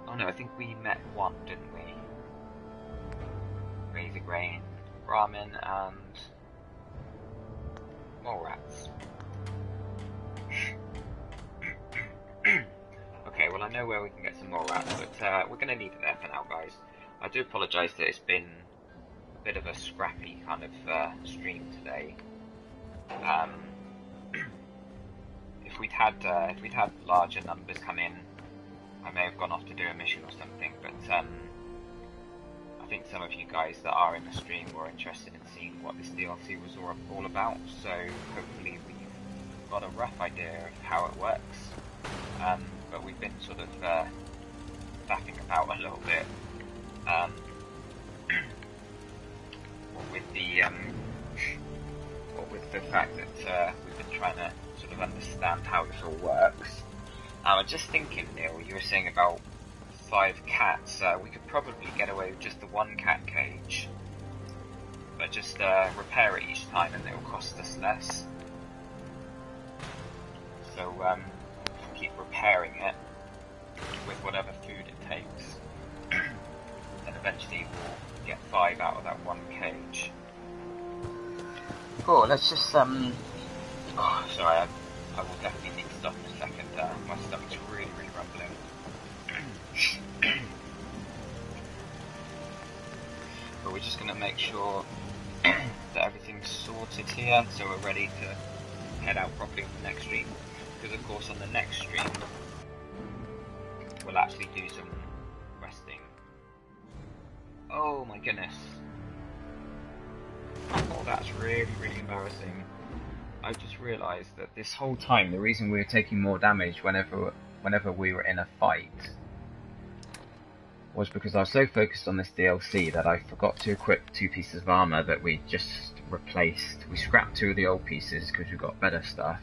Oh no, I think we met one, didn't we? Razor Grain, Ramen, and... more rats. Okay, well I know where we can get some more rats, but we're going to leave it there for now, guys. I do apologise that it's been a bit of a scrappy kind of stream today. If we'd had larger numbers come in, I may have gone off to do a mission or something. But I think some of you guys that are in the stream were interested in seeing what this DLC was all about. So hopefully we've got a rough idea of how it works. But we've been sort of faffing about a little bit with the fact that we've been trying to sort of understand how this all works. I was just thinking, Neil, you were saying about 5 cats. We could probably get away with just the 1 cat cage, but just repair it each time and it will cost us less. So keep repairing it with whatever food it takes, and eventually we'll get 5 out of that 1 cage. Cool, let's just oh, sorry, I will definitely need to stop in a second. My stomach's really rumbling. But we're just going to make sure that everything's sorted here, so we're ready to head out properly on the next stream. Because of course on the next stream, we'll actually do some resting. Oh my goodness. Oh, that's really embarrassing. I just realised that this whole time, the reason we were taking more damage whenever we were in a fight was because I was so focused on this DLC that I forgot to equip 2 pieces of armour that we just replaced. We scrapped 2 of the old pieces because we got better stuff.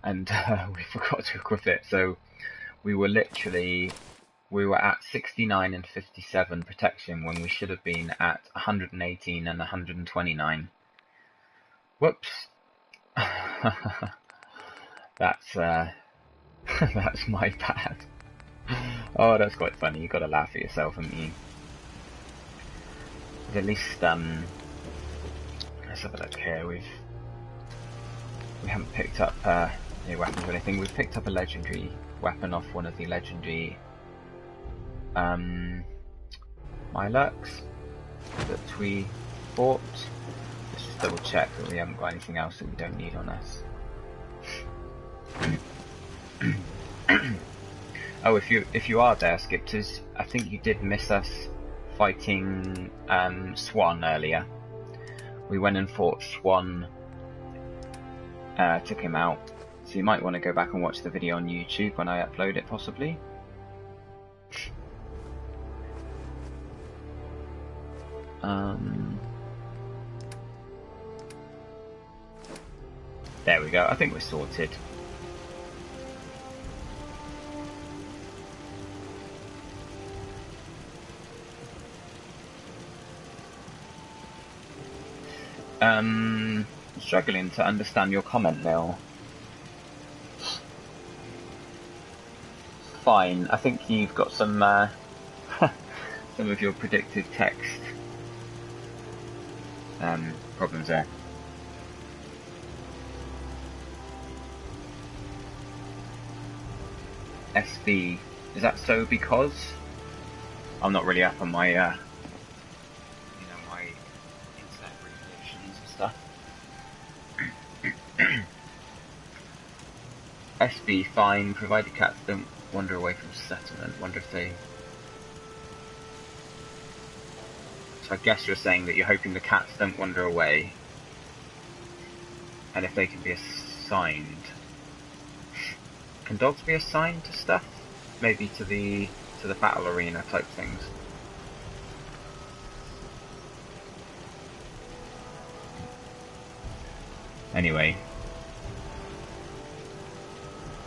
And we forgot to equip it, so we were at 69 and 57 protection when we should have been at 118 and 129. Whoops. That's that's my bad. Oh, that's quite funny. You gotta laugh at yourself, haven't you? But at least let's have a look here. We haven't picked up any weapons or anything. We've picked up a legendary weapon off one of the legendary Milux that we bought. Let's just double check that we haven't got anything else that we don't need on us. Oh, if you are there, Skipters, I think you did miss us fighting Swan earlier. We went and fought Swan, took him out. So you might want to go back and watch the video on YouTube when I upload it, possibly. There we go. I think we're sorted. Struggling to understand your comment, Neil. Fine. I think you've got some some of your predicted text problems there. SB, is that so because? I'm not really up on my my internet abbreviations and stuff. SB, fine, provided cats don't wander away from settlement. Wonder if they... So I guess you're saying that you're hoping the cats don't wander away, and if they can be assigned. Can dogs be assigned to stuff? Maybe to the battle arena type things.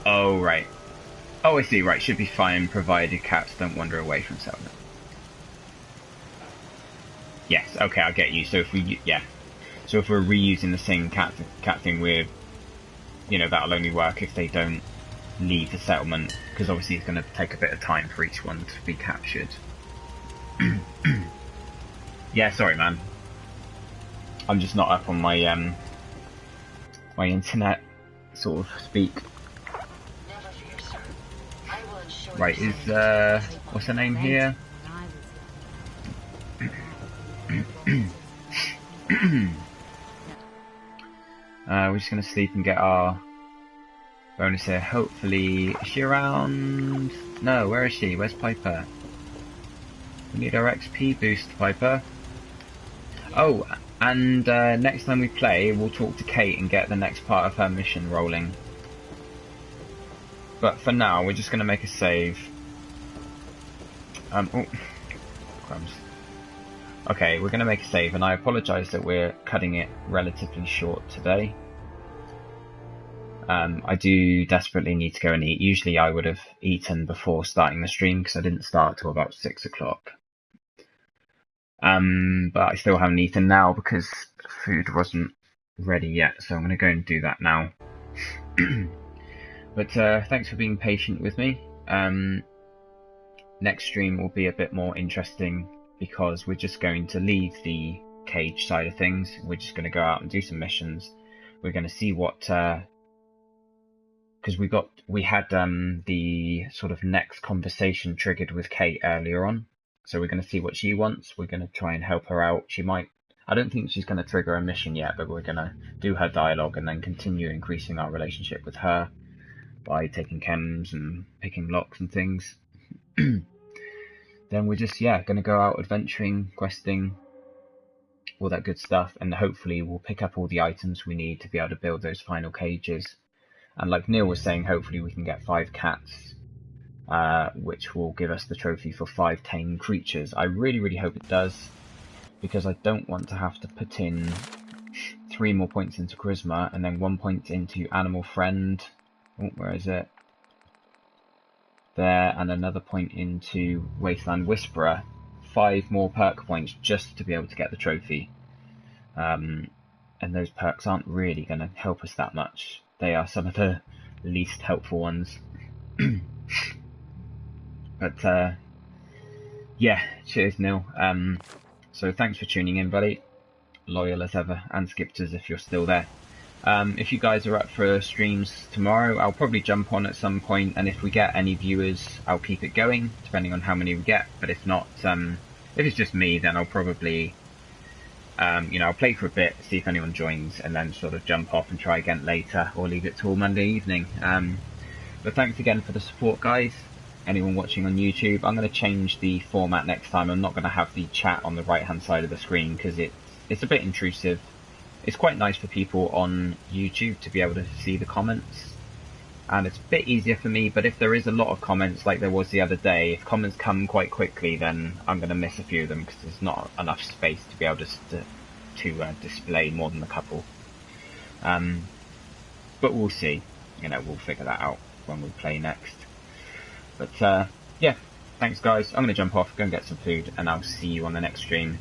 Oh, right. Oh, I see, right, should be fine, provided cats don't wander away from settlement. Yes, okay, I get you. So if we, yeah. So if we're reusing the same cat thing, we're, you know, that'll only work if they don't leave the settlement, because obviously it's going to take a bit of time for each one to be captured. Yeah, sorry, man. I'm just not up on my my internet sort of speak. Never fear, sir. I will ensure Right, your is what's her name here? We're just gonna sleep and get our bonus here. Hopefully, is she around? No, where is she? Where's Piper? We need our XP boost, Piper. Oh, and next time we play, we'll talk to Kate and get the next part of her mission rolling. But for now, we're just gonna make a save. Oh, crumbs. Okay, we're gonna make a save, and I apologise that we're cutting it relatively short today. I do desperately need to go and eat. Usually I would have eaten before starting the stream because I didn't start till about 6 o'clock. But I still haven't eaten now because food wasn't ready yet, so I'm going to go and do that now. But thanks for being patient with me. Next stream will be a bit more interesting because we're just going to leave the cage side of things. We're just going to go out and do some missions. We're going to see what... because we had the sort of next conversation triggered with Kate earlier on, so we're going to see what she wants. We're going to try and help her out. She might, I don't think she's going to trigger a mission yet, but we're going to do her dialogue and then continue increasing our relationship with her by taking chems and picking locks and things. Then we're just going to go out adventuring, questing, all that good stuff, and hopefully we'll pick up all the items we need to be able to build those final cages. And like Neil was saying, hopefully we can get 5 cats, which will give us the trophy for 5 tame creatures. I really, really hope it does, because I don't want to have to put in 3 more points into Charisma, and then 1 point into Animal Friend. Oh, where is it? There, and another point into Wasteland Whisperer. 5 more perk points just to be able to get the trophy. And those perks aren't really going to help us that much. They are some of the least helpful ones. But yeah, cheers Neil. So thanks for tuning in, buddy. Loyal as ever, and Skipters if you're still there. If you guys are up for streams tomorrow, I'll probably jump on at some point, and if we get any viewers, I'll keep it going, depending on how many we get. But if not, if it's just me, then I'll probably I'll play for a bit, see if anyone joins, and then sort of jump off and try again later, or leave it till Monday evening. But thanks again for the support, guys. Anyone watching on YouTube, I'm going to change the format next time. I'm not going to have the chat on the right-hand side of the screen, because it's a bit intrusive. It's quite nice for people on YouTube to be able to see the comments, and it's a bit easier for me, but if there is a lot of comments like there was the other day, if comments come quite quickly, then I'm going to miss a few of them because there's not enough space to be able to display more than a couple. But we'll see. We'll figure that out when we play next. But yeah, thanks guys. I'm going to jump off, go and get some food, and I'll see you on the next stream.